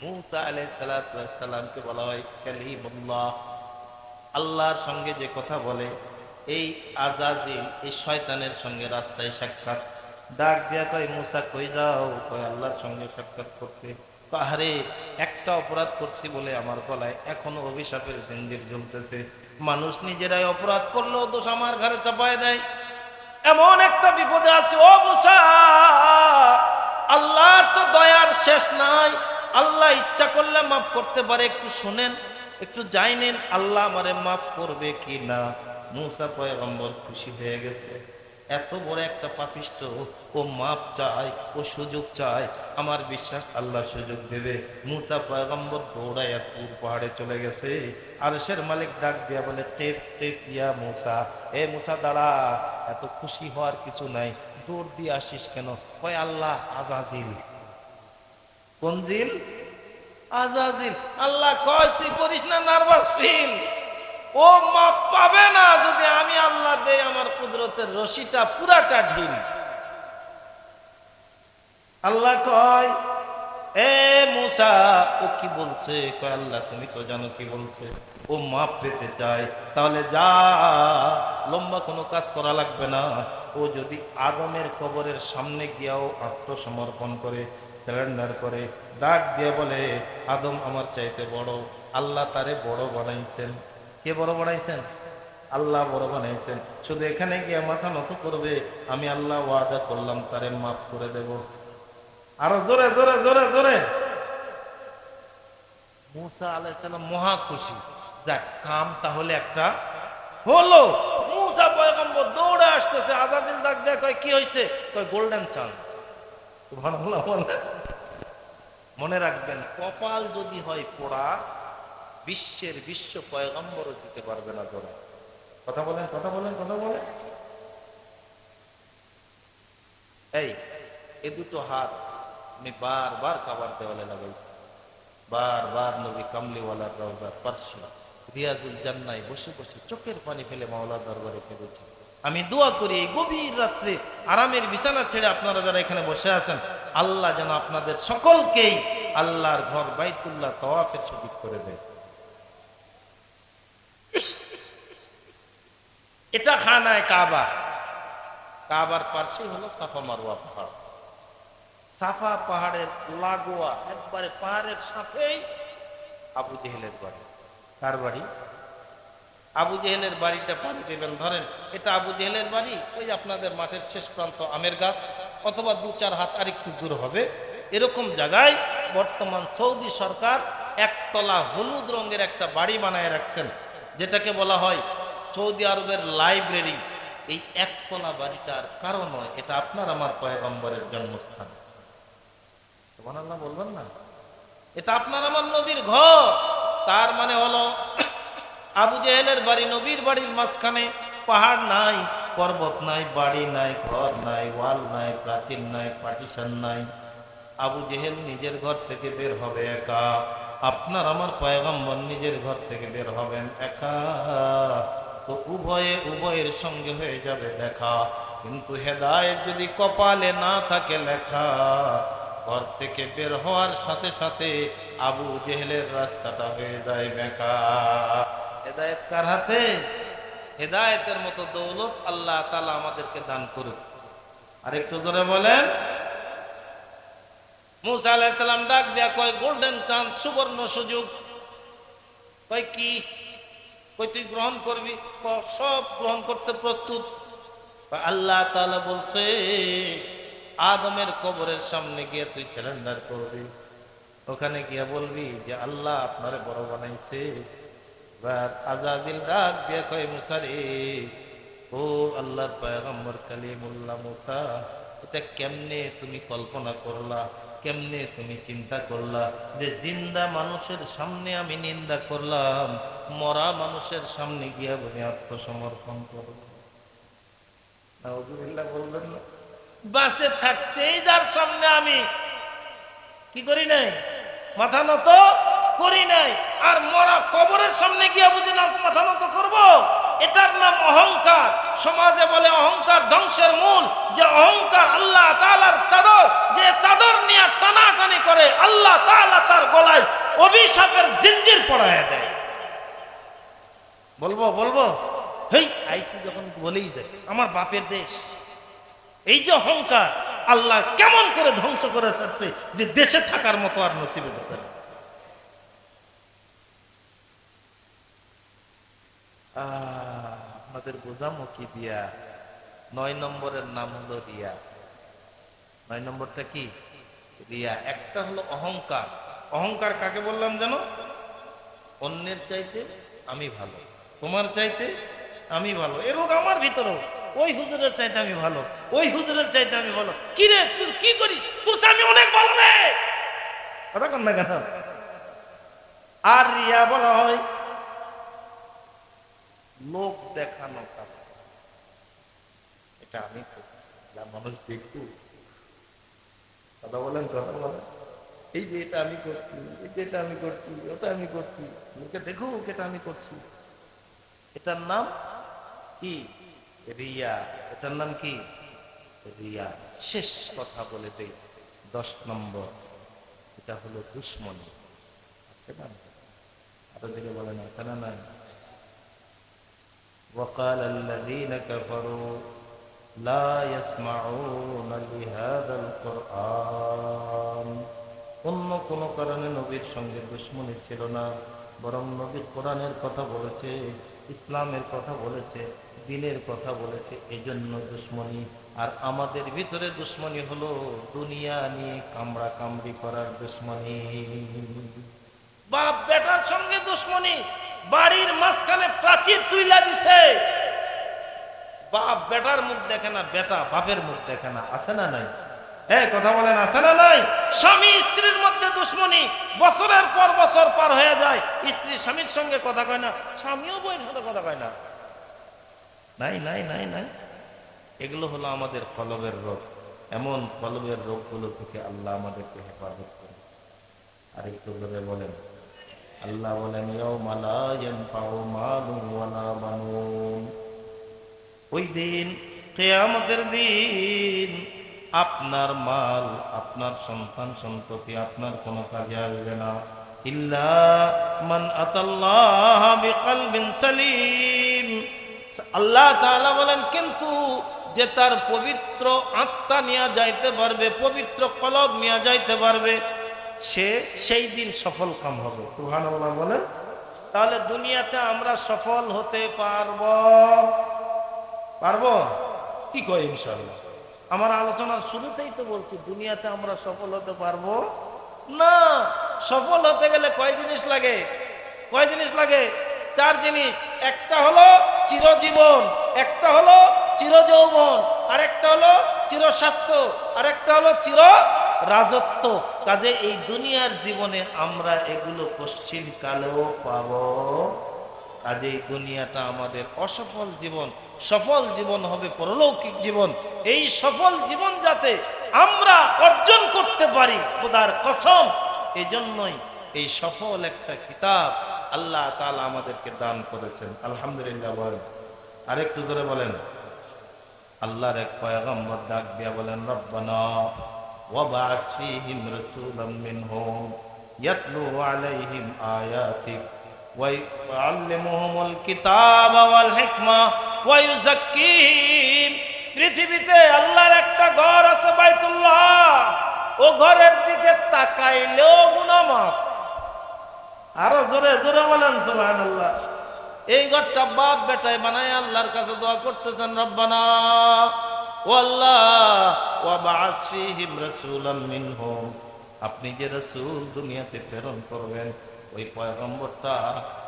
মূসা আলাইহিস সালাতু ওয়াস সালামকে বলা হয় কালিমুল্লাহ, আল্লাহর সঙ্গে যে কথা বলে। এই আজাজিল এই শয়তানের সঙ্গে রাস্তায় সাক্ষাৎ, ডাক দিয়া কয় মূসা কই যাও? কয় আল্লাহর সঙ্গে সাক্ষাৎ করতে। আরে একটা অপরাধ করছি বলে আমার গলায় এখনো অভিশাপের জিঞ্জির ঝুলতেছে। মানুষ নিজেরাই অপরাধ করলেও দোষ আমার ঘরে চাপায় দেয়। এমন একটা বিপদে আছে ও মূসা, আল্লাহর তো দয়ার শেষ নাই। আল্লাহ ইচ্ছা করলে মাফ করতে পারে, একটু শোনেন, একটু জানেন আল্লাহ আমারে মাফ করবে কি না। মূসা পয়গম্বর খুশি হয়ে গেছে। এত বড় একটা পাপিষ্ঠ, ও মাপ চায়, ও সুযোগ চায়। আমার বিশ্বাস আল্লাহ সুযোগ দেবে। মূসা পয়গম্বর দৌড়াইয়া তুর পাহাড়ে চলে গেছে। আরশের মালিক ডাক দিয়া বলে টেপ টেপ ইয়া মূসা, এ মূসা দাঁড়া, এত খুশি হওয়ার কিছু নাই, দৌড় দিয়ে আসিস কেন? কয় আল্লাহ আজাজিল। কোন জিল? আজাজিল। আল্লাহ কয় তুই করিস না নার্ভাস ফিল, ও মাপ পাবে না যদি আমি আল্লাহ দেই আমার কুদরতের রশিটা পুরাটা ঢিল। আল্লাহ কয় এ মূসা, ও কি বলছে? কয় আল্লাহ তুমি তো জানো কি বলছে। ও মাপ পেতে চায়, তাহলে যা, লম্বা কোনো কাজ করা লাগবে না। ও যদি আদমের কবরের সামনে গিয়াও আত্মসমর্পণ করে, সারেন্ডার করে, ডাক দিয়ে বলে আদম আমার চাইতে বড়, আল্লাহ তারে বড় বানাইছেন। কে বড় বানাইছেন? আল্লাহ বড় বানাইছেন। শুধু এখানে গিয়ে মাথা নত করবে, আমি আল্লাহ ওয়াদা করলাম তারে মাফ করে দেব। আরো জোরে জোরে জোরে জোরে। মূসা আলাইহিস সালাম মহা খুশি, যাক কাম তাহলে একটা হলো। মূসা পয়গম্বর দৌড়ে আসতেছে, আজাদিল ডাক দেয় কয় কি হয়েছে? কয় গোল্ডেন চাঁদ। সুবহানাল্লাহ। মনে রাখবেন কপাল যদি হয় পোড়া, বিশ্বের বিশ্ব পয়গম্বরও দিতে পারবে না। ধরে কথা বলেন, কথা বলেন, কথা বলেন। এই দুটো হাত আমি বারবার কাবার দেওয়ালে লাগাইছি, বারবার নবী কামলিওয়ালার রওজা পারছি, রিয়াজুল জান্নায় বসে বসে চোখের পানি ফেলে মাওলার দরবারে কেঁদেছি। আমি দোয়া করি এই গভীর রাত্রে আরামের বিছানা ছেড়ে আপনারা যারা এখানে বসে আছেন, আল্লাহ যেন আপনাদের সকলকেই আল্লাহর ঘর বাইতুল্লাহ তাওয়াফের সুযোগ করে দেয়। এটা খানায় কাবা, কাবার পাশে হলো সাফা মারওয়া পাহাড়। সাফা পাহাড়ের লাগোয়া একবারে পাহাড়ের সাথেই আবু জেহেলের বাড়ি। কার বাড়ি? আবু জেহেলের বাড়িটা পাড়ি দেবেন, ধরেন এটা আবু জেহেলের বাড়ি, ওই আপনাদের মাঠের শেষ প্রান্ত আমের গাছ, অথবা 2-4 হাত আরেকটু দূর হবে, এরকম জায়গায় বর্তমান সৌদি সরকার একতলা হলুদ রঙের একটা বাড়ি বানায় রাখছেন, যেটাকে বলা হয় সৌদি আরবের লাইব্রেরি। এই একতলা বাড়িটার কারণ হয় এটা আপনার আমার পয়গম্বরের জন্মস্থান। সুবহানাল্লাহ বলবেন না? এটা আপনার আমার নবীর ঘর। তার মানে হলো আবু জেহেলের বাড়ি নবীর বাড়ির মাঝখানে, পাহাড় নাই, পর্বত নাই, বাড়ি নাই, ঘর নাই, ওয়াল নাই, প্রাচীর নাই, পার্টিশন নাই। আবু জেহেল নিজের ঘর থেকে বের হবে একা, আপনার আমার পয়গম্বর নিজের ঘর থেকে বের হবেন একা। তো উভয়ে উভয়ের সঙ্গে হয়ে যাবে দেখা, কিন্তু হেদায়েত যদি কপালে না থাকে লেখা, ঘর থেকে বের হওয়ার সাথে সাথে আবু জেহেলের রাস্তাটা হয়ে যায় বেঁকা। হেদায়েত কার হাতে? হেদায়েতের মতো দৌলত আল্লাহ তাআলা আমাদেরকে দান করুক। আরেকটু জোরে বলেন। মূসা আলাইহিস সালাম ডাক দেয়া কয় গোল্ডেন চান্স, সুবর্ণ সুযোগ। কয় কি? কই তুই গ্রহণ করবি? সব গ্রহণ করতে প্রস্তুত। আল্লাহ তাআলা বলছে আদমের কবরের সামনে গিয়ে তুই সারেন্ডার করবি, ওখানে গিয়ে বলবি যে আল্লাহ আপনারে বড় বানাইছে, এবার আজাজিল ডাক দিয়ে কয় মুসা রে, ও আল্লাহর পয়গম্বর কালিমুল্লাহ মুসা, এটা কেমনে তুমি কল্পনা করলা, কেমনে তুমি চিন্তা করলা যে জিন্দা মানুষের সামনে আমি নিন্দা করলাম, মরা মানুষের সামনে গিয়া বলে আত্মসমর্পণ করব? নাউজুবিল্লাহ বলবেন না? বাসে থাকতেই যার সামনে আমি কি করি নাই, মাথা নত করি নাই, আর মরা কবরের সামনে গিয়া বুঝি না মাথা নত করব? এটার নাম অহংকার। সমাজে বলে অহংকার ধ্বংসের মূল। যে অহংকার আল্লাহ তাআলার চাদর, যে চাদর নিয়ে টানাটানি করে আল্লাহ তাআলা তার গলায় অভিশাপের জিঞ্জির পড়ায় দেয়। বলবো বলবো হেই আইসি যখন বলেই দেয় আমার বাপের দেশ। এই যে অহংকার আল্লাহ কেমন করে ধ্বংস করে ছাড়ছে যে দেশে থাকার মতো আর নসিবে হতে না। আপনাদের বোঝামো কি দিয়া? ৯ নম্বরের নাম হলো রিয়া। ৯ নম্বরটা কি? রিয়া। একটা হলো অহংকার। অহংকার কাকে বললাম জানো? অন্যের চাইতে আমি ভালো, তোমার চাইতে আমি ভালো, এ রোগ আমার ভিতরেও। ওই হুজুরের চাইতে আমি ভালো, ওই হুজুরের চাইতে আমি ভালো। কি রে তুই কি করি, তোর আমি অনেক ভালো রে, কথা কন না কেন? আর রিয়া বলা হয় লোক দেখানো কাজ। এটা আমি মানুষ দেখু, কথা বলেন কথা বলেন, এই যে এটা আমি করছি, এই যে এটা আমি করছি, ওটা আমি করছি, লোকে দেখুক এটা আমি করছি। এটার নাম কি? রিয়া। এটার নাম কি? রিয়া। শেষ কথা বলে দেই, 10 নম্বর, এটা হলো দুশ্মনী। আছে না? আরো দিকে বলেন আছে না? নাই? وقال الذين كفروا لا يسمعون لهذا القرآن। অন্য কোন কারণে নবীর সঙ্গে দুশ্মনী ছিল না, বরং নবী কোরআনের কথা বলেছে, ইসলামের কথা বলেছে, দ্বীনের কথা বলেছে, এজন্য দুশ্মনী। আর আমাদের ভিতরে দুশ্মনী হলো দুনিয়া নিয়ে কামড়া কামড়ি করার দুশ্মনী। বাপ বেটার সঙ্গে দুশ্মনী, বাড়ির মাঝখানে প্রাচীর তুইলা দিছে, বাপ বেটার মুখ দেখে না, বেটা বাপের মুখ দেখে না। আছে না নাই? হ্যাঁ কথা বলেন আছে না নাই? স্বামী স্ত্রীর মধ্যে দুশ্মনী, বছরের পর বছর পার হয়ে যায়, স্ত্রী স্বামীর সঙ্গে কথা কয় না, স্বামীও বইয়ের সাথে কথা কয় না। নাই নাই নাই নাই, এগুলো হলো আমাদের কলবের রোগ। এমন কলবের রোগগুলো থেকে আল্লাহ আমাদেরকে হেফাজত করে। আরেকটু করে বলেন, আল্লাহ বলেন ইয়াউমা লা ইয়ানফাউ মালুন ওয়ালা বানুন। ওই দিন, কিয়ামতের দিন, আপনার মাল, আপনার সন্তান সন্ততি আপনার কোনো কাজে আসবে না। ইল্লা মান আতাল্লাহ বিকলবিন সালিম। আল্লাহ তাআলা বলেন কিন্তু যে তার পবিত্র আত্মা নিয়ে যাইতে পারবে, পবিত্র কলব নিয়ে যাইতে পারবে, সে সেই দিন সফল কাম হবে। সুবহানাল্লাহ বলেন। তাহলে দুনিয়াতে আমরা সফল হতে পারবো? পারবো কি কয় ইনশাআল্লাহ? আমার আলোচনার শুরুতেই তো বলছি দুনিয়াতে আমরা সফল হতে পারবো না। সফল হতে গেলে কয় জিনিস লাগে? কয় জিনিস লাগে? 4 জিনিস। একটা হলো চিরজীবন, একটা হলো চিরযৌবন, আরেকটা হলো চিরস্বাস্থ্য, আরেকটা হলো চির রাজত্ব। কাজে এই দুনিয়ার জীবনে আমরা এগুলো পশ্চিম কালেও পাবো। কাজে এই দুনিয়াটা আমাদের অসফল জীবন, সফল জীবন হবে পরলৌকিক জীবন। এই সফল জীবন যাতে আমরা অর্জন করতে পারি খোদার কসম, এই জন্যই এই সফল একটা কিতাব আল্লাহ তাআলা আমাদেরকে দান করেছেন। আলহামদুলিল্লাহ বলেন। আরেকটু ধরে বলেন। আল্লাহর এক পয়গম্বর ডাক দিয়া বলেন, রব্বানা ওয়াবআস ফীহিম রাসূলাম মিনহুম ইয়াতলু আলাইহিম আয়াতিক ওয়া ইউআল্লিমুহুমুল কিতাবা ওয়াল হিকমা ওয়া ইউযাক্কিহিম। পৃথিবীতে আল্লাহর একটা ঘর আছে বাইতুল্লাহ, ও ঘরের দিকে তাকাইলেও গুনাহ মাফ। আরো জোরে জোরে বলেন সুবহানাল্লাহ। এই ঘরটা বাপ বেটায় বানায় আল্লাহর কাছে দোয়া করতেছেন, রব্বানা ও আল্লাহ ওয়াবআস ফীহিম রাসূলাম মিনহুম, আপনি যে রাসূল দুনিয়াতে প্রেরণ করবেন ওই পয়গম্বরটা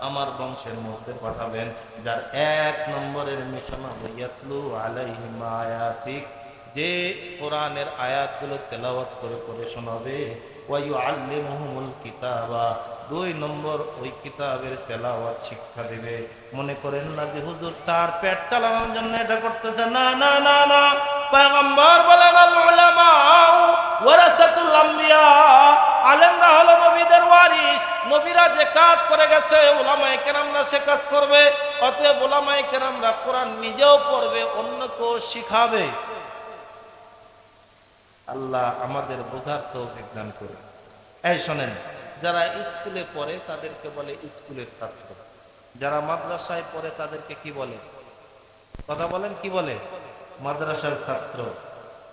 আমার বংশের মধ্যে পাঠাবেন, যার 1 নম্বরের মিশন হবে ইয়াতলু আলাইহিম আয়াতিক, যে কোরআনের আয়াতগুলো তেলাওয়াত করে করে শোনাবে, ওয়া ইউআল্লিমুহুমুল কিতাবা, 2 নম্বর ওই কিতাবের তেলাওয়াত শিক্ষা দিবে। মনে করেন না যে হুজুর তার পেট চালানোর জন্য এটা করতেছে, না না না না। পয়গম্বর বলেন আল উলামা ওয়ারাসাতুল আম্বিয়া, আলেমরা হলো নবীদের ওয়ারিস, নবীরা যে কাজ করে গেছে উলামায়ে কেরামরা সে কাজ করবে। অতএব উলামায়ে কেরামরা কোরআন নিজেও পড়বে, অন্যকেও শিখাবে। আল্লাহ আমাদের বোঝার তৌফিক দান করুন। এই শোনেন, যারা স্কুলে পড়ে তাদেরকে বলে স্কুলের ছাত্র, যারা মাদ্রাসায় পড়ে তাদেরকে কি বলে? কথা বলেন, কি বলে? মাদ্রাসার ছাত্র।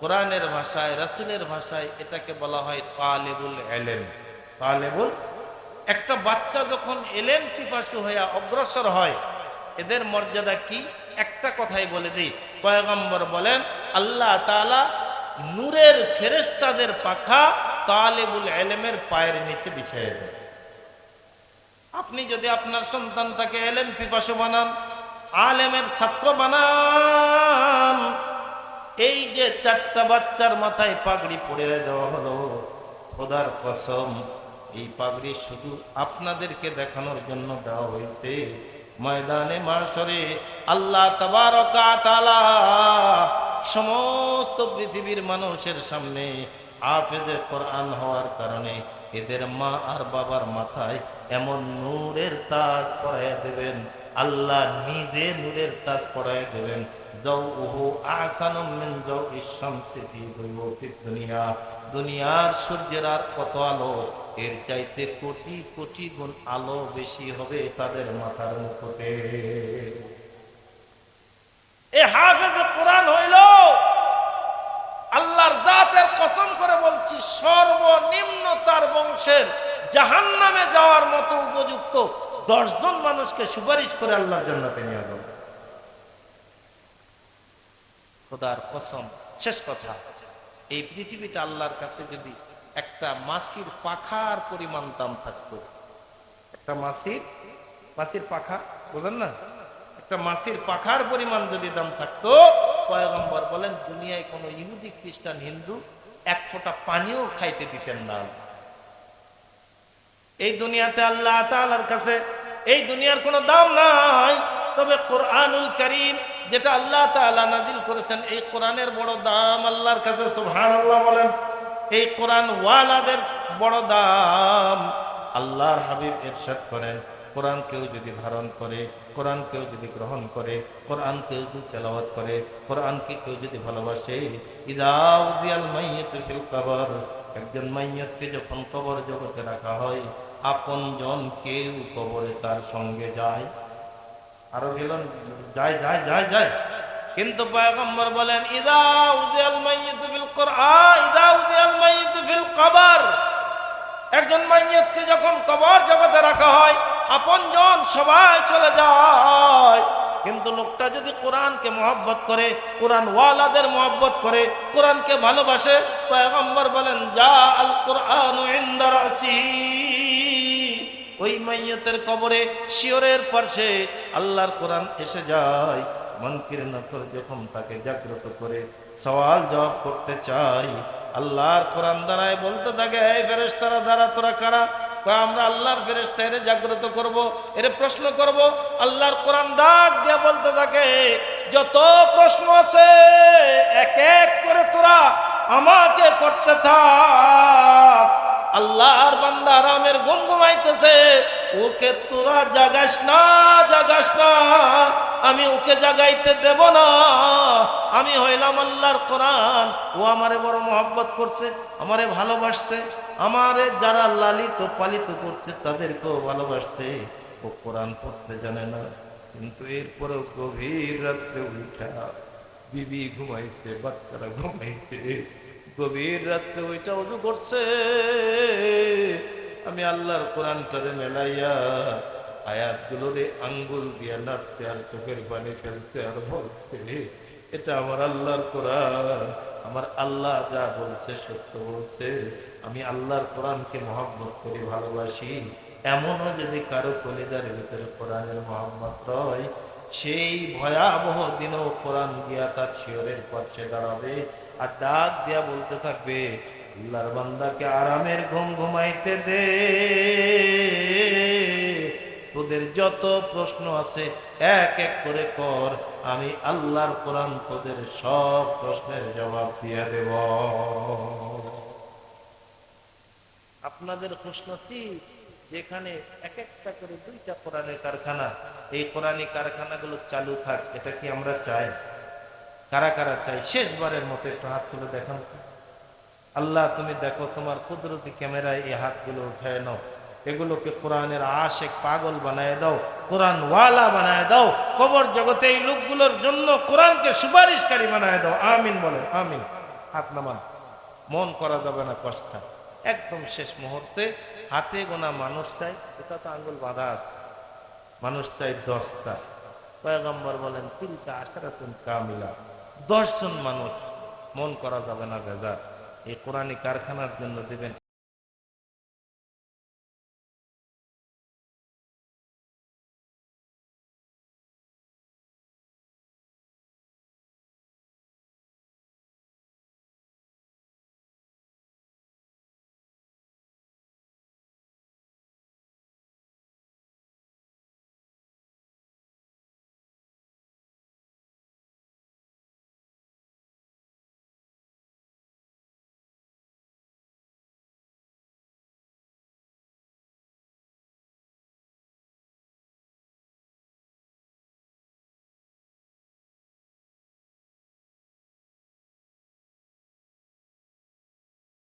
কোরআনের ভাষায়, রাসূলের ভাষায় এটাকে বলা হয় তালেবুল ইলম। তালেবুল, একটা বাচ্চা যখন ইলম পিপাসু হয়ে অগ্রসর হয়, এদের মর্যাদা কি? একটা কথাই বলে দিই, পয়গম্বর বলেন আল্লাহ তাআলা নূরের ফেরেশতাদের পাখা তালেবুল ইলমের পায়ের নিচে বিছিয়ে দেন। আপনি যদি আপনার সন্তানটাকে ইলম পিপাসু বানান, আলেমের ছাত্র বানান, এই যে 4টা বাচ্চার মাথায় পাগড়ি পরে দেওয়া হলো, খোদার কসম এই পাগড়ি শুধু আপনাদেরকে দেখানোর জন্য দেওয়া হয়েছে। ময়দানে মাশরে আল্লাহ তাবারক ওয়া তাআলা সমস্ত পৃথিবীর মানুষের সামনে হাফেজে কোরআন হওয়ার কারণে এদের মা আর বাবার মাথায় এমন নূরের তাজ পরাইয়া দেবেন, আল্লাহ নিজে নূরের তাজ পরাইয়া দেবেন। যাওহু আহসানুম মিন যাওইশ শামসি ফি বুয়ুতিদ দুনিয়া, দুনিয়ার সূর্যের আর কত আলো, এর চাইতে কোটি কোটি গুণ আলো বেশি হবে তাদের মাথার মুকুটে। এই হাফেজে কোরআন হইল, আল্লাহর জাতের কসম করে বলছি, সর্বনিম্ন তার বংশের জাহান্নামে যাওয়ার মতো উপযুক্ত 10 জন মানুষকে সুপারিশ করে আল্লাহর জান্নাতে নিয়ে যাবে। খোদার কসম। শেষ কথা, এই পৃথিবীটা আল্লাহর কাছে যদি একটা মাছির পাখার পরিমাণ দাম থাকতো, একটা মাছির পাখা, বুঝলেন না, একটা মাছির পাখার পরিমাণ যদি দাম থাকতো, পয়গম্বর বলেন দুনিয়ায় কোনো ইহুদি খ্রিস্টান হিন্দু 1 ফোঁটা পানিও খাইতে দিতেন না। এই দুনিয়াতে আল্লাহ তাআলার কাছে এই দুনিয়ার কোনো দাম নাই, তবে কোরআনুল কারীম যেটা আল্লাহ তাআলা নাজিল করেছেন, এই কোরআনের বড় দাম আল্লাহর কাছে। সুবহানাল্লাহ বলেন। এই কোরআন ওয়ালাদের বড় দাম। আল্লাহর হাবিব ইরশাদ করেন, কোরআন কেউ যদি ধারণ করে, কোরআন কেউ যদি গ্রহণ করে, কোরআন কেউ যদি তেলাওয়াত করে, কোরআনকে কেউ যদি ভালোবাসে, ইযা উযিয়াল মাইয়িতু ফিল কবর, একজন মাইয়িতকে যখন কবর জগতে রাখা হয়, আপনজন কেউ কবরে তার সঙ্গে যায়। আরো গেলেন যায় যায় যায় যায়, কিন্তু পয়গম্বর বলেন ইযা উযিয়াল মাইয়িতু ফিল কুরআন, ইযা উযিয়াল মাইয়িতু ফিল কবর, একজন মাইয়িতকে যখন কবর জগতে রাখা হয়, আপনজন সবাই চলে যায়, কিন্তু লোকটা যদি কোরআনকে মহব্বত করে, কোরআন ওয়ালাদের মহব্বত করে, কোরআনকে ভালোবাসে, পয়গম্বর বলেন যা আল কুরআনু ইনদা রাসি, ওই মাইয়তের কবরে শিয়রের পাশে আল্লাহর কোরআন এসে যায়। মুনকির নকর যখন তাকে জাগ্রত করে সওয়াল জবাব করতে চাই, আল্লাহর কোরআন দ্বারাই বলতে থাকে, এই ফেরেশতারা দ্বারা তোরা কারা? আমরা আল্লাহর ফেরেশতা, এর জাগ্রত করব, এর প্রশ্ন করব। আল্লাহর কোরআন ডাক দিয়ে বলতে থাকে, যত প্রশ্ন আছে এক এক করে তোরা আমাকে করতে থাক। আল্লাহর বান্দা আরামের ঘুম ঘুমাইতেছে, ওকে তোরা জাগাস না, জাগাস না, আমি ওকে জাগাইতে দেব না। আমি হইলাম আল্লাহর কোরআন, ও আমারে বড় মহব্বত করছে, আমারে ভালোবাসছে, আমারে যারা লালিত পালিত করছে তাদেরকেও ভালোবাসছে। ও কোরআন পড়তে জানে না, কিন্তু এরপরেও গভীর রাত্রে উঠা, বিবি ঘুমাইছে, বাচ্চারা ঘুমাইছে, গভীর রাত্রে ওইটা ওযু করছে, আমি আল্লাহর কোরআনটারে মেলাইয়া আয়াতগুলোরে আঙ্গুল দিয়া নাচছে আর চোখের পানি ফেলছে আর বলছে, এটা আমার আল্লাহর কোরআন, আমার আল্লাহ যা বলছে সত্য বলছে, আমি আল্লাহর কোরআনকে মহব্বত করি, ভালোবাসি, এমনও যদি কারো কলিজার ভিতরে কোরআনের মহব্বত রয়, সেই ভয়াবহ দিনও কোরআন দিয়া তার শিয়রের পথে দাঁড়াবে আর ডাক দিয়া বলতে থাকবে, আল্লাহর বান্দাকে আরামের ঘুম ঘুমাইতে দে, তোদের যত প্রশ্ন আছে এক এক করে কর, আমি আল্লাহর কোরআন তোদের সব প্রশ্নের জবাব দিয়ে দেব। আপনাদের খুশনসিব যেখানে এক একটা করে 2টা কোরআনের কারখানা, এই কোরআনী কারখানাগুলো চালু থাক, এটা কি আমরা চাই? কারা কারা চাই? শেষবারের মতো একটু হাত তুলে দেখান। আল্লাহ তুমি দেখো, তোমার কুদরতি ক্যামেরায় এই হাতগুলো উঠায় নাও, এগুলোকে কোরআনের আশেক পাগল বানায় দাও, কোরআন ওয়ালা বানায় দাও, কবর জগতে এই লোকগুলোর জন্য কোরআনকে সুপারিশকারী বানায় দাও। আমিন বলেন, আমিন। হাত নামান, মন করা যাবে না কষ্ট। একদম শেষ মুহূর্তে হাতে গোনা মানুষ চাই, এটা তো আঙ্গুল বাঁধা আছে, মানুষ চাই 10টা। পয়গম্বর বলেন তিলকা আশারাতুন কামিলা, 10 জন মানুষ, মন করা যাবে না বেজার। এই কোরআনী কারখানার জন্য দিবেন